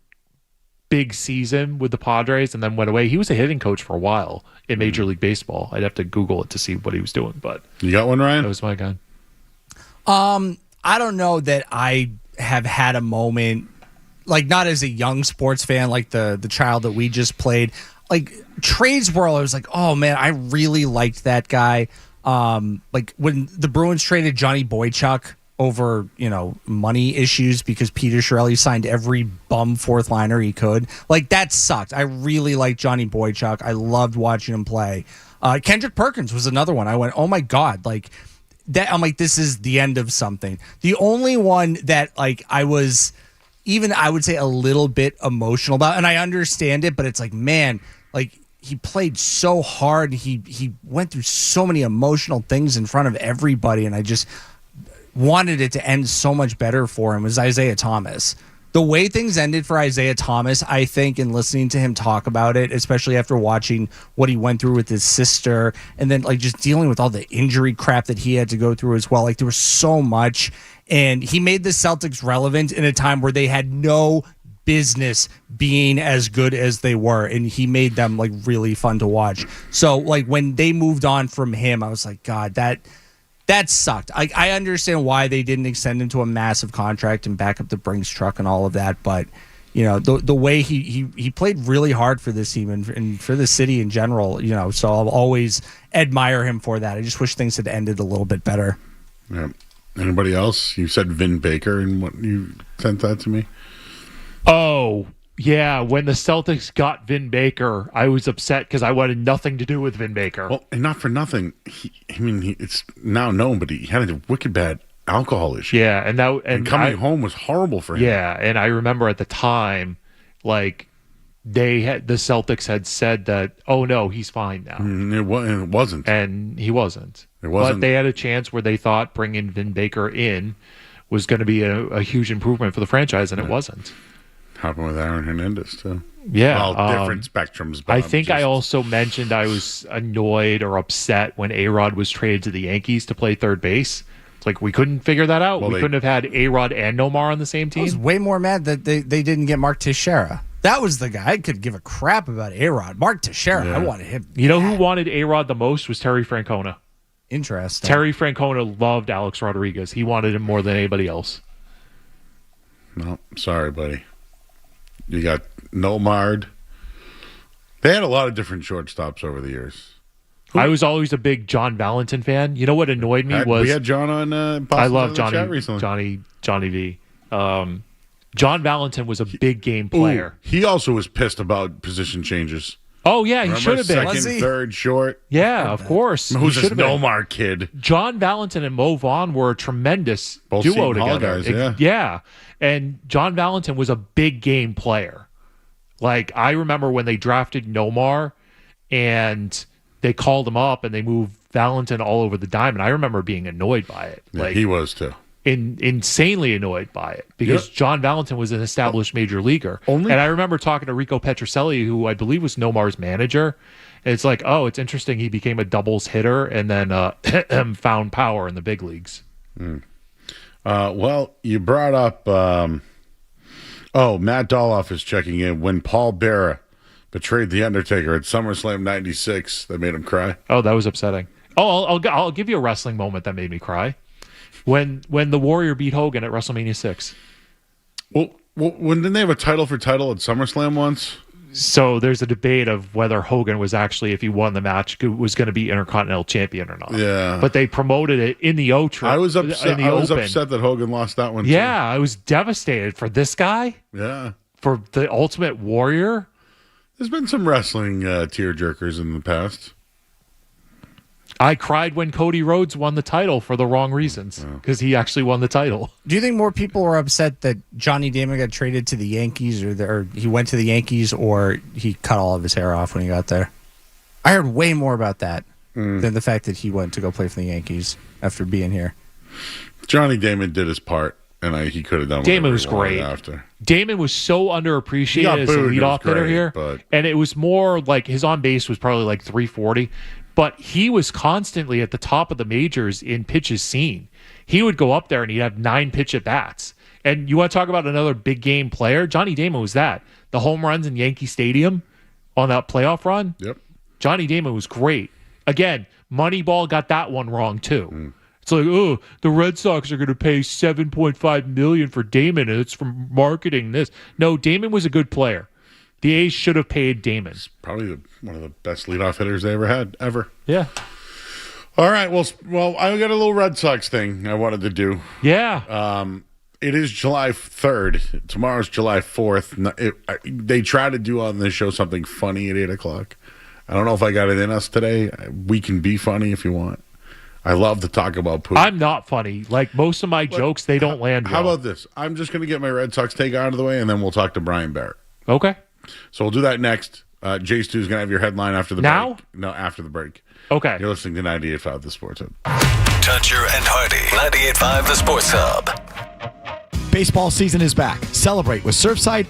big season with the Padres and then went away. He was a hitting coach for a while in Major League Baseball. I'd have to Google it to see what he was doing, but you got one, Ryan? That was my guy. I don't know that I have had a moment, like not as a young sports fan, like the child that we just played. Like trades world, I was like, oh man, I really liked that guy. Like when the Bruins traded Johnny Boychuk over, money issues because Peter Chiarelli signed every bum fourth liner he could. Like that sucked. I really liked Johnny Boychuk. I loved watching him play. Kendrick Perkins was another one. I went, oh my God, like that. I'm like, this is the end of something. The only one that like I would say a little bit emotional about, and I understand it, but it's like, man, like he played so hard. He went through so many emotional things in front of everybody, and I just wanted it to end so much better for him, was Isaiah Thomas. The way things ended for Isaiah Thomas, I think, in listening to him talk about it, especially after watching what he went through with his sister, and then like just dealing with all the injury crap that he had to go through as well. Like there was so much, and he made the Celtics relevant in a time where they had no business being as good as they were, and he made them like really fun to watch. So like when they moved on from him, I was like, God, that sucked. I understand why they didn't extend him to a massive contract and back up the Brinks truck and all of that, but the way he played really hard for this team and for the city in general, so I'll always admire him for that. I just wish things had ended a little bit better. Yeah. Anybody else? You said Vin Baker and what you sent that to me. Oh, yeah. When the Celtics got Vin Baker, I was upset because I wanted nothing to do with Vin Baker. Well, and not for nothing. It's now known, but he had a wicked bad alcohol issue. Yeah, and coming home was horrible for him. Yeah, and I remember at the time, like the Celtics had said that, oh no, he's fine now. It wasn't, and he wasn't. It wasn't. But they had a chance where they thought bringing Vin Baker in was going to be a huge improvement for the franchise, and it wasn't. Happened with Aaron Hernandez too. Yeah, well, different spectrums. But I think I also mentioned I was annoyed or upset when A-Rod was traded to the Yankees to play third base. It's like we couldn't figure that out. We couldn't have had A-Rod and Nomar on the same team. I was way more mad that they didn't get Mark Teixeira. That was the guy. I could give a crap about A-Rod. Mark Teixeira, I wanted him. You know who wanted A-Rod the most was Terry Francona. Interesting. Terry Francona loved Alex Rodriguez. He wanted him more than anybody else. No, sorry, buddy. You got Nomard. They had a lot of different shortstops over the years. I was always a big John Valentin fan. You know what annoyed me was we had John on. I love chat recently. Johnny V. John Valentin was a big game player. Ooh, he also was pissed about position changes. Oh yeah, he should have been. Second, third, short. Yeah, of course. Who's this Nomar kid? John Valentin and Mo Vaughn were a tremendous duo together. Guys, yeah, and John Valentin was a big game player. Like I remember when they drafted Nomar, and they called him up and they moved Valentin all over the diamond. I remember being annoyed by it. Yeah, he was too. Insanely annoyed by it because John Valentin was an established major leaguer. And I remember talking to Rico Petrocelli, who I believe was Nomar's manager. And it's like, oh, it's interesting. He became a doubles hitter and then found power in the big leagues. Well, you brought up. Matt Doloff is checking in. When Paul Bearer betrayed the Undertaker at SummerSlam '96, that made him cry. Oh, that was upsetting. Oh, I'll give you a wrestling moment that made me cry. When the Warrior beat Hogan at WrestleMania 6. Well, when didn't they have a title for title at SummerSlam once? So there's a debate of whether Hogan was actually, if he won the match, was going to be Intercontinental Champion or not. Yeah. But they promoted it in the Ocho. I was upset. I was upset that Hogan lost that one. Yeah, I was devastated for this guy. Yeah. For the Ultimate Warrior. There's been some wrestling tearjerkers in the past. I cried when Cody Rhodes won the title for the wrong reasons because he actually won the title. Do you think more people were upset that Johnny Damon got traded to the Yankees or he went to the Yankees or he cut all of his hair off when he got there? I heard way more about that than the fact that he went to go play for the Yankees after being here. Johnny Damon did his part, and he could have done Damon was great. After. Damon was so underappreciated as a leadoff hitter here. And it was more like his on-base was probably like 340. But he was constantly at the top of the majors in pitches seen. He would go up there and he'd have 9 pitch at bats. And you want to talk about another big game player? Johnny Damon was that. The home runs in Yankee Stadium on that playoff run. Yep. Johnny Damon was great. Again, Moneyball got that one wrong too. It's like, oh, the Red Sox are going to pay $7.5 million for Damon, and it's from marketing this. No, Damon was a good player. The A's should have paid Damon. It's probably one of the best leadoff hitters they ever had, ever. Yeah. All right. Well, I got a little Red Sox thing I wanted to do. Yeah. It is July 3rd. Tomorrow's July 4th. They try to do on this show something funny at 8 o'clock. I don't know if I got it in us today. We can be funny if you want. I love to talk about poop. I'm not funny. Like most of my jokes, they don't land well. How about this? I'm just going to get my Red Sox take out of the way, and then we'll talk to Brian Barrett. Okay. So we'll do that next. Jay Stu's going to have your headline after the break. No, after the break. Okay. You're listening to 98.5 The Sports Hub. Toucher and Hardy, 98.5 The Sports Hub. Baseball season is back. Celebrate with Surfside.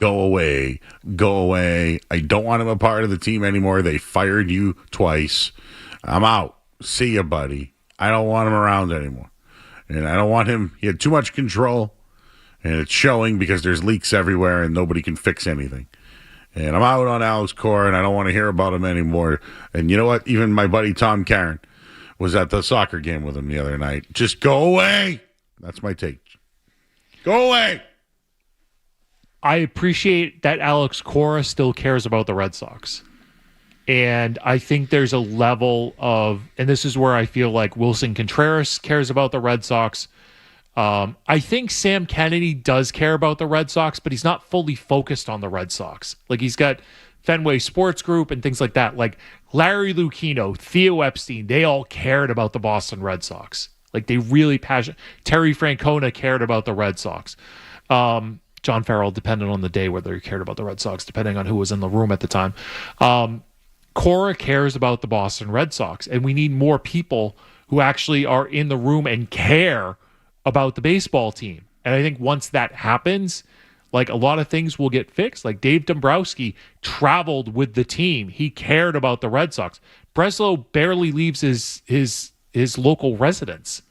Go away. Go away. I don't want him a part of the team anymore. They fired you twice. I'm out. See ya, buddy. I don't want him around anymore. And I don't want him. He had too much control. And it's showing because there's leaks everywhere and nobody can fix anything. And I'm out on Alex Cora, and I don't want to hear about him anymore. And you know what? Even my buddy Tom Caron was at the soccer game with him the other night. Just go away. That's my take. Go away. I appreciate that Alex Cora still cares about the Red Sox. And I think there's a level of, and this is where I feel like Wilson Contreras cares about the Red Sox. I think Sam Kennedy does care about the Red Sox, but he's not fully focused on the Red Sox. Like, he's got Fenway Sports Group and things like that. Like Larry Lucchino, Theo Epstein, they all cared about the Boston Red Sox. Like, they really passionate. Terry Francona cared about the Red Sox. John Farrell, depending on the day, whether he cared about the Red Sox, depending on who was in the room at the time. Cora cares about the Boston Red Sox, and we need more people who actually are in the room and care about the baseball team. And I think once that happens, like, a lot of things will get fixed. Like, Dave Dombrowski traveled with the team. He cared about the Red Sox. Breslow barely leaves his local residence,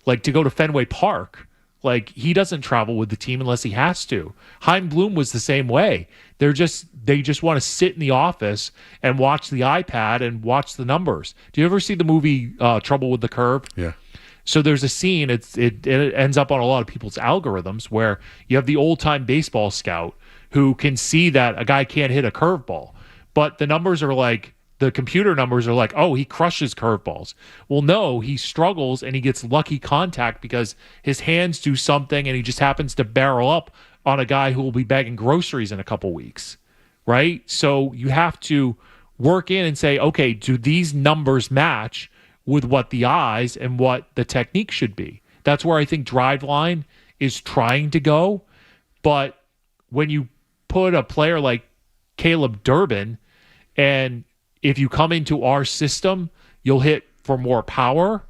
like, to go to Fenway Park. Like, he doesn't travel with the team unless he has to. Chaim Bloom was the same way. They just want to sit in the office and watch the iPad and watch the numbers. Do you ever see the movie Trouble with the Curve? Yeah. So there's a scene, it ends up on a lot of people's algorithms, where you have the old-time baseball scout who can see that a guy can't hit a curveball. But the numbers are like, the computer numbers are like, oh, he crushes curveballs. Well, no, he struggles and he gets lucky contact because his hands do something and he just happens to barrel up on a guy who will be bagging groceries in a couple weeks, right? So you have to work in and say, okay, do these numbers match with what the eyes and what the technique should be? That's where I think Driveline is trying to go. But when you put a player like Caleb Durbin, and if you come into our system, you'll hit for more power.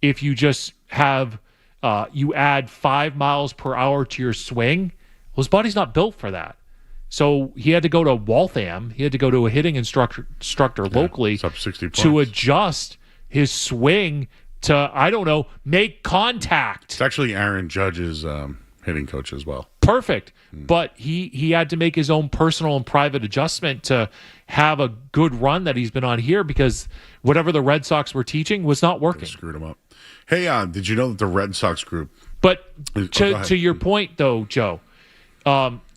If you just have, you add 5 miles per hour to your swing, well, his body's not built for that. So he had to go to Waltham. He had to go to a hitting instructor locally to adjust his swing to, I don't know, make contact. It's actually Aaron Judge's hitting coach as well. Perfect. But he had to make his own personal and private adjustment to have a good run that he's been on here, because whatever the Red Sox were teaching was not working. They screwed him up. Hey, did you know that the Red Sox group... But to your point, though, Joe,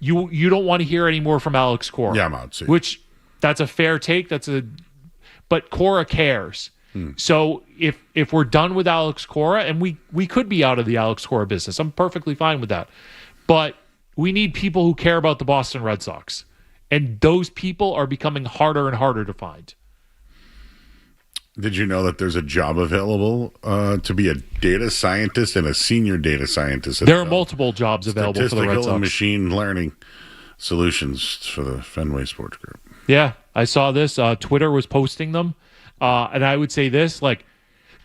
you don't want to hear any more from Alex Cora. Yeah, I'm out. See. Which, that's a fair take. But Cora cares. So if we're done with Alex Cora, and we could be out of the Alex Cora business, I'm perfectly fine with that. But we need people who care about the Boston Red Sox. And those people are becoming harder and harder to find. Did you know that there's a job available to be a data scientist and a senior data scientist? There are multiple jobs available for the Red Sox. And machine learning solutions for the Fenway Sports Group. Yeah, I saw this. Twitter was posting them. And I would say this, like,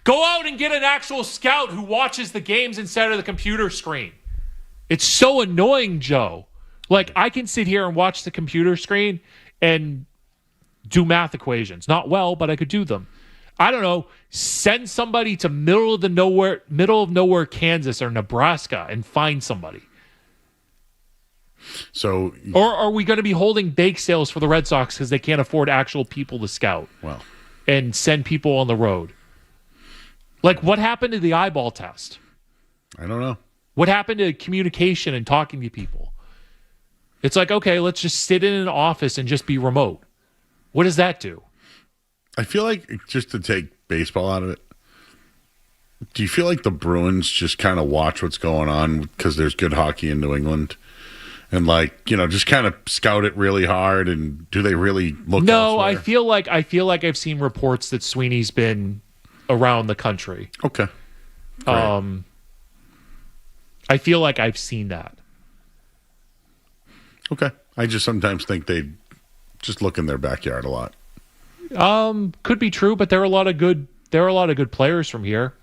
go out and get an actual scout who watches the games instead of the computer screen. It's so annoying, Joe. Like, I can sit here and watch the computer screen and do math equations. Not well, but I could do them. I don't know. Send somebody to middle of nowhere, Kansas or Nebraska, and find somebody. So, or are we going to be holding bake sales for the Red Sox because they can't afford actual people to scout? Well, and send people on the road. Like, what happened to the eyeball test? I don't know. What happened to communication and talking to people? It's like, okay, let's just sit in an office and just be remote. What does that do? I feel like, just to take baseball out of it, do you feel like the Bruins just kind of watch what's going on because there's good hockey in New England? And, like, just kind of scout it really hard, and do they really look No, elsewhere? I feel like I've seen reports that Sweeney's been around the country. Okay. Great. I feel like I've seen that. Okay. I just sometimes think they just look in their backyard a lot. Could be true, but there are a lot of good players from here.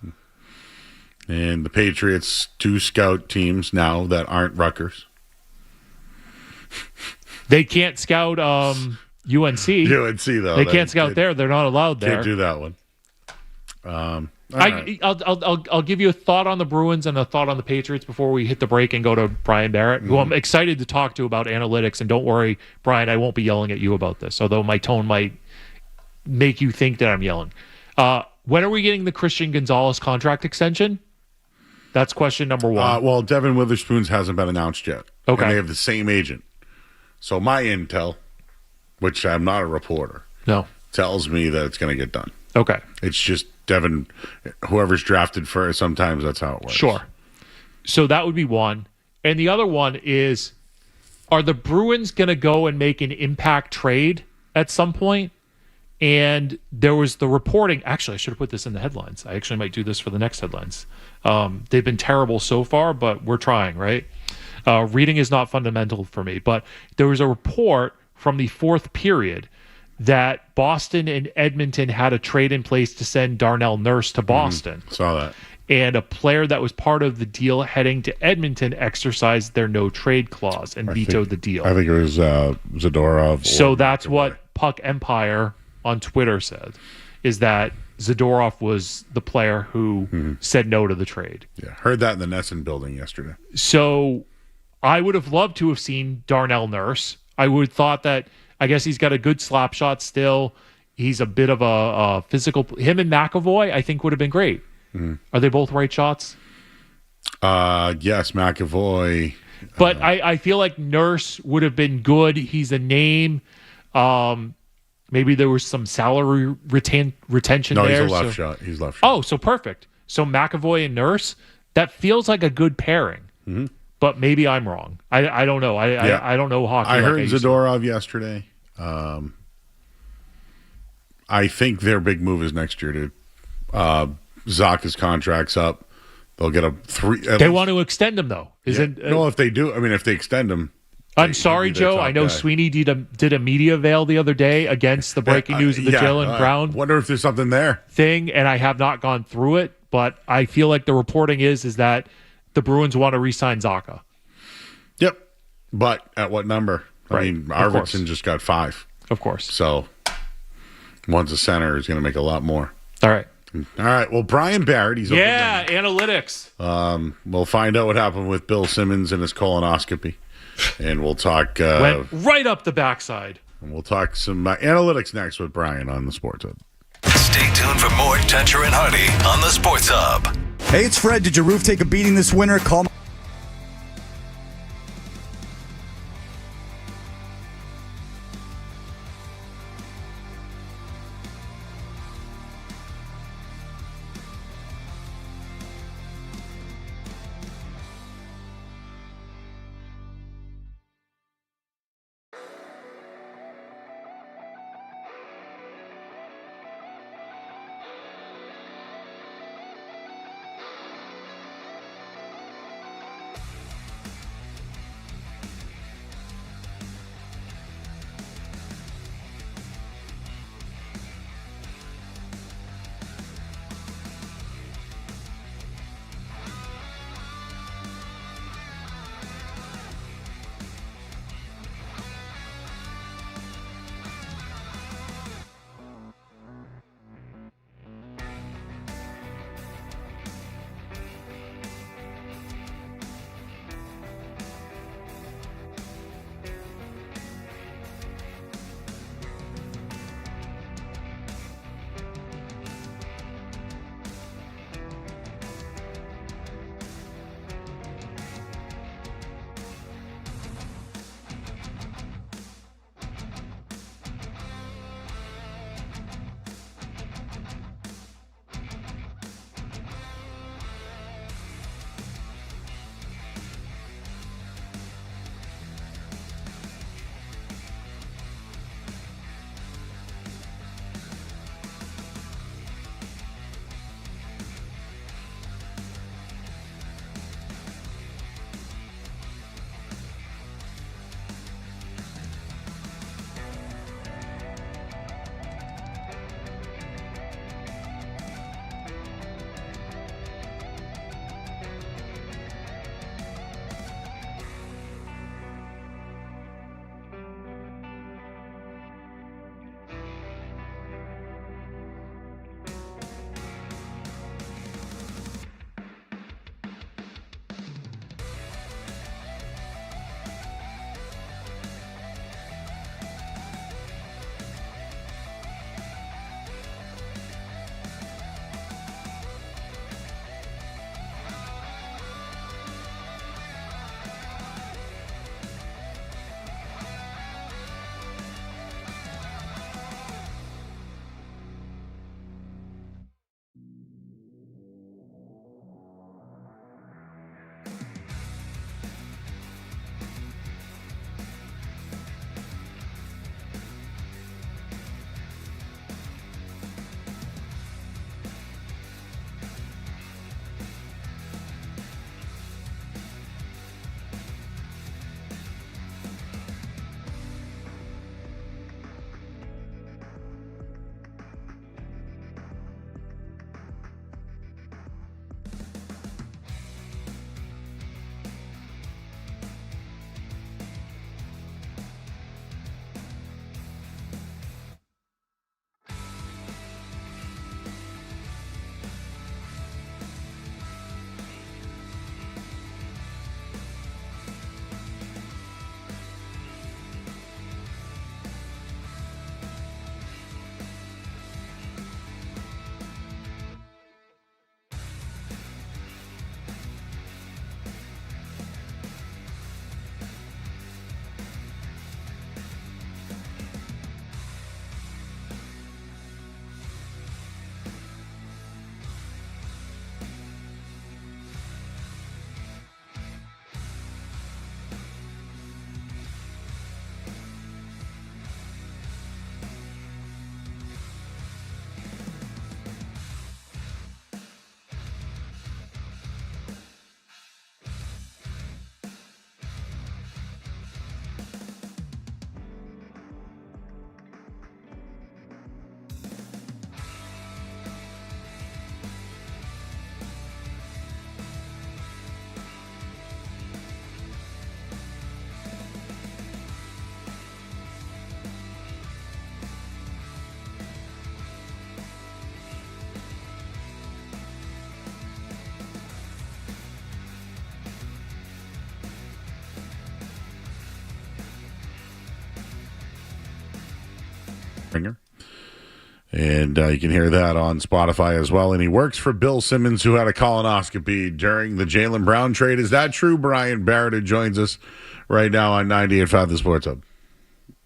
And the Patriots do scout teams now that aren't Rutgers. They can't scout UNC. UNC though. They can't scout there. They're not allowed there. Can't do that one. I'll give you a thought on the Bruins and a thought on the Patriots before we hit the break and go to Brian Barrett, who I'm excited to talk to about analytics. And don't worry, Brian, I won't be yelling at you about this, although my tone might make you think that I'm yelling. When are we getting the Christian Gonzalez contract extension? That's question number one. Well, Devin Witherspoon's hasn't been announced yet. Okay. And they have the same agent. So my intel, which I'm not a reporter, tells me that it's going to get done. Okay. It's just Devin, whoever's drafted first, sometimes that's how it works. Sure. So that would be one. And the other one is, are the Bruins going to go and make an impact trade at some point? And there was the reporting. Actually, I should have put this in the headlines. I actually might do this for the next headlines. They've been terrible so far, but we're trying, right? Reading is not fundamental for me. But there was a report from the fourth period that Boston and Edmonton had a trade in place to send Darnell Nurse to Boston. Saw that. And a player that was part of the deal heading to Edmonton exercised their no trade clause and vetoed the deal. I think it was Zadorov. So that's what Puck Empire on Twitter said, is that Zadorov was the player who said no to the trade. Yeah, heard that in the Nesson building yesterday. So I would have loved to have seen Darnell Nurse. I would have thought that, I guess he's got a good slap shot still. He's a bit of a physical. Him and McAvoy, I think, would have been great. Are they both right shots? Yes, McAvoy. But I feel like Nurse would have been good. He's a name. Maybe there was some salary retention there. No, he's a left shot. He's left shot. Oh, so perfect. So McAvoy and Nurse, that feels like a good pairing. But maybe I'm wrong. I don't know. I don't know hockey. I heard Zadorov yesterday. I think their big move is next year, dude. Zaka's contract's up. They'll get a three. They want to extend him, though. No, if they do, I mean, if they extend him. I'm sorry, Joe. I know Sweeney did a media veil the other day against the breaking news of the Jaylen Brown. Wonder if there's something there thing, and I have not gone through it, but I feel like the reporting is that the Bruins want to re-sign Zaka. Yep, but at what number? Right. I mean, Arvidsson just got 5. Of course. So one's a center is going to make a lot more. All right. All right. Well, Brian Barrett, he's analytics. We'll find out what happened with Bill Simmons and his colonoscopy, and we'll talk. Went right up the backside. And we'll talk some analytics next with Brian on the Sports Hub. Stay tuned for more Toucher and Hardy on the Sports Hub. Hey, it's Fred. Did your roof take a beating this winter? Call Finger. And you can hear that on Spotify as well. And he works for Bill Simmons, who had a colonoscopy during the Jaylen Brown trade. Is that true? Brian Barrett, who joins us right now on 98.5 The Sports Hub.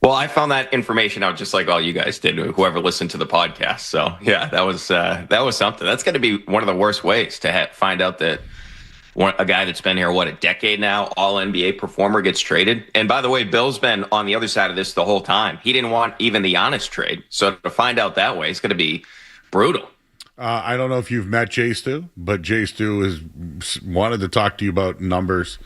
Well, I found that information out just like all you guys did, whoever listened to the podcast. So, yeah, that was something. That's going to be one of the worst ways to find out that a guy that's been here, a decade now, all-NBA performer gets traded. And by the way, Bill's been on the other side of this the whole time. He didn't want even the Giannis trade. So to find out that way, it's going to be brutal. I don't know if you've met Jay Stu, but Jay Stu has wanted to talk to you about numbers.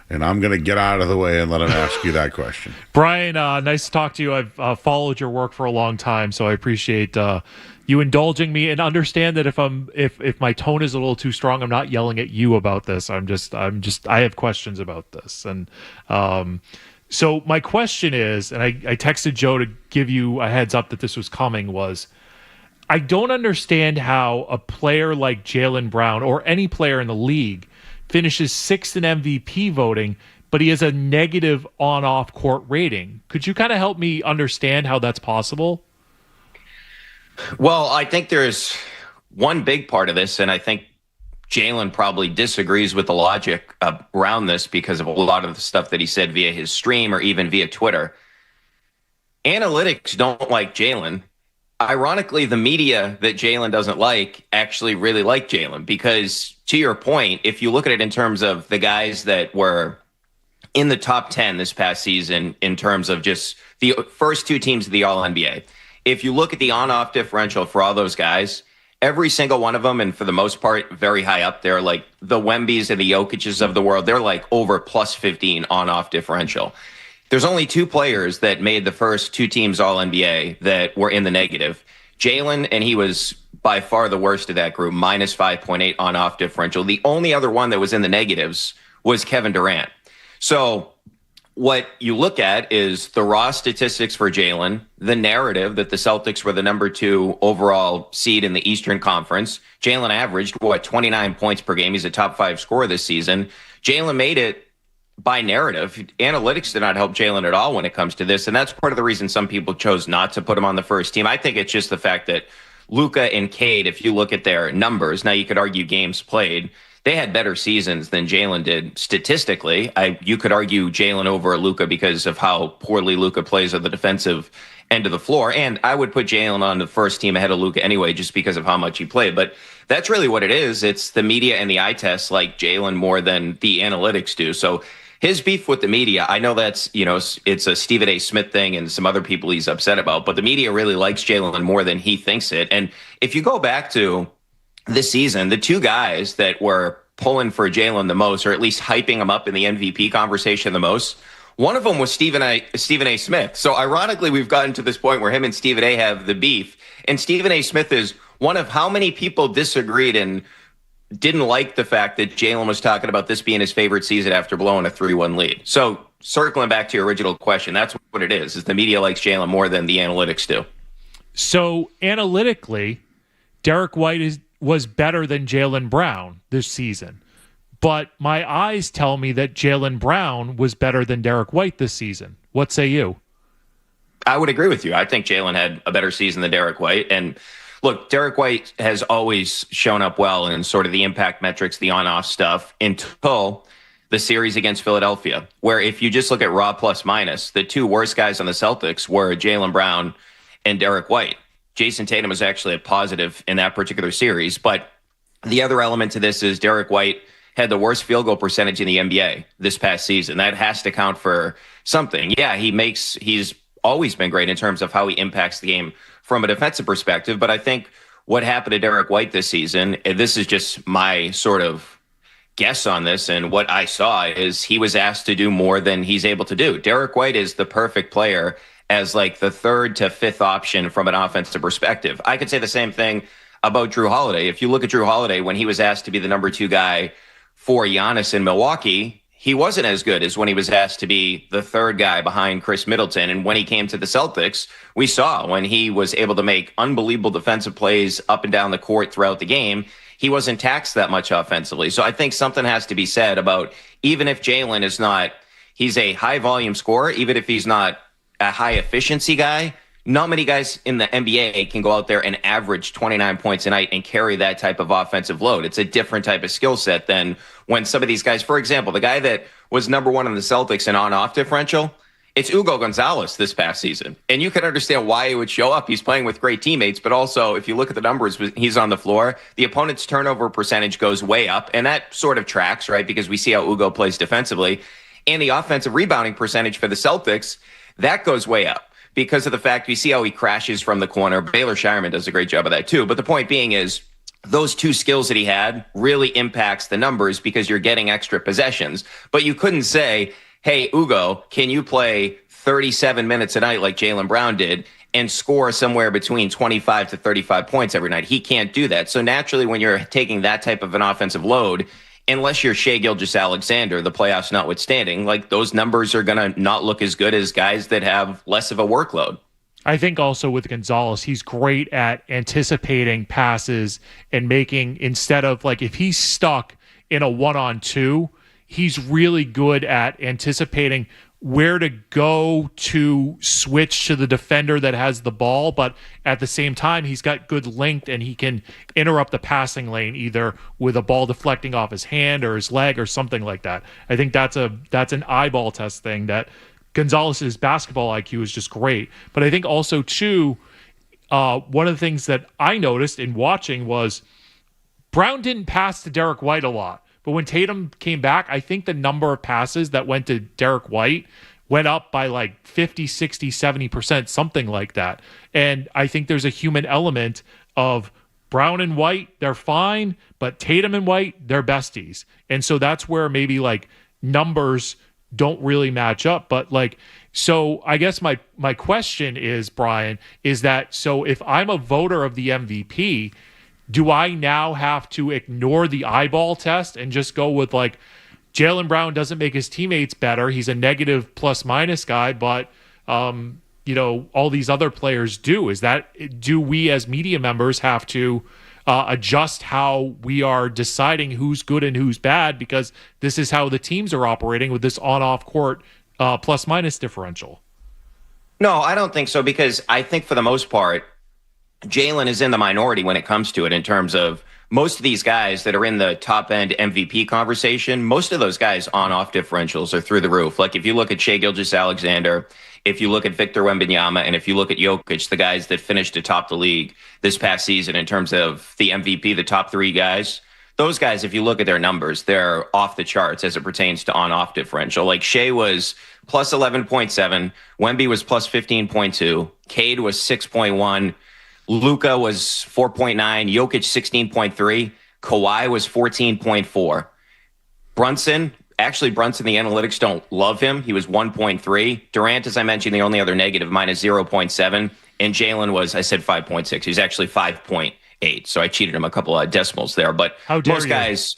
And I'm going to get out of the way and let him ask you that question. Brian, nice to talk to you. I've followed your work for a long time, so I appreciate you indulging me, and understand that if my tone is a little too strong, I'm not yelling at you about this. I have questions about this. And so my question is, and I texted Joe to give you a heads up that this was coming, was I don't understand how a player like Jaylen Brown or any player in the league finishes sixth in MVP voting, but he has a negative on-off court rating. Could you kind of help me understand how that's possible? Well, I think there's one big part of this, and I think Jaylen probably disagrees with the logic around this because of a lot of the stuff that he said via his stream or even via Twitter. Analytics don't like Jaylen. Ironically, the media that Jaylen doesn't like actually really like Jaylen because, to your point, if you look at it in terms of the guys that were in the top 10 this past season in terms of just the first two teams of the All-NBA, if you look at the on-off differential for all those guys, every single one of them, and for the most part, very high up there, like the Wembys and the Jokic's of the world, they're like over plus 15 on-off differential. There's only two players that made the first two teams All-NBA that were in the negative. Jaylen, and he was by far the worst of that group, minus 5.8 on-off differential. The only other one that was in the negatives was Kevin Durant. So what you look at is the raw statistics for Jaylen, the narrative that the Celtics were the number 2 overall seed in the Eastern Conference. Jaylen averaged, 29 points per game. He's a top 5 scorer this season. Jaylen made it by narrative. Analytics did not help Jaylen at all when it comes to this, and that's part of the reason some people chose not to put him on the first team. I think it's just the fact that Luka and Cade, if you look at their numbers, now you could argue games played, they had better seasons than Jaylen did statistically. You could argue Jaylen over Luka because of how poorly Luka plays on the defensive end of the floor, and I would put Jaylen on the first team ahead of Luka anyway just because of how much he played. But that's really what it is. It's the media and the eye tests like Jaylen more than the analytics do. So his beef with the media, I know that's, it's a Stephen A. Smith thing and some other people he's upset about, but the media really likes Jaylen more than he thinks it. And if you go back to this season, the two guys that were pulling for Jaylen the most, or at least hyping him up in the MVP conversation the most, one of them was Stephen A. Smith. So ironically, we've gotten to this point where him and Stephen A. have the beef. And Stephen A. Smith is one of how many people disagreed and didn't like the fact that Jaylen was talking about this being his favorite season after blowing a 3-1 lead. So circling back to your original question, that's what it is the media likes Jaylen more than the analytics do. So analytically, Derek White was better than Jaylen Brown this season. But my eyes tell me that Jaylen Brown was better than Derek White this season. What say you? I would agree with you. I think Jaylen had a better season than Derek White. And look, Derek White has always shown up well in sort of the impact metrics, the on-off stuff, until the series against Philadelphia, where if you just look at raw plus minus, the two worst guys on the Celtics were Jaylen Brown and Derek White. Jason Tatum was actually a positive in that particular series. But the other element to this is Derek White had the worst field goal percentage in the NBA this past season. That has to count for something. Yeah, he's always been great in terms of how he impacts the game from a defensive perspective. But I think what happened to Derek White this season, and this is just my sort of guess on this and what I saw, is he was asked to do more than he's able to do. Derek White is the perfect player as like the third to fifth option from an offensive perspective. I could say the same thing about Drew Holiday. If you look at Drew Holiday, when he was asked to be the number 2 guy for Giannis in Milwaukee, he wasn't as good as when he was asked to be the third guy behind Chris Middleton. And when he came to the Celtics, we saw when he was able to make unbelievable defensive plays up and down the court throughout the game, he wasn't taxed that much offensively. So I think something has to be said about, even if Jaylen is not, he's a high volume scorer, even if he's not a high efficiency guy, not many guys in the NBA can go out there and average 29 points a night and carry that type of offensive load. It's a different type of skill set than when some of these guys, for example, the guy that was number one on the Celtics in on-off differential, it's Hugo Gonzalez this past season. And you can understand why he would show up. He's playing with great teammates, but also if you look at the numbers, he's on the floor, the opponent's turnover percentage goes way up. And that sort of tracks, right? Because we see how Hugo plays defensively. And the offensive rebounding percentage for the Celtics, that goes way up because of the fact we see how he crashes from the corner. Baylor Shireman does a great job of that too. But the point being is those two skills that he had really impacts the numbers because you're getting extra possessions. But you couldn't say, hey, Hugo, can you play 37 minutes a night like Jaylen Brown did and score somewhere between 25 to 35 points every night? He can't do that. So naturally, when you're taking that type of an offensive load, unless you're Shai Gilgeous-Alexander, the playoffs notwithstanding, like those numbers are going to not look as good as guys that have less of a workload. I think also with Gonzalez, he's great at anticipating passes and making, instead of like if he's stuck in a 1-on-2, he's really good at anticipating where to go to switch to the defender that has the ball, but at the same time, he's got good length and he can interrupt the passing lane either with a ball deflecting off his hand or his leg or something like that. I think that's an eyeball test thing that Gonzalez's basketball IQ is just great. But I think also too, one of the things that I noticed in watching was Brown didn't pass to Derek White a lot. But when Tatum came back, I think the number of passes that went to Derek White went up by like 50, 60, 70%, something like that. And I think there's a human element of Brown and White, they're fine, but Tatum and White, they're besties. And so that's where maybe like numbers don't really match up. But like, so I guess my question is, Brian, is that so if I'm a voter of the MVP, do I now have to ignore the eyeball test and just go with like Jaylen Brown doesn't make his teammates better? He's a negative plus minus guy, but all these other players do. Do we as media members have to adjust how we are deciding who's good and who's bad because this is how the teams are operating with this on-off court plus minus differential? No, I don't think so because I think for the most part, Jaylen is in the minority when it comes to it in terms of most of these guys that are in the top end MVP conversation, most of those guys on-off differentials are through the roof. Like if you look at Shai Gilgeous-Alexander, if you look at Victor Wembanyama, and if you look at Jokic, the guys that finished atop the league this past season in terms of the MVP, the top three guys, those guys, if you look at their numbers, they're off the charts as it pertains to on-off differential. Like Shai was plus 11.7, Wemby was plus 15.2, Cade was 6.1, Luka was 4.9, Jokic 16.3, Kawhi was 14.4. Brunson, the analytics don't love him. He was 1.3. Durant, as I mentioned, the only other negative, minus 0.7. And Jaylen was, I said 5.6. He was actually 5.8. So I cheated him a couple of decimals there. But most guys,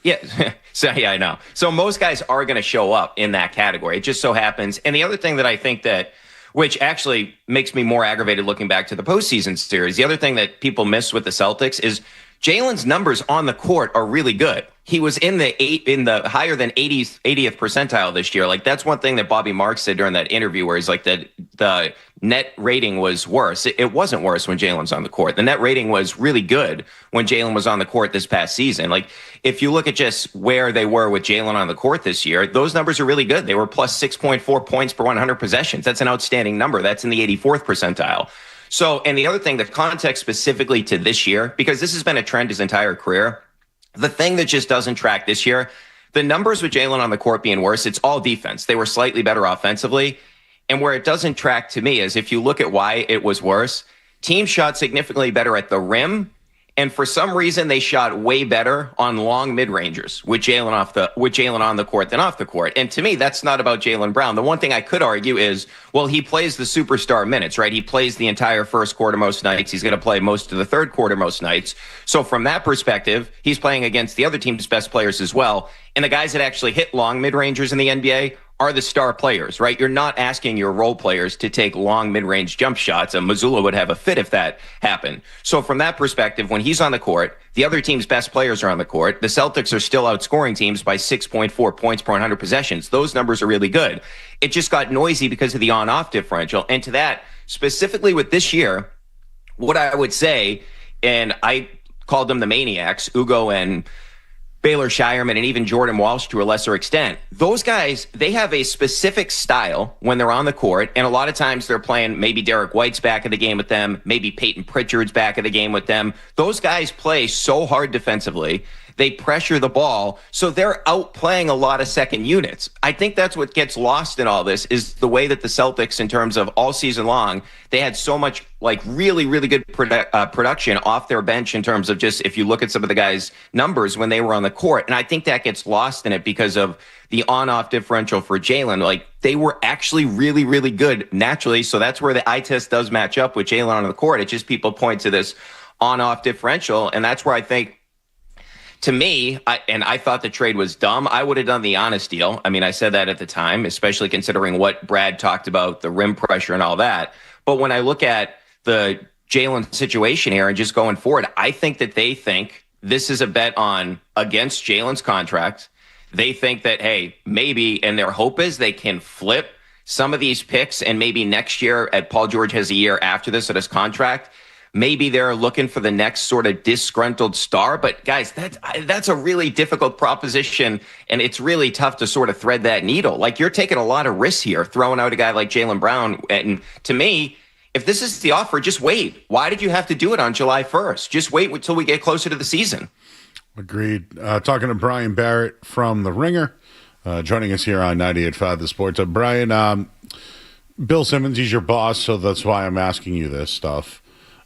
yeah. So yeah, I know. So most guys are going to show up in that category. It just so happens. And the other thing that I think that which actually makes me more aggravated looking back to the postseason series. The other thing that people miss with the Celtics is Jaylen's numbers on the court are really good. He was in the higher than 80th percentile this year. Like that's one thing that Bobby Marks said during that interview where he's like that the net rating was worse. It wasn't worse when Jaylen's on the court. The net rating was really good when Jaylen was on the court this past season. Like if you look at just where they were with Jaylen on the court this year, those numbers are really good. They were plus 6.4 points per 100 possessions. That's an outstanding number. That's in the 84th percentile. So, and the other thing, the context specifically to this year, because this has been a trend his entire career, the thing that just doesn't track this year, the numbers with Jaylen on the court being worse, it's all defense. They were slightly better offensively. And where it doesn't track to me is if you look at why it was worse, teams shot significantly better at the rim. And for some reason, they shot way better on long mid-rangers with Jaylen on the court than off the court. And to me, that's not about Jaylen Brown. The one thing I could argue is, well, he plays the superstar minutes, right? He plays the entire first quarter most nights. He's going to play most of the third quarter most nights. So from that perspective, he's playing against the other team's best players as well. And the guys that actually hit long mid-rangers in the NBA are the star players, right? You're not asking your role players to take long mid-range jump shots. And Mazzulla would have a fit if that happened. So from that perspective, when he's on the court, the other team's best players are on the court. The Celtics are still outscoring teams by 6.4 points per 100 possessions. Those numbers are really good. It just got noisy because of the on-off differential. And to that, specifically with this year, what I would say, and I called them the maniacs, Ugo and Baylor Shireman, and even Jordan Walsh to a lesser extent. Those guys, they have a specific style when they're on the court, and a lot of times they're playing, maybe Derek White's back in the game with them, maybe Peyton Pritchard's back in the game with them. Those guys play so hard defensively. They pressure the ball, so they're outplaying a lot of second units. I think that's what gets lost in all this, is the way that the Celtics, in terms of all season long, they had so much really, really good production off their bench in terms of just, if you look at some of the guys' numbers when they were on the court. And I think that gets lost in it because of the on-off differential for Jalen. They were actually really, really good naturally. So that's where the eye test does match up with Jalen on the court. It's just people point to this on-off differential. And that's where I think, to me, I thought the trade was dumb. I would have done the honest deal. I mean, I said that at the time, especially considering what Brad talked about, the rim pressure and all that. But when I look at the Jalen situation here and just going forward, I think that they think this is a bet on against Jalen's contract. They think that, hey, maybe, and their hope is they can flip some of these picks, and maybe next year, Paul George has a year after this at his contract, maybe they're looking for the next sort of disgruntled star. But guys, that's a really difficult proposition, and it's really tough to sort of thread that needle. You're taking a lot of risks here, throwing out a guy like Jaylen Brown. And to me, if this is the offer, just wait. Why did you have to do it on July 1st? Just wait until we get closer to the season. Agreed. Talking to Brian Barrett from The Ringer, joining us here on 98.5 The Sports. Brian, Bill Simmons, he's your boss, so that's why I'm asking you this stuff.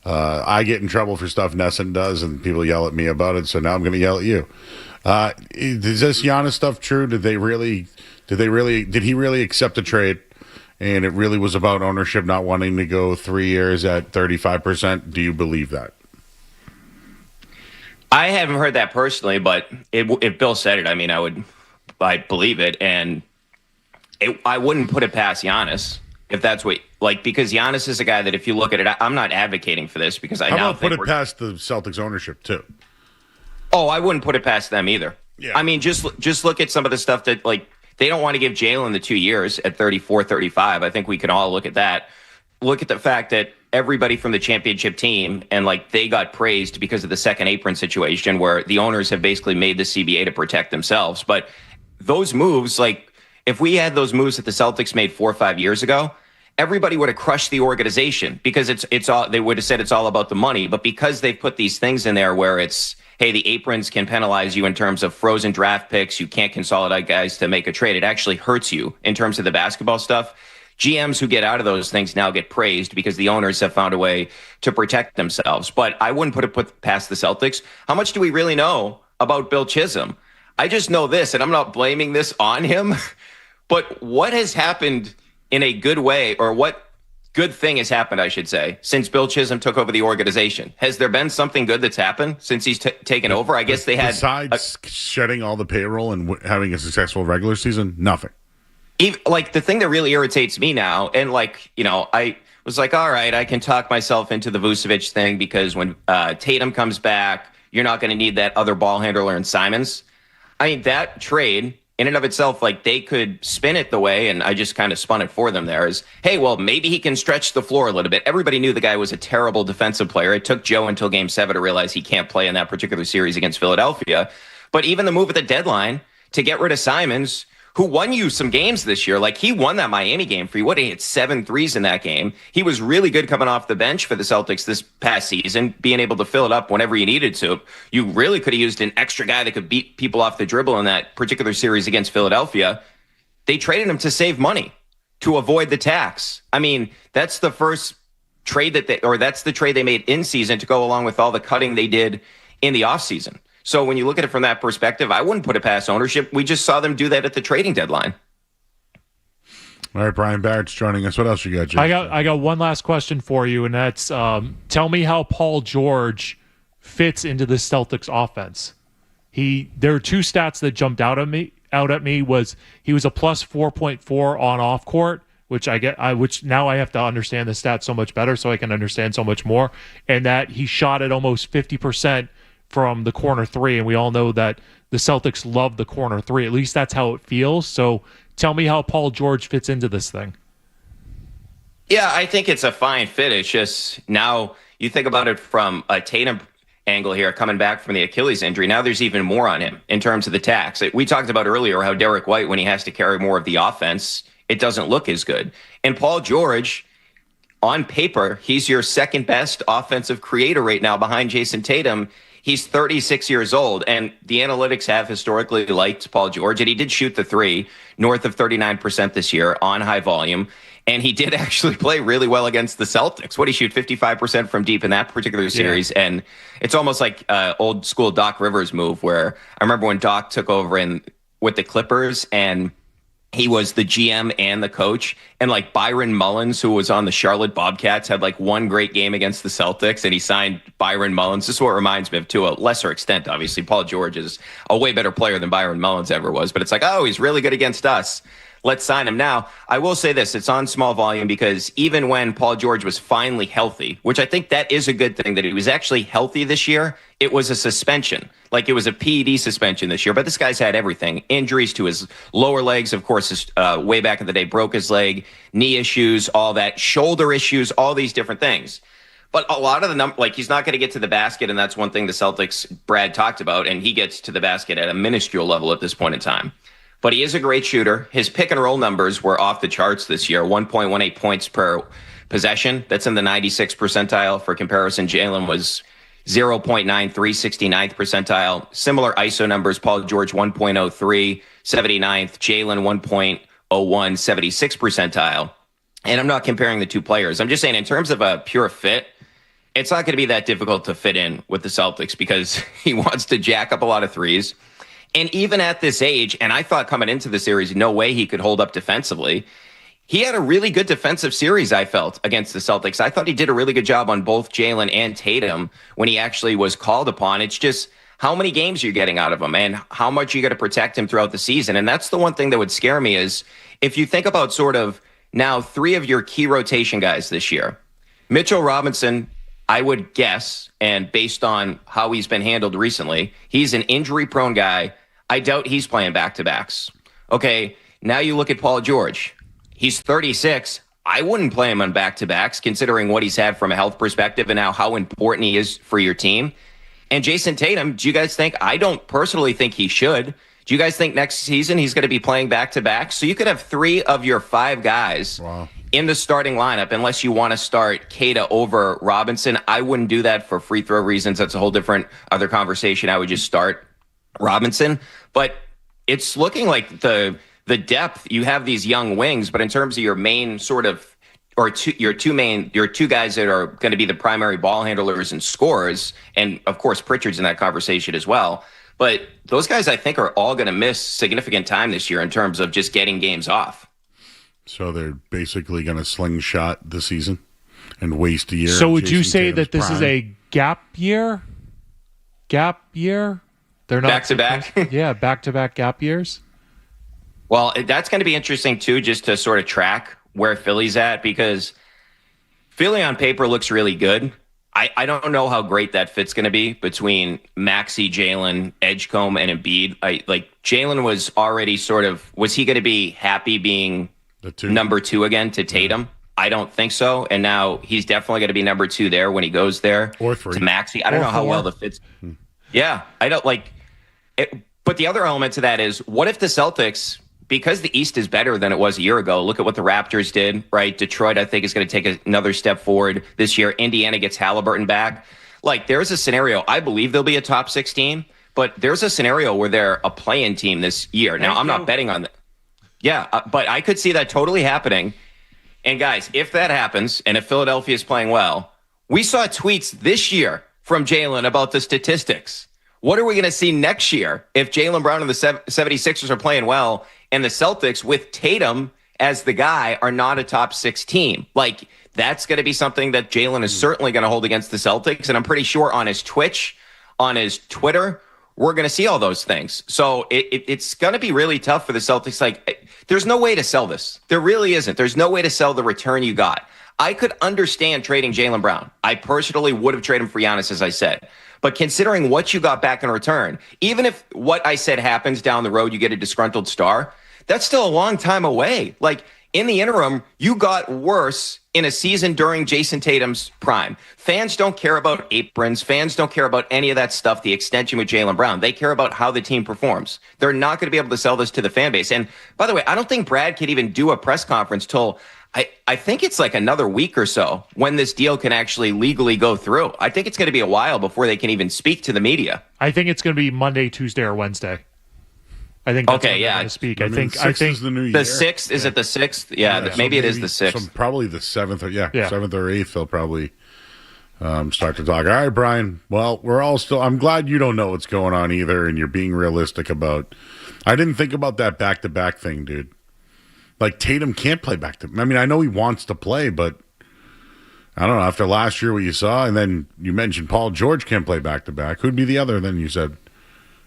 I get in trouble for stuff Nesson does, and people yell at me about it, so now I'm going to yell at you. Is this Giannis stuff true? Did he really accept the trade, and it really was about ownership not wanting to go 3 years at 35%? Do you believe that? I haven't heard that personally, but if Bill said it, I mean, I believe it, and I wouldn't put it past Giannis. If that's what, because Giannis is a guy that if you look at it, I'm not advocating for this because I now think put it past the Celtics ownership too. Oh, I wouldn't put it past them either. Yeah. I mean, just look at some of the stuff that they don't want to give Jalen the 2 years at 34, 35. I think we can all look at that. Look at the fact that everybody from the championship team and they got praised because of the second apron situation where the owners have basically made the CBA to protect themselves. But those moves, if we had those moves that the Celtics made 4 or 5 years ago, everybody would have crushed the organization because it's all, they would have said it's all about the money. But because they've put these things in there where it's, hey, the aprons can penalize you in terms of frozen draft picks, you can't consolidate guys to make a trade, it actually hurts you in terms of the basketball stuff. GMs who get out of those things now get praised because the owners have found a way to protect themselves. But I wouldn't put past the Celtics. How much do we really know about Bill Chisholm? I just know this, and I'm not blaming this on him. But what has happened in a good way, or what good thing has happened, I should say, since Bill Chisholm took over the organization? Has there been something good that's happened since he's taken over? I guess they had... Besides shedding all the payroll and having a successful regular season, nothing. Even, the thing that really irritates me now, and I was all right, I can talk myself into the Vucevic thing because when Tatum comes back, you're not going to need that other ball handler in Simons. I mean, that trade... in and of itself, they could spin it the way, and I just kind of spun it for them there, is, hey, well, maybe he can stretch the floor a little bit. Everybody knew the guy was a terrible defensive player. It took Joe until Game 7 to realize he can't play in that particular series against Philadelphia. But even the move at the deadline to get rid of Simons, who won you some games this year, he won that Miami game for you. He hit 7 threes in that game. He was really good coming off the bench for the Celtics this past season, being able to fill it up whenever you needed to. You really could have used an extra guy that could beat people off the dribble in that particular series against Philadelphia. They traded him to save money, to avoid the tax. I mean, that's the first trade that's the trade they made in season to go along with all the cutting they did in the offseason. So when you look at it from that perspective, I wouldn't put it past ownership. We just saw them do that at the trading deadline. All right, Brian Barrett's joining us. What else you got, Jay? I got one last question for you, and that's tell me how Paul George fits into the Celtics offense. There are two stats that jumped out at me. Was he was a plus 4.4 on off court, which which now I have to understand the stats so much better, so I can understand so much more, and that he shot at almost 50% from the corner three, and we all know that the Celtics love the corner three. At least that's how it feels. So tell me how Paul George fits into this thing. Yeah, I think it's a fine fit. It's just now you think about it from a Tatum angle here, coming back from the Achilles injury. Now there's even more on him in terms of the tax. We talked about earlier how Derek White, when he has to carry more of the offense, it doesn't look as good. And Paul George, on paper, he's your second best offensive creator right now behind Jason Tatum. He's 36 years old, and the analytics have historically liked Paul George, and he did shoot the three north of 39% this year on high volume. And he did actually play really well against the Celtics. What did he shoot? 55% from deep in that particular series. Yeah. And it's almost like old school Doc Rivers move, where I remember when Doc took over with the Clippers, and he was the GM and the coach. And like Byron Mullins, who was on the Charlotte Bobcats, had like one great game against the Celtics, and he signed Byron Mullins. This is what it reminds me of, to a lesser extent, obviously. Paul George is a way better player than Byron Mullins ever was. But it's like, oh, he's really good against us. Let's sign him. Now, I will say this, it's on small volume, because even when Paul George was finally healthy, which I think that is a good thing, that he was actually healthy this year, it was a suspension. Like, it was a PED suspension this year, but this guy's had everything. Injuries to his lower legs, of course, way back in the day, broke his leg, knee issues, all that, shoulder issues, all these different things. But a lot of the he's not going to get to the basket, and that's one thing the Celtics, Brad talked about, and he gets to the basket at a minuscule level at this point in time. But he is a great shooter. His pick and roll numbers were off the charts this year, 1.18 points per possession. That's in the 96th percentile. For comparison, Jalen was 0.93, 69th percentile. Similar ISO numbers, Paul George 1.03, 79th. Jalen 1.01, 76th percentile. And I'm not comparing the two players. I'm just saying in terms of a pure fit, it's not going to be that difficult to fit in with the Celtics, because he wants to jack up a lot of threes. And even at this age, and I thought coming into the series, no way he could hold up defensively. He had a really good defensive series, I felt, against the Celtics. I thought he did a really good job on both Jalen and Tatum when he actually was called upon. It's just how many games you're getting out of him and how much you got to protect him throughout the season. And that's the one thing that would scare me is if you think about sort of now three of your key rotation guys this year, Mitchell Robinson, I would guess, and based on how he's been handled recently, he's an injury-prone guy. I doubt he's playing back-to-backs. Okay, now you look at Paul George. He's 36. I wouldn't play him on back-to-backs, considering what he's had from a health perspective and now how important he is for your team. And Jason Tatum, do you guys think? I don't personally think he should. Do you guys think next season he's going to be playing back-to-back? So you could have three of your five guys in the starting lineup, unless you want to start Kata over Robinson. I wouldn't do that for free throw reasons. That's a whole different other conversation. I would just start Robinson. But it's looking like the depth, you have these young wings, but in terms of your main sort of, or your two guys that are going to be the primary ball handlers and scorers, and of course Pritchard's in that conversation as well. But those guys, I think, are all going to miss significant time this year in terms of just getting games off. So they're basically going to slingshot the season and waste a year. So would you say that this is a gap year? Gap year? They're not back-to-back? Yeah, back-to-back gap years. Well, that's going to be interesting, too, just to sort of track where Philly's at, because Philly on paper looks really good. I don't know how great that fit's going to be between Maxey, Jalen, Edgecombe, and Embiid. Jalen was already was he going to be happy being number two again to Tatum? I don't think so. And now he's definitely going to be number two there when he goes there. Or three. To Maxey. I don't know how well the fit's. Yeah, I don't like it. But the other element to that is, what if the Celtics, because the East is better than it was a year ago, look at what the Raptors did, right? Detroit, I think, is going to take another step forward this year. Indiana gets Halliburton back. Like, there's a scenario. I believe they'll be a top 16, but there's a scenario where they're a play-in team this year. Now, I'm not betting on that. Yeah, but I could see that totally happening. And guys, if that happens, and if Philadelphia is playing well, we saw tweets this year from Jalen about the statistics. What are we going to see next year if Jaylen Brown and the 76ers are playing well and the Celtics with Tatum as the guy are not a top 6 team? Like, that's going to be something that Jalen is certainly going to hold against the Celtics. And I'm pretty sure on his Twitch, on his Twitter, we're going to see all those things. So it's going to be really tough for the Celtics. Like, there's no way to sell this. There really isn't. There's no way to sell the return you got. I could understand trading Jaylen Brown. I personally would have traded him for Giannis, as I said. But considering what you got back in return, even if what I said happens down the road, you get a disgruntled star, that's still a long time away. Like, in the interim, you got worse in a season during Jason Tatum's prime. Fans don't care about aprons. Fans don't care about any of that stuff, the extension with Jaylen Brown. They care about how the team performs. They're not going to be able to sell this to the fan base. And by the way, I don't think Brad can even do a press conference till I think it's like another week or so when this deal can actually legally go through. I think it's going to be a while before they can even speak to the media. I think it's going to be Monday, Tuesday, or Wednesday. I think that's when they're going to speak. I think is the new year. The 6th, is it the 6th? Yeah, maybe it is the 6th. So probably the 7th or 7th or 8th they'll probably start to talk. All right, Brian. Well, we're all still I'm glad you don't know what's going on either and you're being realistic about I didn't think about that back-to-back thing, dude. Like Tatum can't play back-to-back. I mean, I know he wants to play, but I don't know, after last year what you saw and then you mentioned Paul George can't play back-to-back. Who'd be the other then you said?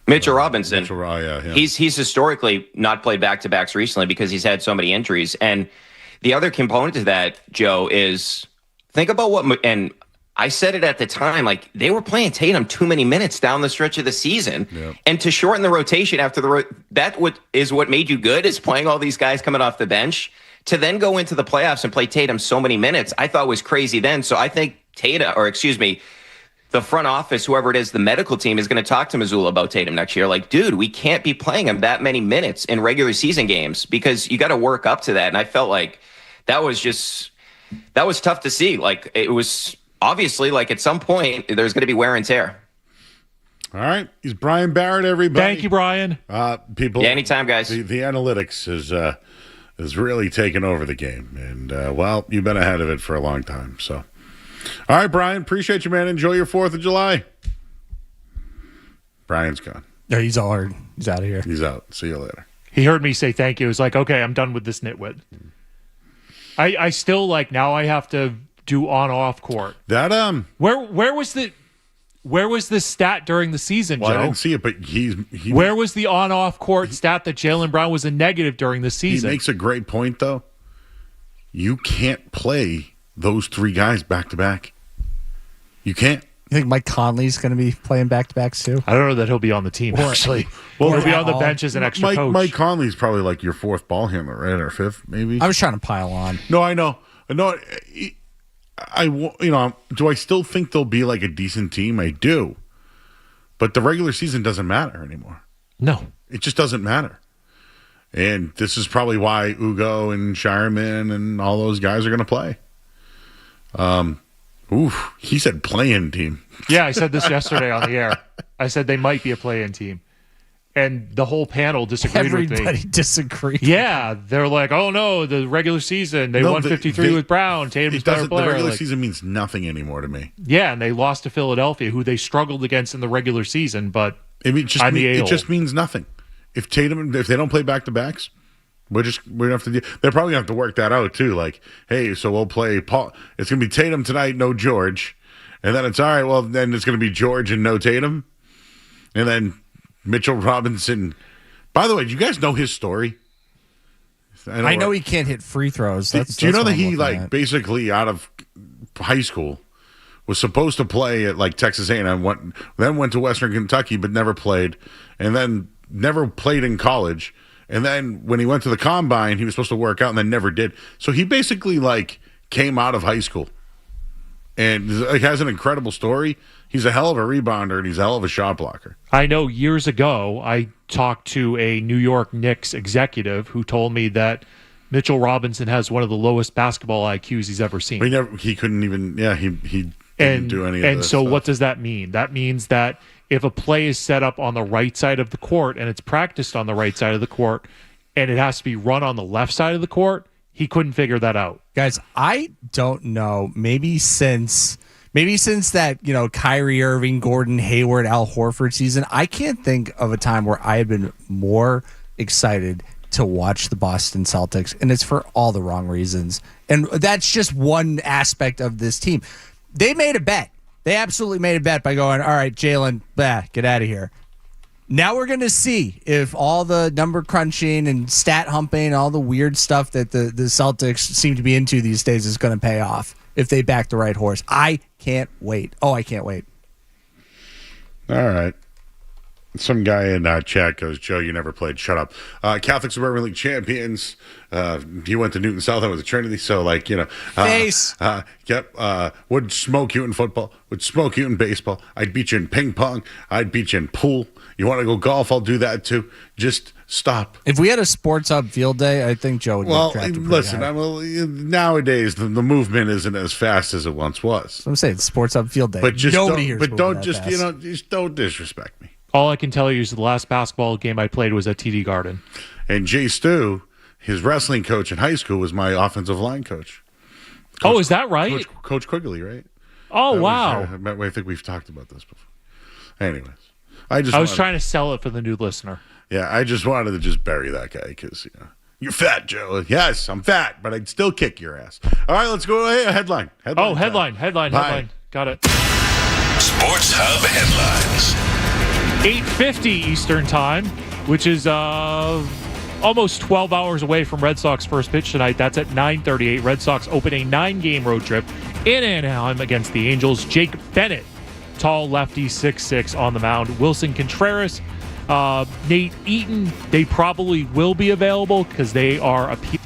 Mitchell Robinson. Yeah. He's historically not played back-to-backs recently because he's had so many injuries. And the other component to that, Joe, is think about and I said it at the time, like they were playing Tatum too many minutes down the stretch of the season. Yep. And to shorten the rotation after is what made you good, is playing all these guys coming off the bench. To then go into the playoffs and play Tatum so many minutes, I thought was crazy then. So I think the front office, whoever it is, the medical team is going to talk to Mazzulla about Tatum next year. Like, dude, we can't be playing him that many minutes in regular season games because you got to work up to that. And I felt like that was tough to see. Like, it was obviously like at some point there's going to be wear and tear. All right. He's Brian Barrett, everybody. Thank you, Brian. People. Yeah, anytime, guys. The analytics is really taking over the game. And, well, you've been ahead of it for a long time, so. All right, Brian. Appreciate you, man. Enjoy your 4th of July. Brian's gone. No, he's out of here. He's out. See you later. He heard me say thank you. He was like, okay, I'm done with this nitwit. I still now I have to do on-off court. That where was the stat during the season, well, Joe? I didn't see it, but where was the on-off court stat that Jaylen Brown was a negative during the season? He makes a great point, though. You can't play those 3 guys back-to-back. You can't. You think Mike Conley's going to be playing back-to-backs too? I don't know that he'll be on the team, actually. Well, he'll be on the bench as an extra coach. Mike Conley's probably like your 4th ball handler, right? Or 5th, maybe? I was trying to pile on. No, I know. No, do I still think they'll be like a decent team? I do. But the regular season doesn't matter anymore. No. It just doesn't matter. And this is probably why Ugo and Shireman and all those guys are going to play. He said play-in team. Yeah, I said this yesterday on the air. I said they might be a play-in team. And the whole panel disagreed with me. Everybody disagreed. Yeah, they're like, oh no, the regular season, they won 53 with Brown. Tatum's better player. The regular season means nothing anymore to me. Yeah, and they lost to Philadelphia, who they struggled against in the regular season, but it just means nothing. If they don't play back-to-backs, we're gonna have to they're probably gonna have to work that out too. Like, hey, so we'll play Paul. It's gonna be Tatum tonight, no George, and then it's all right. Well, then it's gonna be George and no Tatum, and then Mitchell Robinson. By the way, do you guys know his story? I know he can't hit free throws. Do you know that he basically out of high school was supposed to play at like Texas A&M, then went to Western Kentucky, but never played, and then never played in college. And then when he went to the combine, he was supposed to work out and then never did. So he basically came out of high school and has an incredible story. He's a hell of a rebounder and he's a hell of a shot blocker. I know years ago I talked to a New York Knicks executive who told me that Mitchell Robinson has one of the lowest basketball IQs he's ever seen. He couldn't even, he didn't do any of that. And so what does that mean? That means that if a play is set up on the right side of the court and it's practiced on the right side of the court and it has to be run on the left side of the court, he couldn't figure that out. Guys, I don't know. Maybe since that, Kyrie Irving, Gordon Hayward, Al Horford season, I can't think of a time where I have been more excited to watch the Boston Celtics, and it's for all the wrong reasons. And that's just one aspect of this team. They made a bet. They absolutely made a bet by going, all right, Jaylen, get out of here. Now we're going to see if all the number crunching and stat humping and all the weird stuff that the Celtics seem to be into these days is going to pay off if they back the right horse. I can't wait. Oh, I can't wait. All right. Some guy in chat goes, Joe, you never played. Shut up. Catholic Suburban League champions. He went to Newton South. I was a Trinity. So, Face. Yep. Would smoke you in football. Would smoke you in baseball. I'd beat you in ping pong. I'd beat you in pool. You want to go golf? I'll do that too. Just stop. If we had a Sports Hub field day, I think Joe would get drafted pretty listen, high. nowadays the movement isn't as fast as it once was. I'm saying Sports Hub field day. But just Nobody hears don't just don't disrespect me. All I can tell you is the last basketball game I played was at TD Garden. And Jay Stu, his wrestling coach in high school, was my offensive line coach. Is that right? Coach Quigley, right? Oh, wow. I think we've talked about this before. Anyways, I was trying to sell it for the new listener. Yeah, I just wanted to just bury that guy because, you're fat, Joe. Yes, I'm fat, but I'd still kick your ass. All right, let's go. Hey, headline. Headline. Got it. Sports Hub headlines. 8:50 Eastern Time, which is almost 12 hours away from Red Sox first pitch tonight. That's at 9:38. Red Sox open a 9-game road trip in Anaheim against the Angels. Jake Bennett, tall lefty, 6'6", on the mound. Wilson Contreras, Nate Eaton, they probably will be available because they are appealing.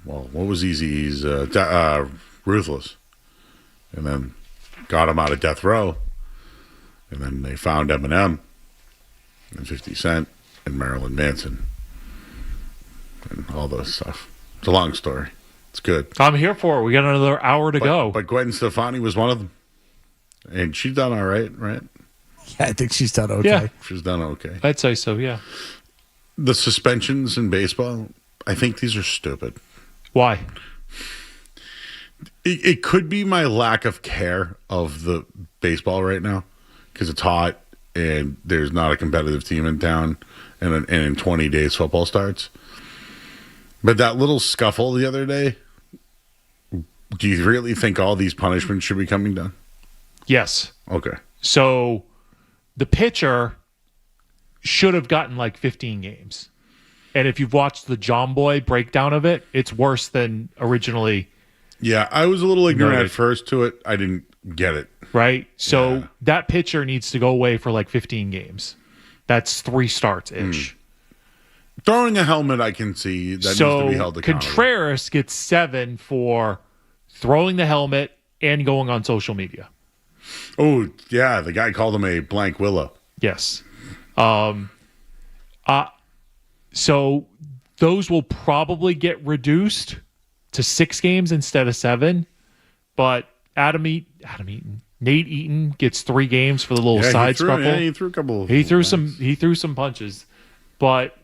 what was Eazy's Ruthless, and then got him out of death row, and then they found Eminem and 50 Cent and Marilyn Manson and all those stuff. It's a long story. It's good. I'm here for it. We got another hour to go. But Gwen Stefani was one of them, and she's done all right, right? Yeah, I think she's done okay. Yeah. She's done okay. I'd say so, yeah. The suspensions in baseball, I think these are stupid. Why? It could be my lack of care of the baseball right now because it's hot and there's not a competitive team in town, and in 20 days football starts. But that little scuffle the other day, do you really think all these punishments should be coming down? Yes. Okay. So the pitcher should have gotten like 15 games. And if you've watched the John Boy breakdown of it, it's worse than originally. Yeah, I was a little ignorant noted. at first to it. I didn't get it. Right? So that pitcher needs to go away for like 15 games. That's 3 starts-ish. Throwing a helmet, I can see. That needs to be held accountable. Contreras gets 7 for throwing the helmet and going on social media. Oh, yeah. The guy called him a blank willow. Yes. So those will probably get reduced to 6 games instead of 7. But Nate Eaton gets 3 games for the little side scuffle. Yeah, he threw a couple. He threw some punches. But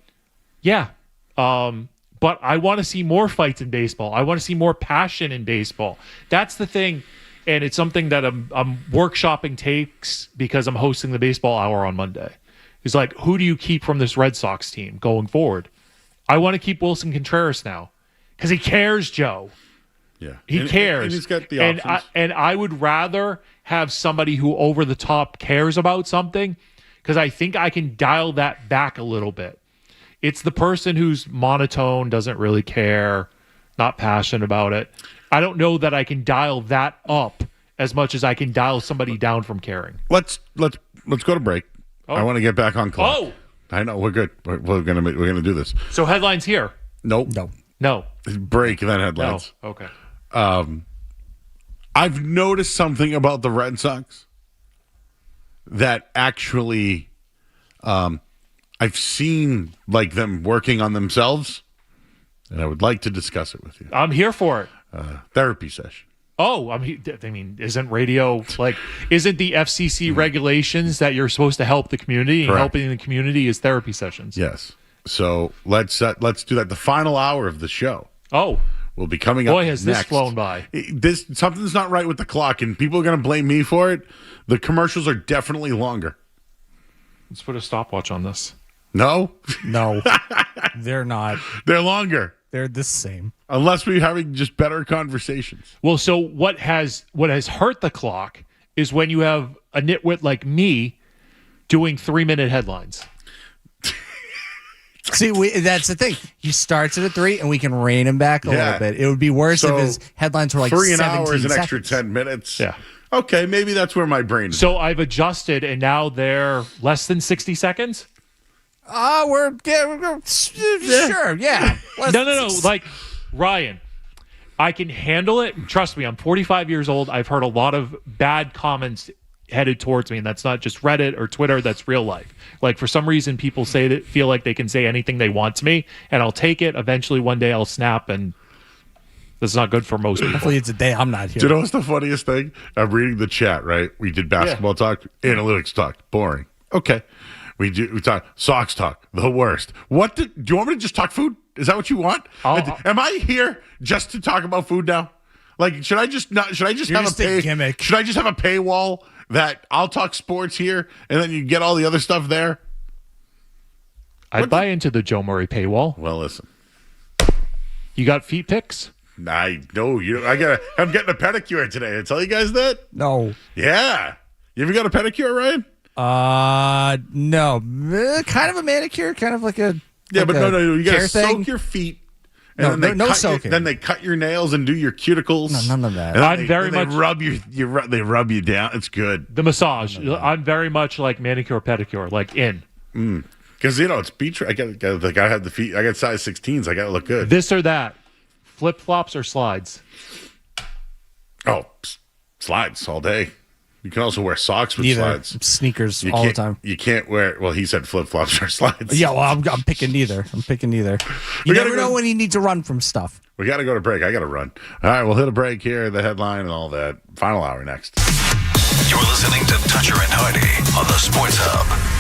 yeah. But I want to see more fights in baseball. I want to see more passion in baseball. That's the thing. And it's something that I'm workshopping takes because I'm hosting the baseball hour on Monday. It's like, who do you keep from this Red Sox team going forward? I want to keep Wilson Contreras now because he cares, Joe. Yeah. He cares. And he's got the options. And I would rather have somebody who over the top cares about something because I think I can dial that back a little bit. It's the person who's monotone, doesn't really care, not passionate about it. I don't know that I can dial that up as much as I can dial somebody down from caring. Let's go to break. Oh. I want to get back on clock. Oh, I know we're good. We're gonna do this. so headlines here. Nope. No. Break and then headlines. No. Okay. I've noticed something about the Red Sox that actually, I've seen like them working on themselves, and I would like to discuss it with you. I'm here for it. Therapy session. Oh, isn't radio isn't the FCC regulations that you're supposed to help the community and Correct. helping the community is therapy sessions? Yes. So let's do that. The final hour of the show. Oh, will be coming up. boy, has next. this flown by. Something's not right with the clock, and people are going to blame me for it. The commercials are definitely longer. Let's put a stopwatch on this. No, They're not. They're longer. They're the same. Unless we're having just better conversations. Well, so what has hurt the clock is when you have a nitwit like me doing 3-minute headlines. See, that's the thing. He starts at a 3, and we can rein him back a little bit. It would be worse if his headlines were like 3 an 17 hour is an seconds. extra 10 minutes. Yeah. Okay, maybe that's where my brain is. So I've adjusted, and now they're less than 60 seconds? We're sure, yeah. No. Like, Ryan, I can handle it. Trust me, I'm 45 years old. I've heard a lot of bad comments headed towards me, and that's not just Reddit or Twitter. That's real life. Like, for some reason, people feel like they can say anything they want to me, and I'll take it. Eventually, one day, I'll snap, and that's not good for most people. Hopefully, it's a day I'm not here. Do you know what's the funniest thing? I'm reading the chat, right? We did basketball talk, analytics talk. Boring. Okay. We talk Sox talk. The worst. Do you want me to just talk food? Is that what you want? Am I here just to talk about food now? Like, should I just have a gimmick. Should I just have a paywall that I'll talk sports here and then you get all the other stuff there? I'd buy into the Joe Murray paywall. Well, listen. You got feet pics? I'm getting a pedicure today. Did I tell you guys that? No. Yeah. You ever got a pedicure, Ryan? No. Kind of a manicure, kind of like a but no. You gotta thing. soak your feet. No, And then no cut soaking. Then they cut your nails and do your cuticles. No, none of that. And I'm they rub you down. It's good. The massage. I'm very much like manicure, pedicure, like in. Because, it's beach. I gotta have the feet. I got size 16s. I got to look good. This or that. Flip-flops or slides? Oh, slides all day. You can also wear socks with Neither. slides. Sneakers all the time. You can't wear. Well, he said flip flops or slides. Yeah, well, I'm picking neither. You never know when you need to run from stuff. We got to go to break. I got to run. All right, we'll hit a break here. The headline and all that. Final hour next. You're listening to Toucher and Hardy on the Sports Hub.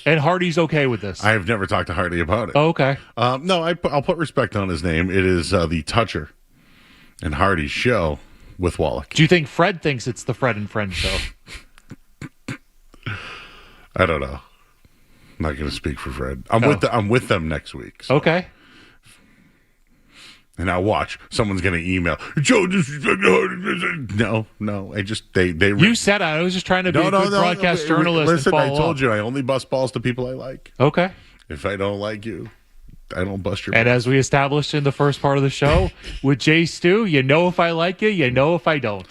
And Hardy's okay with this. I have never talked to Hardy about it. Oh, okay. No, I'll put respect on his name. It is the Toucher and Hardy's show with Wallach. Do you think Fred thinks it's the Fred and Friend show? I don't know. I'm not going to speak for Fred. I'm with them next week. So. Okay. And now watch. Someone's going to email. Joe, no. I just they. You said I was just trying to be a good broadcast journalist. Listen, and I told up. you I only bust balls to people I like. Okay. If I don't like you, I don't bust your. And balls. as we established in the first part of the show with Jay Stu, you know if I like you, you know if I don't.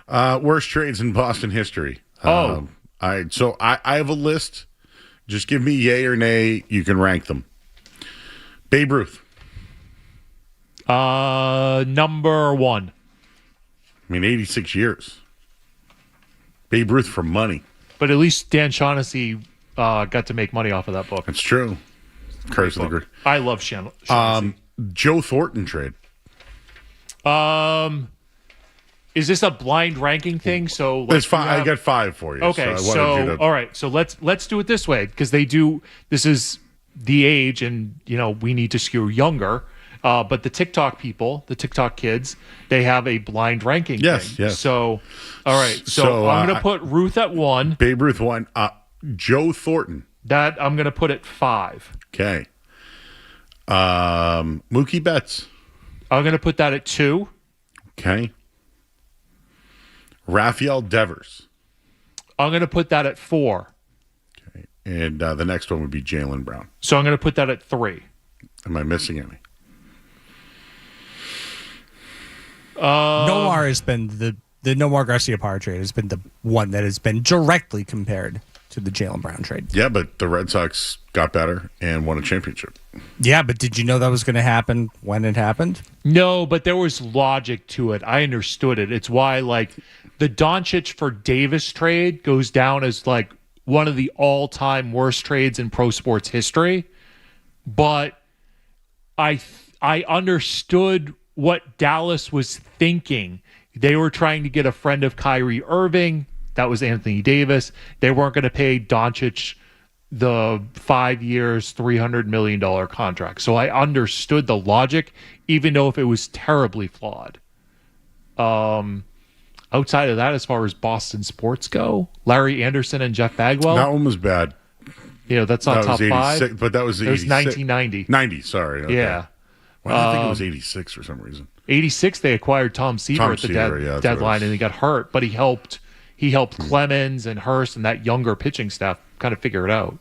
Worst trades in Boston history. Oh. I have a list. Just give me yay or nay. You can rank them. Babe Ruth. Number 1. I mean, 86 years. Babe Ruth for money. But at least Dan Shaughnessy got to make money off of that book. That's true. Curse of the Great. I love Shaughnessy. Joe Thornton trade. Is this a blind ranking thing? So There's 5. I got 5 for you. Okay, so all right, so let's do it this way because they do. This is the age, and we need to skew younger. But the TikTok people, the TikTok kids, they have a blind ranking. Yes, thing. yes. So, all right. So I'm going to put Ruth at 1. Babe Ruth 1. Joe Thornton. That I'm going to put at 5. Okay. Mookie Betts. I'm going to put that at 2. Okay. Rafael Devers. I'm going to put that at 4. Okay. And the next one would be Jaylen Brown. So I'm going to put that at 3. Am I missing any? Nomar has been the Nomar Garcia Parra trade has been the one that has been directly compared to the Jaylen Brown trade. Yeah, but the Red Sox got better and won a championship. Yeah, but did you know that was going to happen when it happened? No, but there was logic to it. I understood it. It's why, the Doncic for Davis trade goes down as, one of the all-time worst trades in pro sports history. But I understood what Dallas was thinking. They were trying to get a friend of Kyrie Irving. That was Anthony Davis. They weren't going to pay Doncic the 5 years, $300 million contract. So I understood the logic, even though if it was terribly flawed. Outside of that, as far as Boston sports go, Larry Anderson and Jeff Bagwell. That one was bad. That's not top 5. But that was It was 1990. 90, sorry. Okay. Yeah. Why did I think it was 86 for some reason? 86, they acquired Tom Seaver at the deadline, and he got hurt, but he helped Clemens and Hurst and that younger pitching staff kind of figure it out.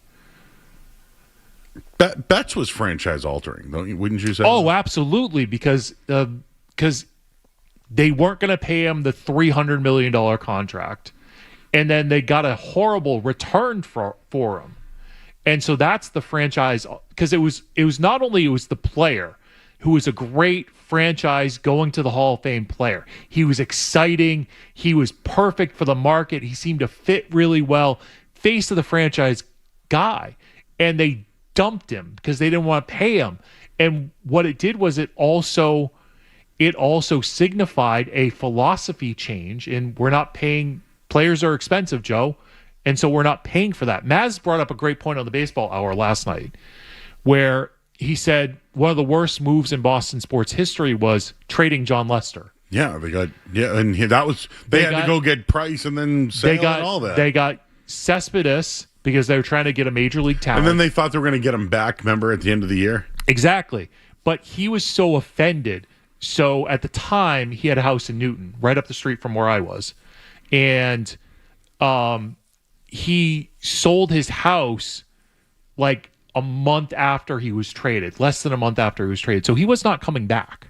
Betts was franchise altering, wouldn't you say? Oh, absolutely, because they weren't going to pay him the $300 million contract, and then they got a horrible return for him, and so that's the franchise, because it was not only the player who was a great franchise going to the Hall of Fame player. He was exciting. He was perfect for the market. He seemed to fit really well. Face of the franchise guy. And they dumped him because they didn't want to pay him. And what it did was it also signified a philosophy change in we're not paying. Players are expensive, Joe. And so we're not paying for that. Maz brought up a great point on the baseball hour last night where he said one of the worst moves in Boston sports history was trading John Lester. Yeah, they had to go get Price and then Sale and all that. They got Cespedes because they were trying to get a major league talent. And then they thought they were going to get him back, remember, at the end of the year? Exactly. But he was so offended. So at the time, he had a house in Newton, right up the street from where I was. And he sold his house a month after he was traded, less than a month after he was traded. So he was not coming back.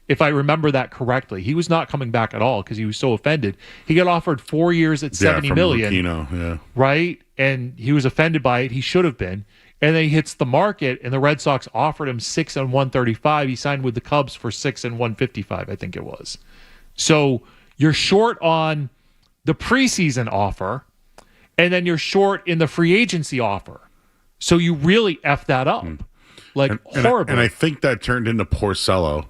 If I remember that correctly, he was not coming back at all because he was so offended. He got offered 4 years at $70 million, Lucchino, right? And he was offended by it. He should have been. And then he hits the market, and the Red Sox offered him $6 and $135. He signed with the Cubs for $6 and $155, I think it was. So you're short on the preseason offer, and then you're short in the free agency offer. So you really F that up. Horrible. And I think that turned into Porcello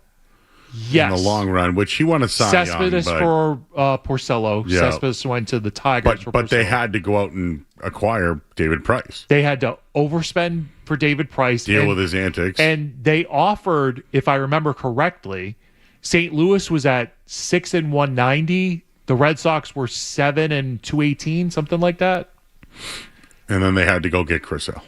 Yes. in the long run, which he won a Cy Young. Cespedes for Porcello. Yeah. Cespedes went to the Tigers for but they Porcello. had to go out and acquire David Price. They had to overspend for David Price. Deal with his antics. And they offered, if I remember correctly, St. Louis was at 6-190. The Red Sox were 7-218, something like that. And then they had to go get Chris Sale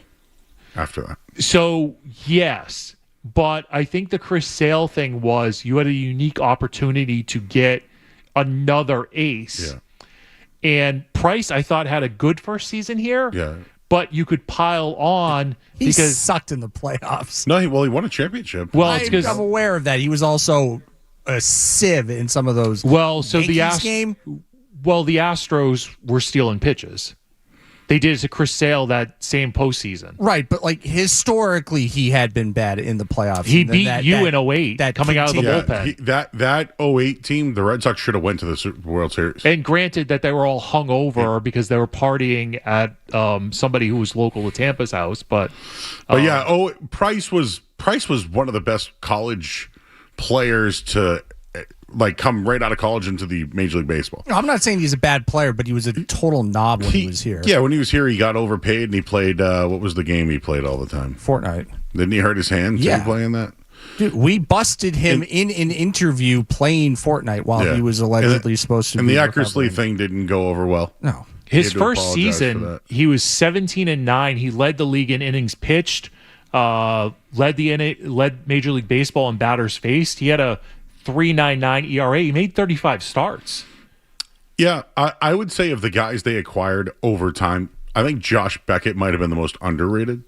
after that. So, yes. But I think the Chris Sale thing was you had a unique opportunity to get another ace. Yeah. And Price, I thought, had a good first season here. Yeah. But you could pile on He because sucked in the playoffs. No, he won a championship. Well, it's because I'm aware of that. He was also a sieve in some of those. Well, so the Yankees game. Well, the Astros were stealing pitches. They did it to Chris Sale that same postseason. Right, but like historically, he had been bad in the playoffs. He And then beat you in 08 that coming out of the bullpen. That 08 team, the Red Sox should have went to the World Series. And granted that they were all hungover because they were partying at somebody who was local to Tampa's house, but Price was one of the best college players to come right out of college into the Major League Baseball. I'm not saying he's a bad player, but he was a total knob when he was here. Yeah, when he was here, he got overpaid and he played. What was the game he played all the time? Fortnite. Didn't he hurt his hand? Yeah, playing that. Dude, we busted him in an interview playing Fortnite while he was allegedly supposed to. And be the Eckersley recovering. thing didn't go over well. No. His first season, he was 17-9. He led the league in innings pitched, led Major League Baseball in batters faced. He had a 3.99 ERA. He made 35 starts. Yeah, I would say of the guys they acquired over time, I think Josh Beckett might have been the most underrated.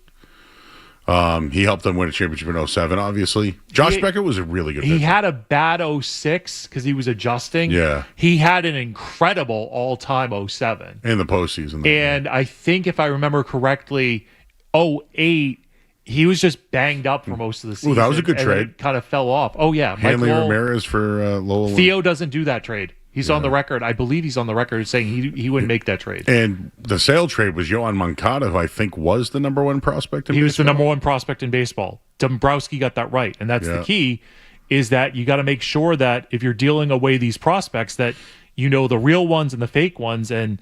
He helped them win a championship in 07, obviously. Josh Beckett was a really good pitcher. He had a bad 06 because he was adjusting. Yeah. He had an incredible all-time 07. In the postseason. And I think if I remember correctly, 08, he was just banged up for most of the season. Ooh, that was a good and trade. it kind of fell off. Oh, yeah. Hanley Ramirez for Lowell. Theo doesn't do that trade. He's on the record. I believe he's on the record saying he wouldn't make that trade. And the sale trade was Yohan Moncada, who I think was the number one prospect in baseball. He was the number one prospect in baseball. Dombrowski got that right. And that's the key, is that you got to make sure that if you're dealing away these prospects, that you know the real ones and the fake ones. And,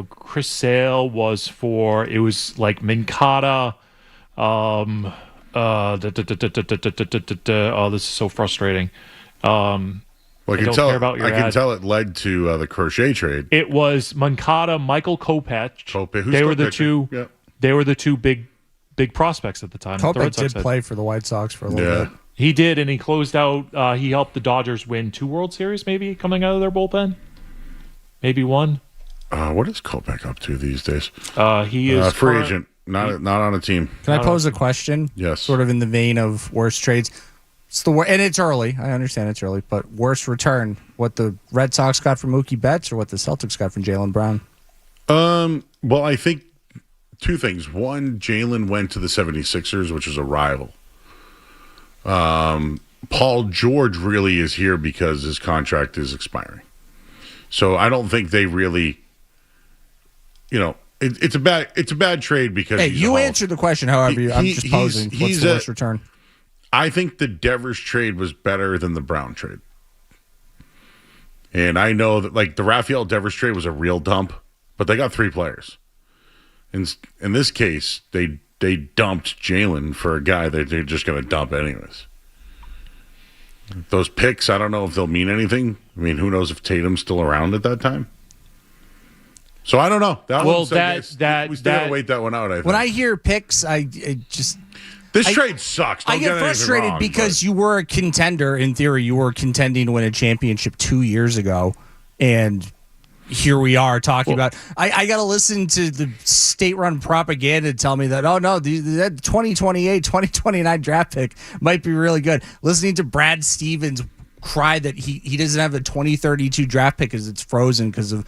Chris Sale was it was like Moncada. Oh, this is so frustrating. Well, I can tell it led to the Crochet trade. It was Moncada, Michael Kopech. Who's They were the Kopech? two. Yeah. They were the two big prospects at the time. The Red Kopech Sox did play for the White Sox for a little bit. He did, and he closed out. He helped the Dodgers win 2 World Series, maybe coming out of their bullpen. Maybe 1. What is Kopech up to these days? He is free agent, not on a team. Can I pose a question? Yes. Sort of in the vein of worst trades. It's and it's early. I understand it's early, but worst return: what the Red Sox got from Mookie Betts, or what the Celtics got from Jaylen Brown? Well, I think 2 things. One, Jaylen went to the 76ers, which is a rival. Paul George really is here because his contract is expiring. So I don't think they really, it's a bad trade because hey, you answered the question. However, I'm just posing. What's the worst return? I think the Devers trade was better than the Brown trade. And I know that the Rafael Devers trade was a real dump, but they got 3 players. In this case, they dumped Jaylen for a guy that they're just going to dump anyways. Those picks, I don't know if they'll mean anything. I mean, who knows if Tatum's still around at that time? So I don't know. We still got to wait that one out. I think. When I hear picks, This trade sucks. I get frustrated because you were a contender. In theory, you were contending to win a championship 2 years ago, and here we are talking about. I got to listen to the state-run propaganda tell me that, oh, no, that 2028, 2029 draft pick might be really good. Listening to Brad Stevens cry that he doesn't have a 2032 draft pick because it's frozen because of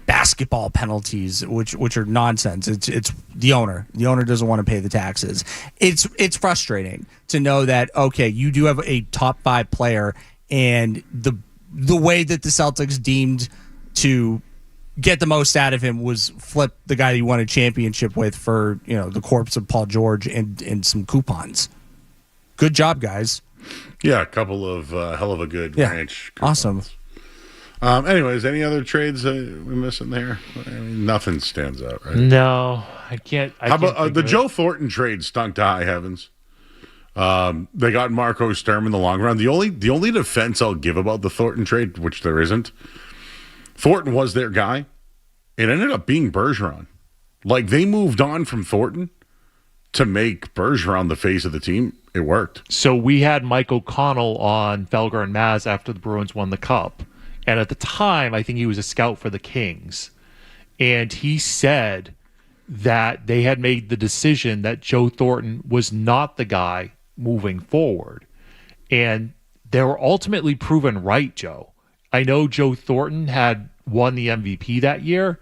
basketball penalties, which are nonsense. It's the owner. The owner doesn't want to pay the taxes. It's frustrating to know that, okay, you do have a top 5 player, and the way that the Celtics deemed to get the most out of him was flip the guy you won a championship with for the corpse of Paul George and some coupons. Good job, guys. Yeah, a couple of hell of a good ranch. Awesome. Anyways, any other trades we're missing there? I mean, nothing stands out, right? No, I can't. How about the Joe Thornton trade stunk to high heavens? They got Marco Sturm in the long run. The only defense I'll give about the Thornton trade, which there isn't, Thornton was their guy. It ended up being Bergeron. Like, they moved on from Thornton to make Bergeron the face of the team. It worked. So we had Mike O'Connell on Felger and Maz after the Bruins won the Cup. And at the time, I think he was a scout for the Kings. And he said that they had made the decision that Joe Thornton was not the guy moving forward. And they were ultimately proven right, Joe. I know Joe Thornton had won the MVP that year,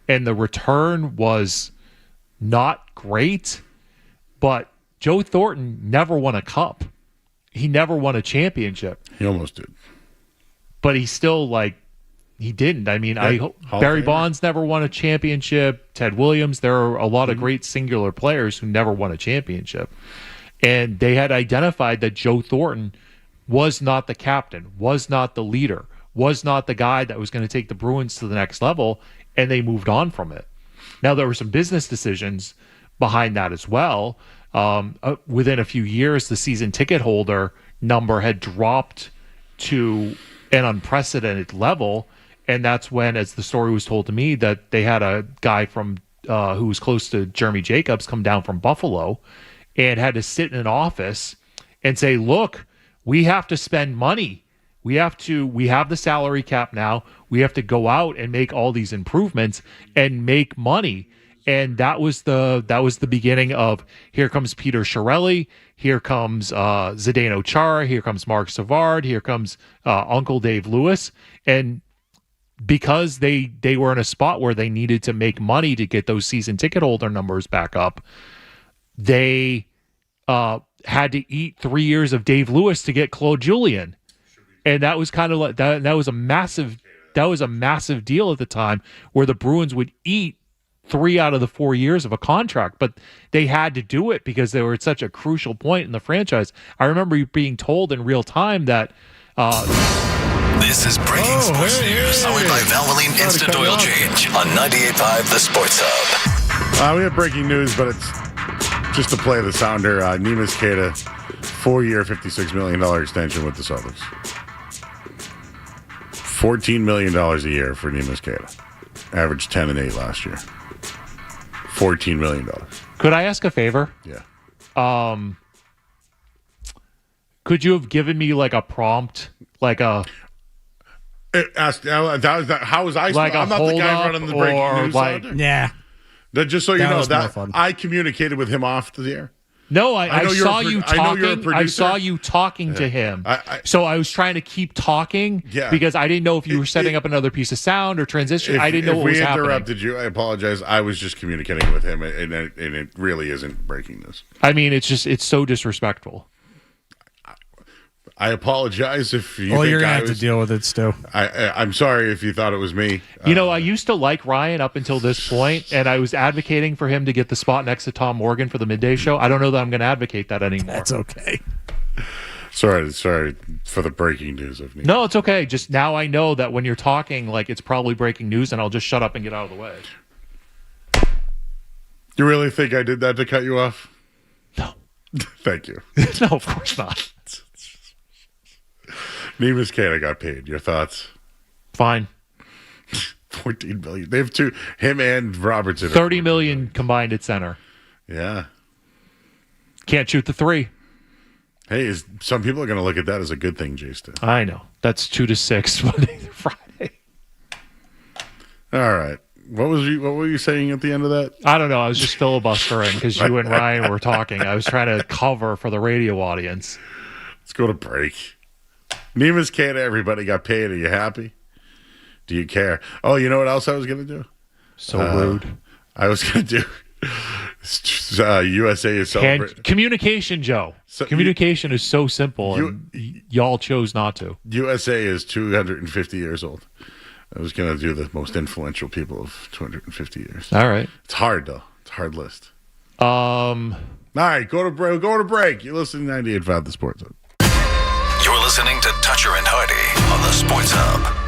and the return was not great, but Joe Thornton never won a cup. He never won a championship. He almost did. But he still, he didn't. I mean, Barry Bonds never won a championship. Ted Williams, there are a lot of great singular players who never won a championship. And they had identified that Joe Thornton was not the captain, was not the leader, was not the guy that was going to take the Bruins to the next level, and they moved on from it. Now, there were some business decisions behind that as well. Within a few years, the season ticket holder number had dropped to an unprecedented level, and that's when, as the story was told to me, that they had a guy from who was close to Jeremy Jacobs come down from Buffalo and had to sit in an office and say, look, we have to spend money. We have the salary cap now. We have to go out and make all these improvements and make money. And that was the beginning of, here comes Peter Chiarelli, here comes Zdeno Chara, here comes Mark Savard, here comes Uncle Dave Lewis. And because they were in a spot where they needed to make money to get those season ticket holder numbers back up, they had to eat 3 years of Dave Lewis to get Claude Julien. And that was kind of like that was a massive deal at the time, where the Bruins would eat 3 out of the 4 years of a contract, but they had to do it because they were at such a crucial point in the franchise. I remember being told in real time that this is breaking sports news, powered by Valvoline Instant Oil Change on 98.5 The Sports Hub. We have breaking news, but it's just to play the sounder. Neemias Queta, 4-year, $56 million extension with the Celtics. $14 million a year for Neemias Queta. Averaged 10 and 8 last year. $14 million. Could I ask a favor? Yeah. Could you have given me like a prompt, like a? How was I? Like I'm not the guy running the breaking news. Yeah. Just so you know, that fun. I communicated with him off the air. No, I saw you talking. I saw you talking Yeah. to him. So I was trying to keep talking because I didn't know if you were setting up another piece of sound or transition. I didn't know what was happening. If we interrupted you, I apologize. I was just communicating with him, and it really isn't breaking news. I mean, it's so disrespectful. I apologize if you. Well, you're gonna have to deal with it, Stu. I'm sorry if you thought it was me. I used to like Ryan up until this point, and I was advocating for him to get the spot next to Tom Morgan for the midday show. I don't know that I'm going to advocate that anymore. That's okay. Sorry for the breaking news of me. No, it's okay. Just now I know that when you're talking, like, it's probably breaking news, and I'll just shut up and get out of the way. You really think I did that to cut you off? No. Thank you. No, of course not. Neemias Queta got paid. Your thoughts? Fine. $14 million. They have two. Him and Robertson. $30 million combined at center. Yeah. Can't shoot the three. Hey, some people are going to look at that as a good thing, Jason. I know. That's 2 to 6 Monday through Friday. All right. What were you saying at the end of that? I don't know. I was just filibustering because you and Ryan were talking. I was trying to cover for the radio audience. Let's go to break. Neemias Queta, everybody got paid. Are you happy? Do you care? Oh, you know what else I was going to do? So rude. I was going to do USA is celebrating. Communication, Joe. Communication is so simple, and y'all chose not to. USA is 250 years old. I was going to do the most influential people of 250 years. All right. It's hard, though. It's a hard list. All right, go to break. You're listening to 98.5 The Sports Hub. Toucher and Hardy on the Sports Hub.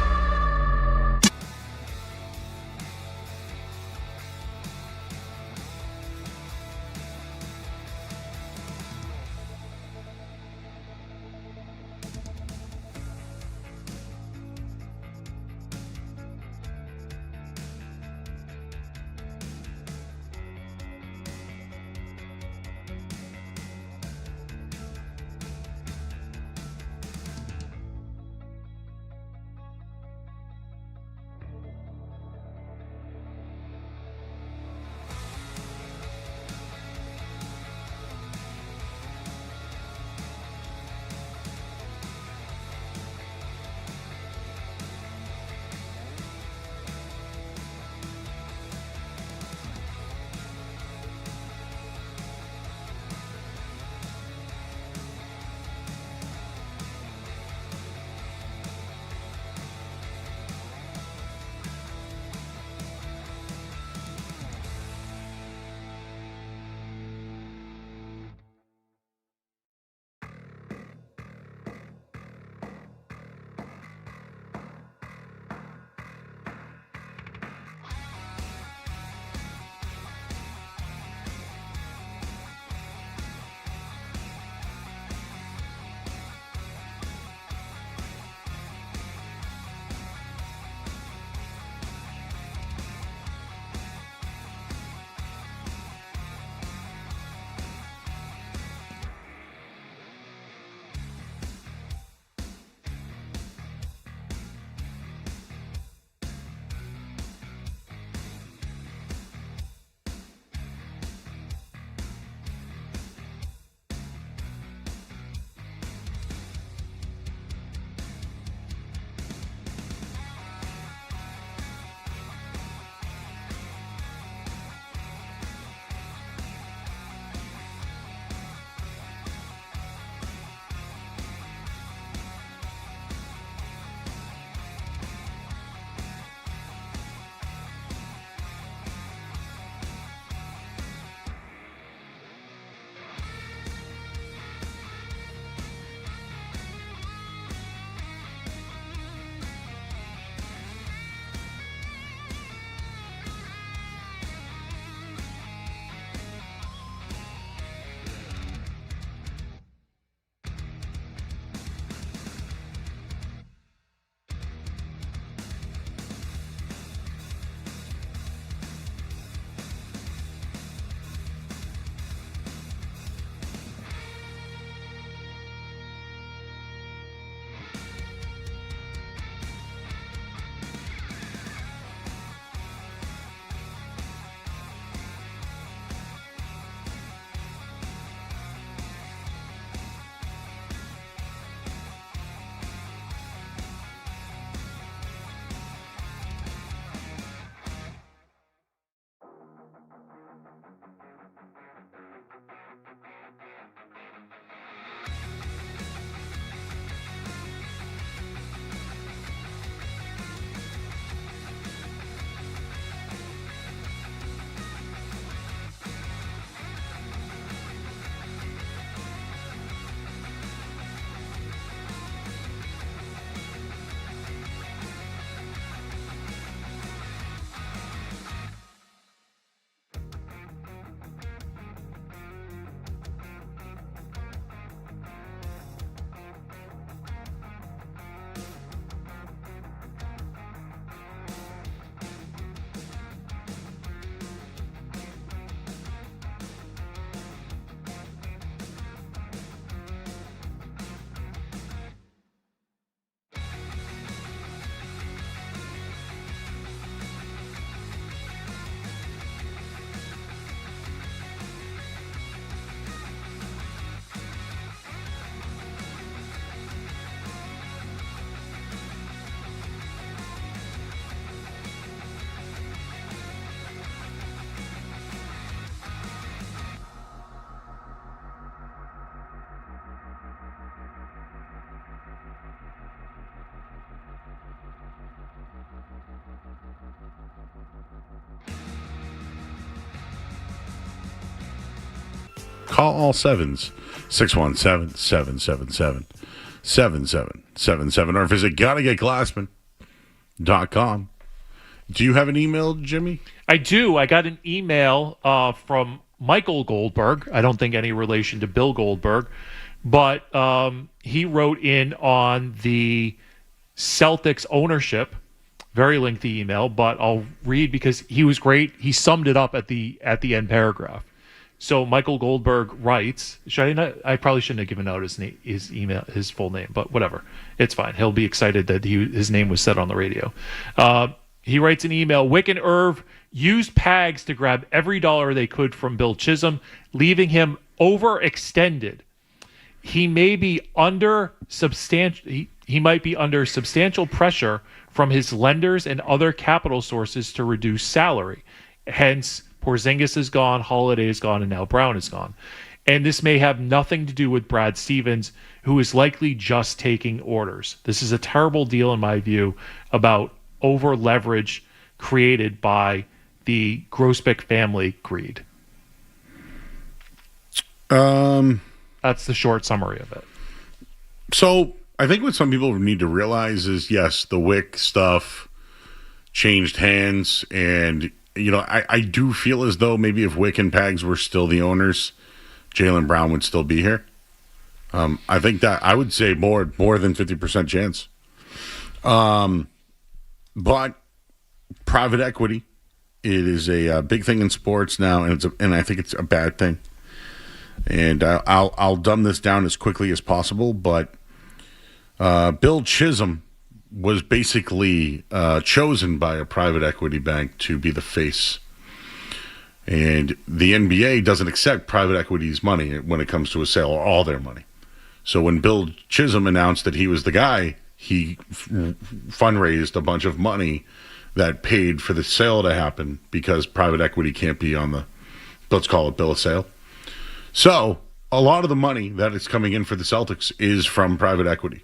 Call all sevens, 617-777. 877-7777 or visit gottagetglassman.com. Do you have an email, Jimmy? I do. I got an email from Michael Goldberg. I don't think any relation to Bill Goldberg, but he wrote in on the Celtics ownership. Very lengthy email, but I'll read because he was great. He summed it up at the end paragraph. So Michael Goldberg writes, I probably shouldn't have given out his email, his full name, but whatever. It's fine. He'll be excited that his name was said on the radio. He writes an email, Wick and Irv used Pags to grab every dollar they could from Bill Chisholm, leaving him overextended. He may be under he might be under substantial pressure from his lenders and other capital sources to reduce salary. Hence, Porzingis is gone, Holiday is gone, and now Brown is gone. And this may have nothing to do with Brad Stevens, who is likely just taking orders. This is a terrible deal, in my view, about over leverage created by the Grossbeck family greed. That's the short summary of it. So I think what some people need to realize is, yes, the Wick stuff changed hands, and I do feel as though maybe if Wick and Pags were still the owners, Jaylen Brown would still be here. I think that I would say more than 50% chance. But private equity, it is a big thing in sports now, and I think it's a bad thing. And I'll dumb this down as quickly as possible, but Bill Chisholm was basically chosen by a private equity bank to be the face. And the NBA doesn't accept private equity's money when it comes to a sale, or all their money. So when Bill Chisholm announced that he was the guy, he fundraised a bunch of money that paid for the sale to happen, because private equity can't be on the, let's call it, bill of sale. So a lot of the money that is coming in for the Celtics is from private equity.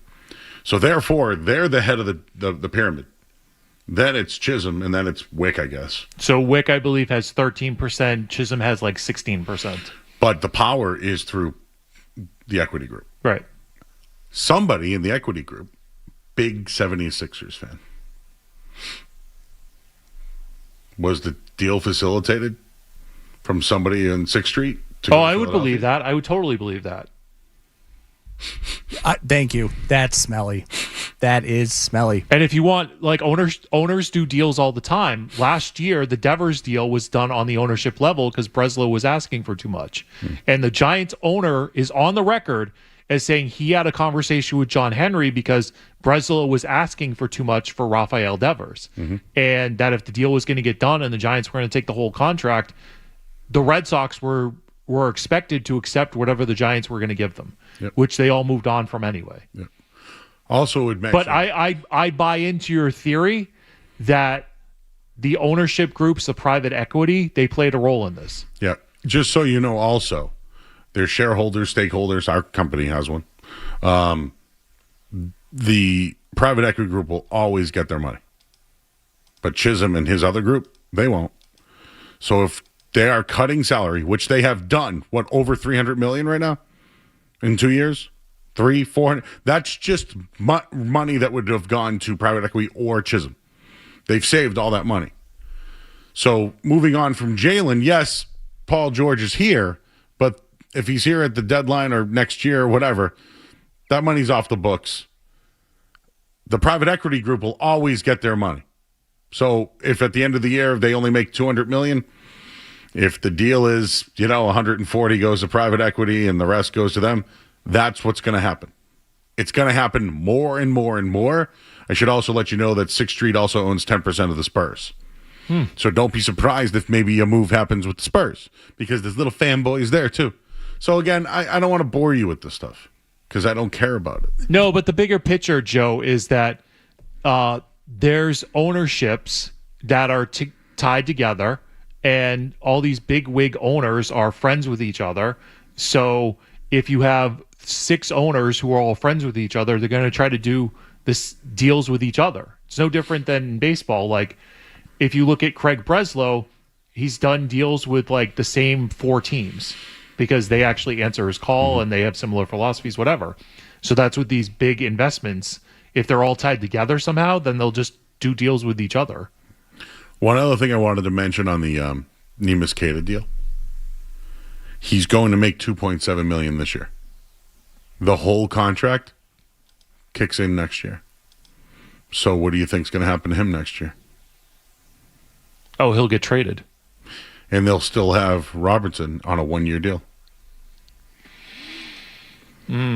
So therefore, they're the head of the pyramid. Then it's Chisholm, and then it's Wick, I guess. So Wick, I believe, has 13%. Chisholm has like 16%. But the power is through the equity group. Right. Somebody in the equity group, big 76ers fan. Was the deal facilitated from somebody in 6th Street? I would believe that. I would totally believe that. Thank you. That's smelly. That is smelly. And if you want, like, owners do deals all the time. Last year, the Devers deal was done on the ownership level because Breslow was asking for too much. And the Giants owner is on the record as saying he had a conversation with John Henry because Breslow was asking for too much for Rafael Devers. And that if the deal was going to get done and the Giants were going to take the whole contract, the Red Sox were expected to accept whatever the Giants were going to give them, which they all moved on from anyway. Also, would mention, but I buy into your theory that the ownership groups, the private equity, they played a role in this. Yeah. Just so you know, also, their shareholders, stakeholders, our company has one. The private equity group will always get their money. But Chisholm and his other group, they won't. So if they are cutting salary, which they have done, over $300 million right now in 2 years? 400. That's just money that would have gone to private equity or Chisholm. They've saved all that money. So moving on from Jaylen, yes, Paul George is here, but if he's here at the deadline or next year or whatever, that money's off the books. The private equity group will always get their money. So if at the end of the year they only make $200 million, if the deal is, 140 goes to private equity and the rest goes to them, that's what's going to happen. It's going to happen more and more and more. I should also let you know that 6th Street also owns 10% of the Spurs. So don't be surprised if maybe a move happens with the Spurs, because there's little fanboys there too. So again, I don't want to bore you with this stuff because I don't care about it. No, but the bigger picture, Joe, is that there's ownerships that are tied together, and all these big wig owners are friends with each other. So if you have 6 owners who are all friends with each other, they're going to try to do this deals with each other. It's no different than in baseball. Like, if you look at Craig Breslow, he's done deals with like the same 4 teams because they actually answer his call and they have similar philosophies, whatever. So that's with these big investments. If they're all tied together somehow, then they'll just do deals with each other. One other thing I wanted to mention on the Neemias Queta deal. He's going to make $2.7 million this year. The whole contract kicks in next year. So what do you think is going to happen to him next year? Oh, he'll get traded. And they'll still have Robertson on a 1-year deal.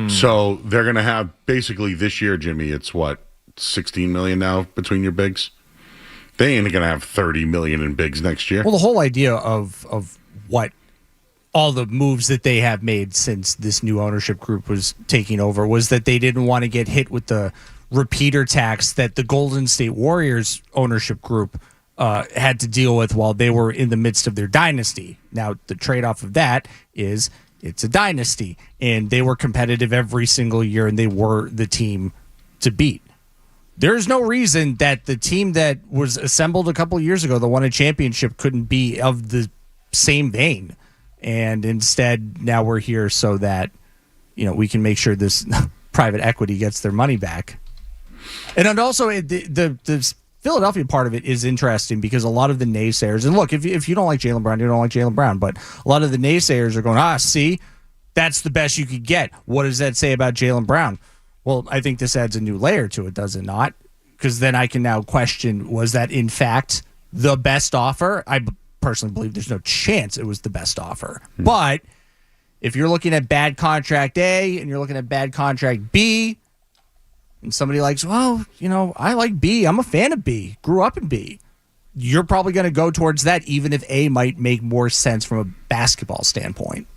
So they're going to have basically this year, Jimmy, it's what, $16 million now between your bigs? They ain't going to have $30 million in bigs next year. Well, the whole idea of what all the moves that they have made since this new ownership group was taking over was that they didn't want to get hit with the repeater tax that the Golden State Warriors ownership group had to deal with while they were in the midst of their dynasty. Now, the trade-off of that is it's a dynasty, and they were competitive every single year, and they were the team to beat. There's no reason that the team that was assembled a couple of years ago, that won a championship, couldn't be of the same vein. And instead, now we're here so that, we can make sure this private equity gets their money back. And also, the Philadelphia part of it is interesting because a lot of the naysayers, and look, if you don't like Jaylen Brown, you don't like Jaylen Brown, but a lot of the naysayers are going, see, that's the best you could get. What does that say about Jaylen Brown? Well, I think this adds a new layer to it, does it not? Because then I can now question, was that in fact the best offer? I personally believe there's no chance it was the best offer. But if you're looking at bad contract A and you're looking at bad contract B, and somebody likes, I like B. I'm a fan of B. Grew up in B. You're probably going to go towards that, even if A might make more sense from a basketball standpoint.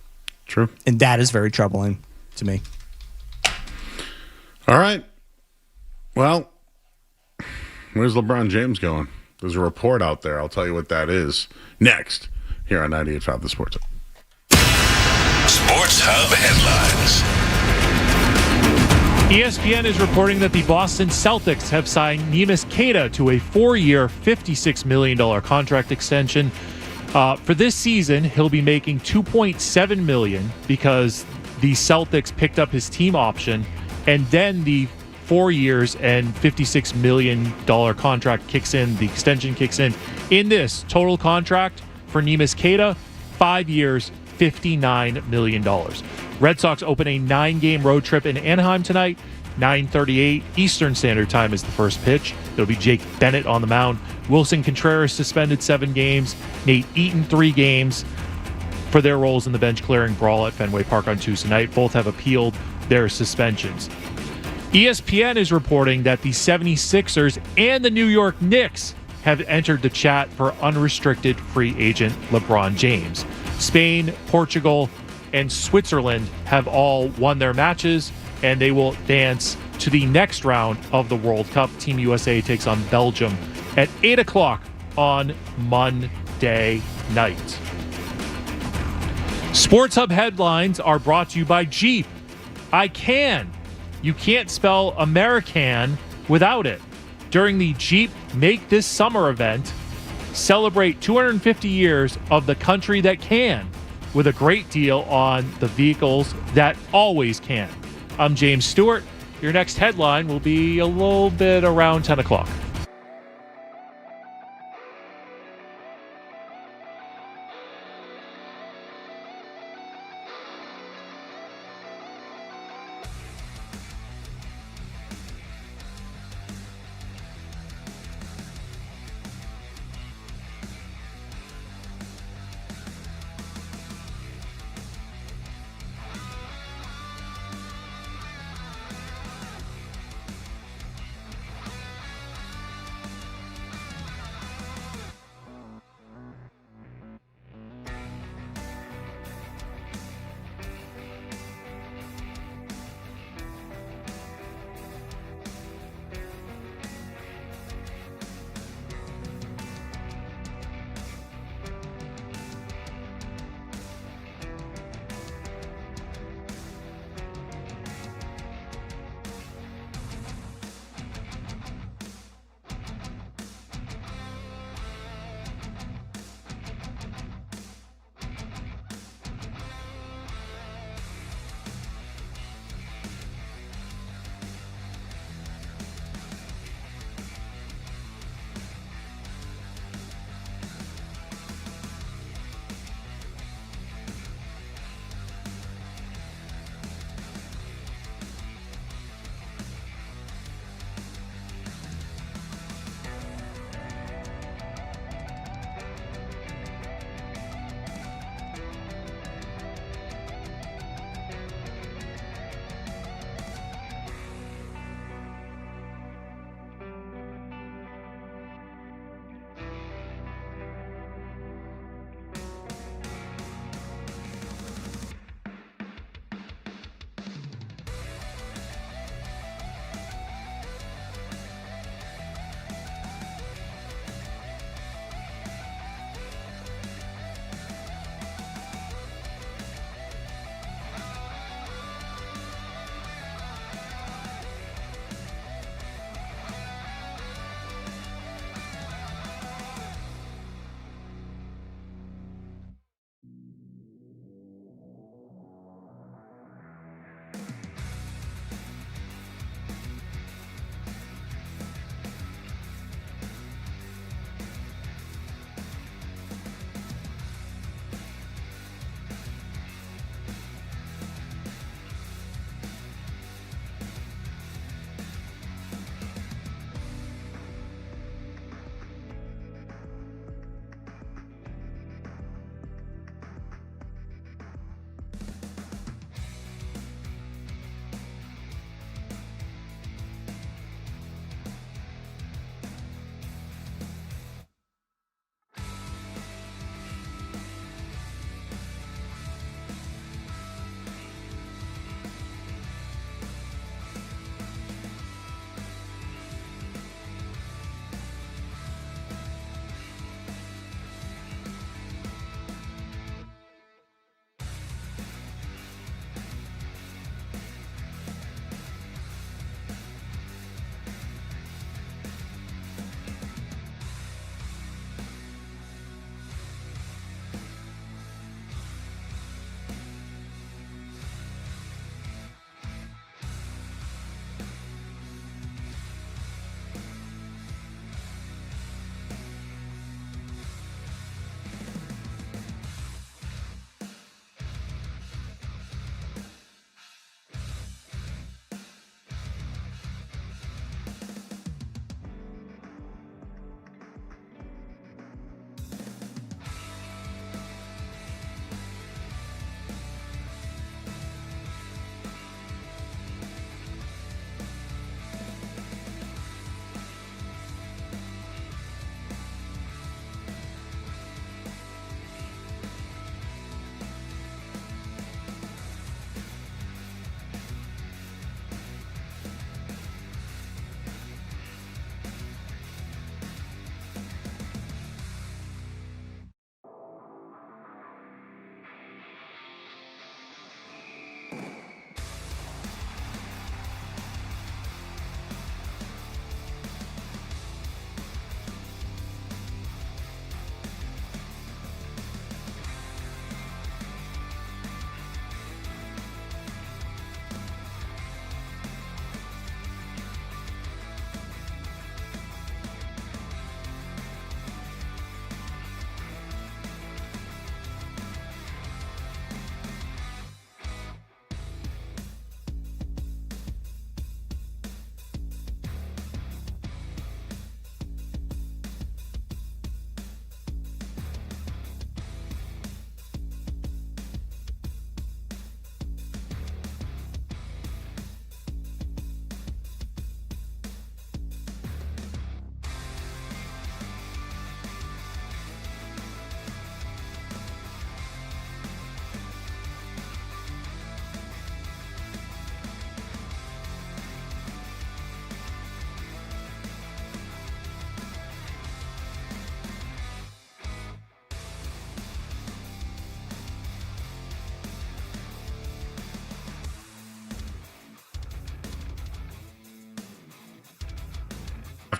True. And that is very troubling to me. All right. Well, where's LeBron James going? There's a report out there. I'll tell you what that is next here on 98.5 The Sports Hub. Sports Hub headlines. ESPN is reporting that the Boston Celtics have signed Neemias Queta to a 4-year, $56 million contract extension. For this season, he'll be making $2.7 million because the Celtics picked up his team option, and then the 4 years and $56 million contract kicks in. The extension kicks in. In this total contract for Neemias Queta, 5 years, $59 million. Red Sox open a 9-game road trip in Anaheim tonight. 9:38 Eastern Standard Time is the first pitch. There'll be Jake Bennett on the mound. Wilson Contreras suspended 7 games. Nate Eaton 3 games for their roles in the bench-clearing brawl at Fenway Park on Tuesday night. Both have appealed their suspensions. ESPN is reporting that the 76ers and the New York Knicks have entered the chat for unrestricted free agent LeBron James. Spain, Portugal, and Switzerland have all won their matches, and they will advance to the next round of the World Cup. Team USA takes on Belgium at 8 o'clock on Monday night. Sports Hub headlines are brought to you by Jeep. I can. You can't spell American without it. During the Jeep Make This Summer event, celebrate 250 years of the country that can with a great deal on the vehicles that always can. I'm James Stewart. Your next headline will be a little bit around 10 o'clock.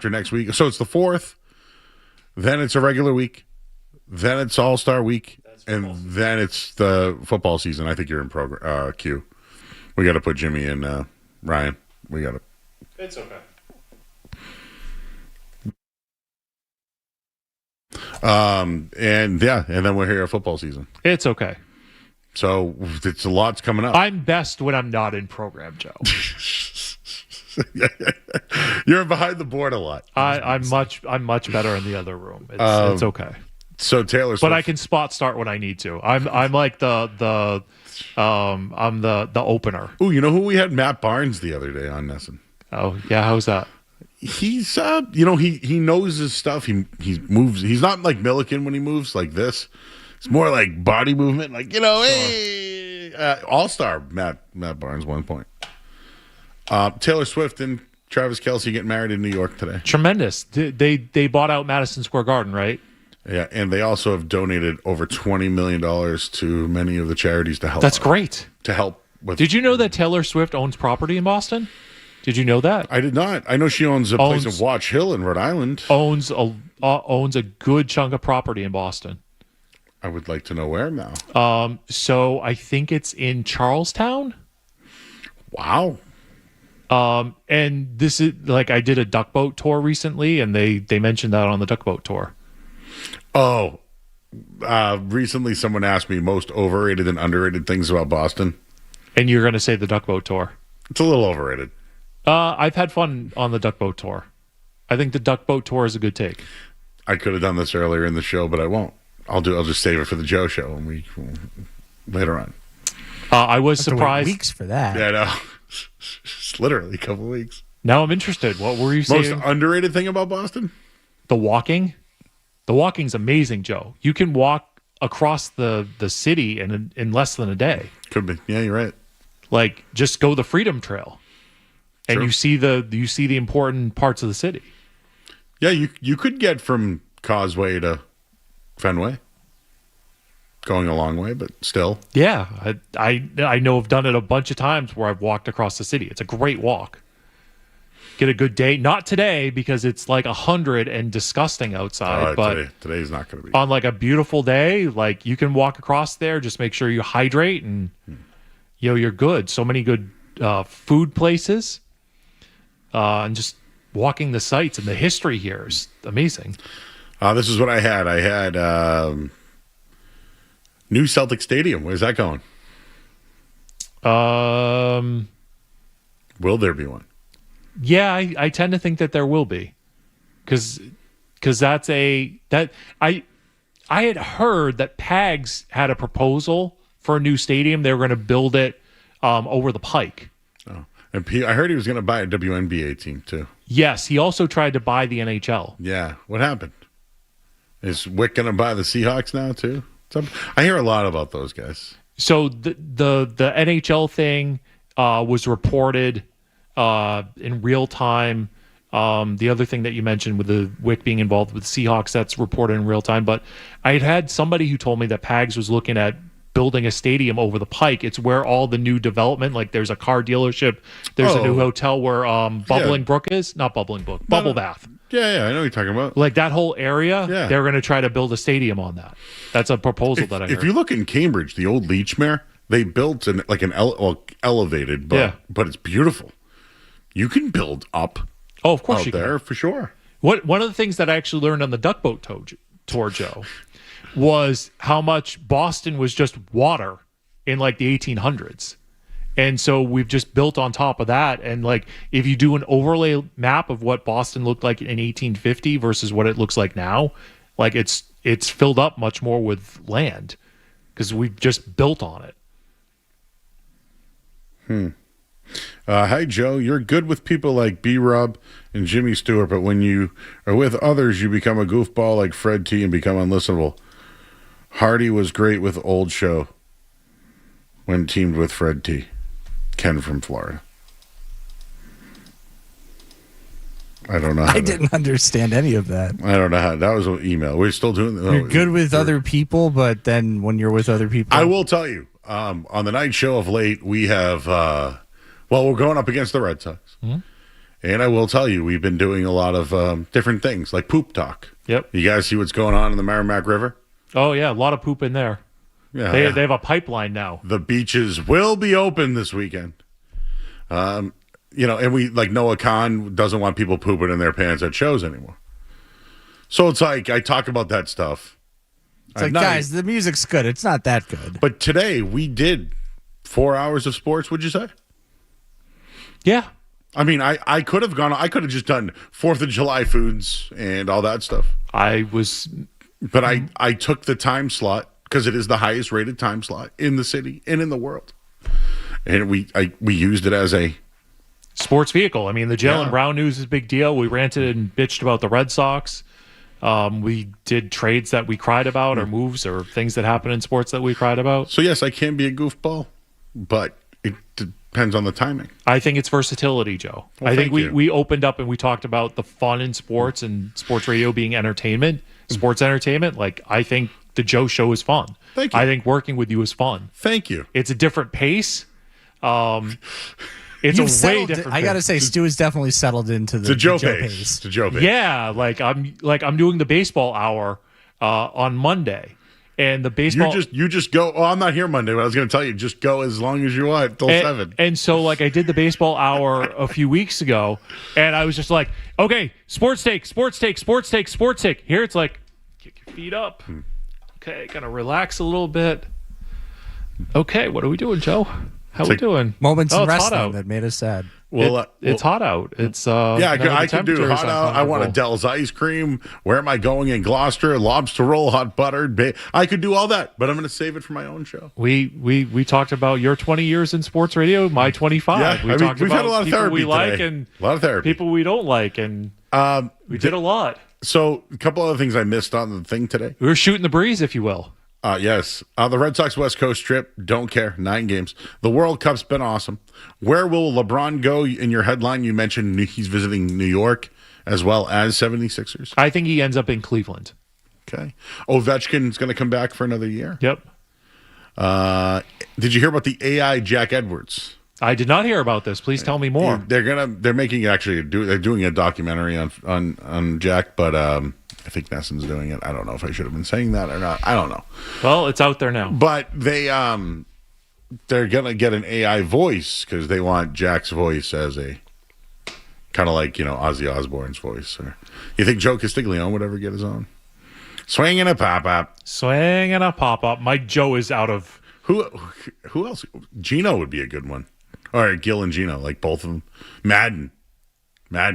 after next week. So it's the 4th, then it's a regular week, then it's All-Star week, and then it's the football season. I think you're in program Q. We got to put Jimmy and Ryan. We got to. It's okay. And then we're here at football season. It's okay. So it's a lot's coming up. I'm best when I'm not in program, Joe. You're behind the board a lot. I'm much better in the other room. It's okay. So Taylor Swift, but I can spot start when I need to. I'm like the opener. Oh, you know who we had? Matt Barnes the other day on Nesson. Oh yeah, how's that? He's he knows his stuff. He moves. He's not like Milliken when he moves like this. It's more like body movement, like hey, all-star Matt Barnes 1 point. Taylor Swift and Travis Kelce getting married in New York today. Tremendous. They bought out Madison Square Garden, right? Yeah, and they also have donated over $20 million to many of the charities to help. That's great. To help with. Did you know that Taylor Swift owns property in Boston? Did you know that? I did not. I know she owns a place in Watch Hill in Rhode Island. Owns a good chunk of property in Boston. I would like to know where now. So I think it's in Charlestown. Wow. And this is like I did a duck boat tour recently, and they mentioned that on the duck boat tour. Oh, recently someone asked me most overrated and underrated things about Boston. And you're going to say the duck boat tour. It's a little overrated. I've had fun on the duck boat tour. I think the duck boat tour is a good take. I could have done this earlier in the show, but I won't. I'll just save it for the Joe show and later on. I was surprised. Weeks for that. Yeah, no. It's literally a couple of weeks. Now I'm interested. What were you saying? Most underrated thing about Boston? The walking. The walking's amazing, Joe. You can walk across the city in less than a day. Could be. Yeah, you're right. Like just go the Freedom Trail, and True. you see the important parts of the city. Yeah, you could get from Causeway to Fenway. Going a long way, but still. Yeah, I know I've done it a bunch of times where I've walked across the city. It's a great walk. Get a good day. Not today because it's like 100 and disgusting outside. But today's not going to be. On like a beautiful day, like you can walk across there. Just make sure you hydrate and you're good. So many good food places, and just walking the sites and the history here is amazing. This is what I had. I had new Celtic Stadium. Where's that going? Will there be one? Yeah, I tend to think that there will be, because I had heard that Pags had a proposal for a new stadium. They were going to build it over the Pike. Oh, and I heard he was going to buy a WNBA team too. Yes, he also tried to buy the NHL. Yeah, what happened? Is Wick going to buy the Seahawks now too? I hear a lot about those guys. So the NHL thing was reported in real time. The other thing that you mentioned with the Wick being involved with the Seahawks, that's reported in real time. But I had somebody who told me that Pags was looking at building a stadium over the Pike. It's where all the new development, like there's a car dealership, there's a new hotel where Bubbling Brook is. Not Bubbling Brook, Bubble Bath. Yeah, I know what you're talking about. Like that whole area, yeah. They're going to try to build a stadium on that. That's a proposal that I heard. If you look in Cambridge, the old Leechmere, they built an elevated, but it's beautiful. You can build up. Oh, of course out you there can. For sure. One of the things that I actually learned on the duck boat tour, Joe, was how much Boston was just water in like the 1800s. And so we've just built on top of that. And like, if you do an overlay map of what Boston looked like in 1850 versus what it looks like now, like it's filled up much more with land because we've just built on it. Hi, Joe. You're good with people like B-Rob and Jimmy Stewart, but when you are with others, you become a goofball like Fred T and become unlistenable. Hardy was great with Old Show when teamed with Fred T. Ken from Florida. I don't know. I didn't understand any of that. I don't know how. That was an email. We're still doing that. You're good with other people, but then when you're with other people. I will tell you, on the night show of late, we have, we're going up against the Red Sox. Mm-hmm. And I will tell you, we've been doing a lot of different things, like poop talk. Yep. You guys see what's going on in the Merrimack River? Oh, yeah, a lot of poop in there. Yeah, They have a pipeline now. The beaches will be open this weekend. And we, like, Noah Khan doesn't want people pooping in their pants at shows anymore. So it's like, I talk about that stuff. It's like, guys, the music's good. It's not that good. But today, we did 4 hours of sports, would you say? Yeah. I mean, I could have just done 4th of July foods and all that stuff. But I took the time slot because it is the highest rated time slot in the city and in the world. And we used it as a sports vehicle. I mean, the Jaylen Brown news is a big deal. We ranted and bitched about the Red Sox. We did trades that we cried about or moves or things that happen in sports that we cried about. So, yes, I can be a goofball, but it depends on the timing. I think it's versatility, Joe. Well, I think thank you. we opened up and we talked about the fun in sports and sports radio being entertainment, sports entertainment. Like, I think the Joe Show is fun. Thank you. I think working with you is fun. Thank you. It's a different pace. It's You've a way different. I got to say, Stu has definitely settled into the Joe pace. It's a Joe pace. Yeah, I'm doing the baseball hour on Monday, and the baseball. You just go. Oh, I'm not here Monday, but I was going to tell you, just go as long as you want till 7. And so, like, I did the baseball hour a few weeks ago, and I was just like, okay, sports take. Here it's like, kick your feet up. Okay, gonna relax a little bit. Okay, what are we doing, Joe? How we doing? Moments in it's hot wrestling out. that made us sad. Well, it's hot out. It's I could do hot out. I want a Dell's ice cream. Where am I going in Gloucester? Lobster roll, hot buttered. I could do all that, but I'm going to save it for my own show. We talked about your 20 years in sports radio, my 25. Yeah, We've had a lot of people therapy we like today. and a lot of therapy. people we don't like, and we did a lot. So a couple other things I missed on the thing today. We were shooting the breeze, if you will. Yes. The Red Sox West Coast trip, don't care. 9 games. The World Cup's been awesome. Where will LeBron go? In your headline, you mentioned he's visiting New York as well as 76ers. I think he ends up in Cleveland. Okay. Ovechkin's going to come back for another year. Yep. Did you hear about the AI Jack Edwards? I did not hear about this. Please tell me more. They're making they're doing a documentary on Jack, but I think Nesson's doing it. I don't know if I should have been saying that or not. I don't know. Well, it's out there now. But they're gonna get an AI voice because they want Jack's voice as a kind of like Ozzy Osbourne's voice. Or you think Joe Castiglione would ever get his own? Swinging a pop up. Swinging a pop up. My Joe is out of who else? Gino would be a good one. All right, Gil and Gino, like both of them. Madden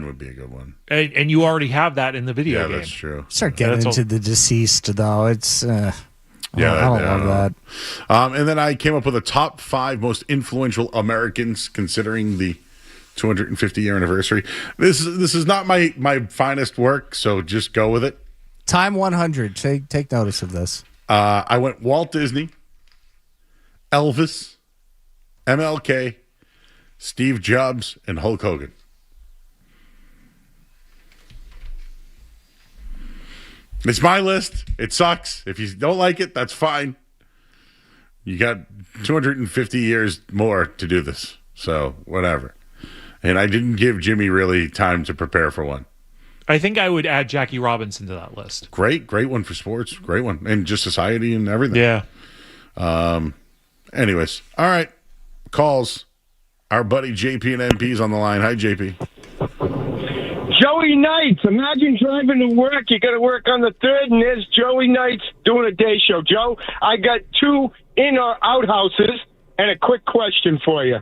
would be a good one. And you already have that in the video game. Yeah, that's true. Start getting into the deceased, though. It's I don't love that. And then I came up with a top 5 most influential Americans considering the 250-year anniversary. This is not my finest work, so just go with it. Time 100. Take notice of this. I went Walt Disney, Elvis, MLK, Steve Jobs, and Hulk Hogan. It's my list. It sucks. If you don't like it, that's fine. You got 250 years more to do this. So, whatever. And I didn't give Jimmy really time to prepare for one. I think I would add Jackie Robinson to that list. Great one for sports. Great one. And just society and everything. Yeah. Anyways. All right. Calls. Our buddy JP and MP's on the line. Hi, JP. Joey Knights. Imagine driving to work. You got to work on the 3rd, and there's Joey Knights doing a day show. Joe, I got 2 in or out houses and a quick question for you.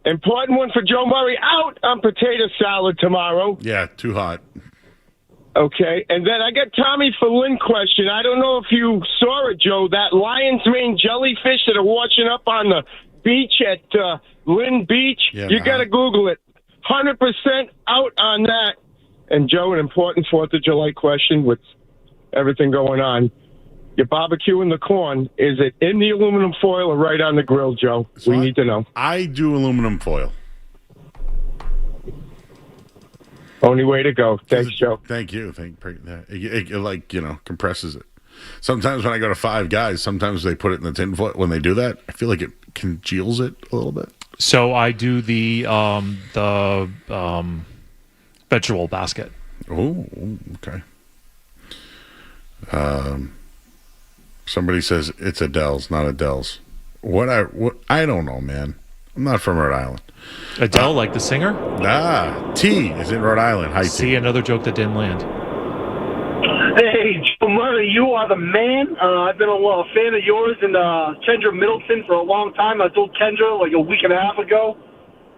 Important one for Joe Murray. Out on potato salad tomorrow. Yeah, too hot. Okay, and then I got Tommy for Lynn question. I don't know if you saw it, Joe. That lion's mane jellyfish that are washing up on the beach at Lynn Beach. Yeah, you got to Google it. 100% out on that. And, Joe, an important 4th of July question with everything going on. You're barbecuing the corn. Is it in the aluminum foil or right on the grill, Joe? We need to know. I do aluminum foil. Only way to go. Thanks, Joe. Thank you. It compresses it. Sometimes when I go to Five Guys, sometimes they put it in the tin foil. When they do that, I feel like it congeals it a little bit. So I do the vegetable basket. Oh, okay. Somebody says it's Adele's, not Adele's. I don't know, man. I'm not from Rhode Island. Adele, like the singer? T is in Rhode Island. Hi, T. See, another joke that didn't land. Hey, Joe Murray, you are the man. I've been a fan of yours and Kendra Middleton for a long time. I told Kendra like a week and a half ago,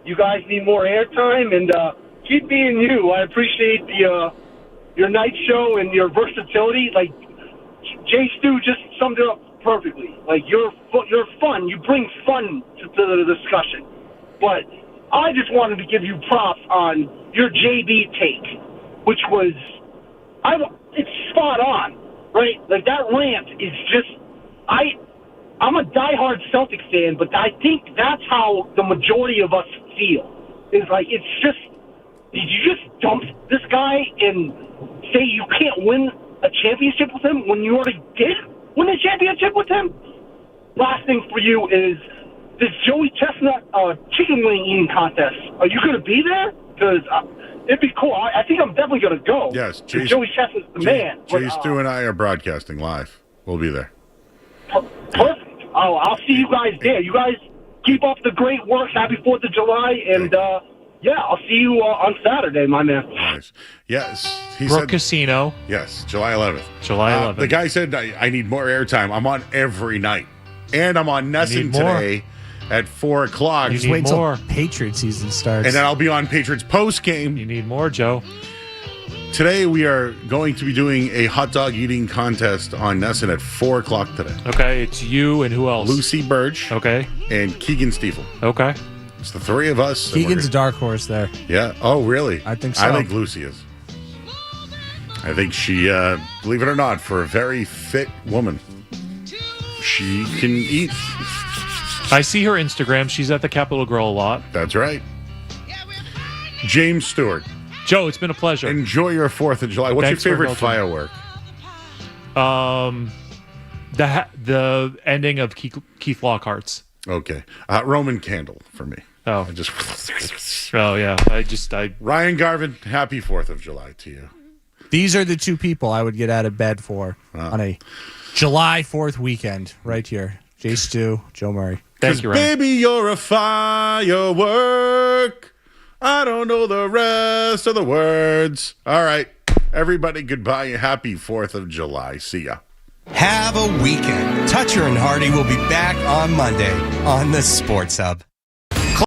you guys need more airtime, and keep being you. I appreciate your night show and your versatility. Like, Jay Stu just summed it up perfectly. Like, you're fun. You bring fun to the discussion. But I just wanted to give you props on your JB take, which was, it's spot on, right? Like, that rant is just, I'm a diehard Celtics fan, but I think that's how the majority of us feel. Is like, it's just, did you just dump this guy and say you can't win a championship with him when you already did win a championship with him? Last thing for you is this Joey Chestnut chicken wing eating contest. Are you going to be there? Because it'd be cool. I think I'm definitely going to go. Yes, Joey Chestnut's the man. Jay Stu and I are broadcasting live. We'll be there. Perfect. I'll see you guys there. You guys keep up the great work. Happy 4th of July. And, yeah, I'll see you on Saturday, my man. Nice. Yes. He Brook said, Casino. yes, July 11th. July 11th. The guy said, I need more airtime. I'm on every night. And I'm on Nesson today at 4 o'clock. Just wait until Patriot season starts. And then I'll be on Patriots post game. You need more, Joe. Today we are going to be doing a hot dog eating contest on Nesson at 4 o'clock today. Okay, it's you and who else? Lucy Birch. Okay. And Keegan Stiefel. Okay. It's the three of us. Keegan's a dark horse there. Yeah. Oh, really? I think so. I think Lucy is. I think she, believe it or not, for a very fit woman, she can eat. I see her Instagram. She's at the Capitol Grill a lot. That's right. James Stewart. Joe, it's been a pleasure. Enjoy your 4th of July. What's Thanks your for favorite indulging. firework? The ending of Keith Lockhart's. Okay. Roman candle for me. Oh. Oh, yeah. Ryan Garvin, happy 4th of July to you. These are the two people I would get out of bed for on a July 4th weekend right here. Jay Stu, Joe Murray. Thank you, Ryan. Baby, you're a firework. I don't know the rest of the words. All right. Everybody, goodbye. Happy 4th of July. See ya. Have a weekend. Toucher and Hardy will be back on Monday on the Sports Hub.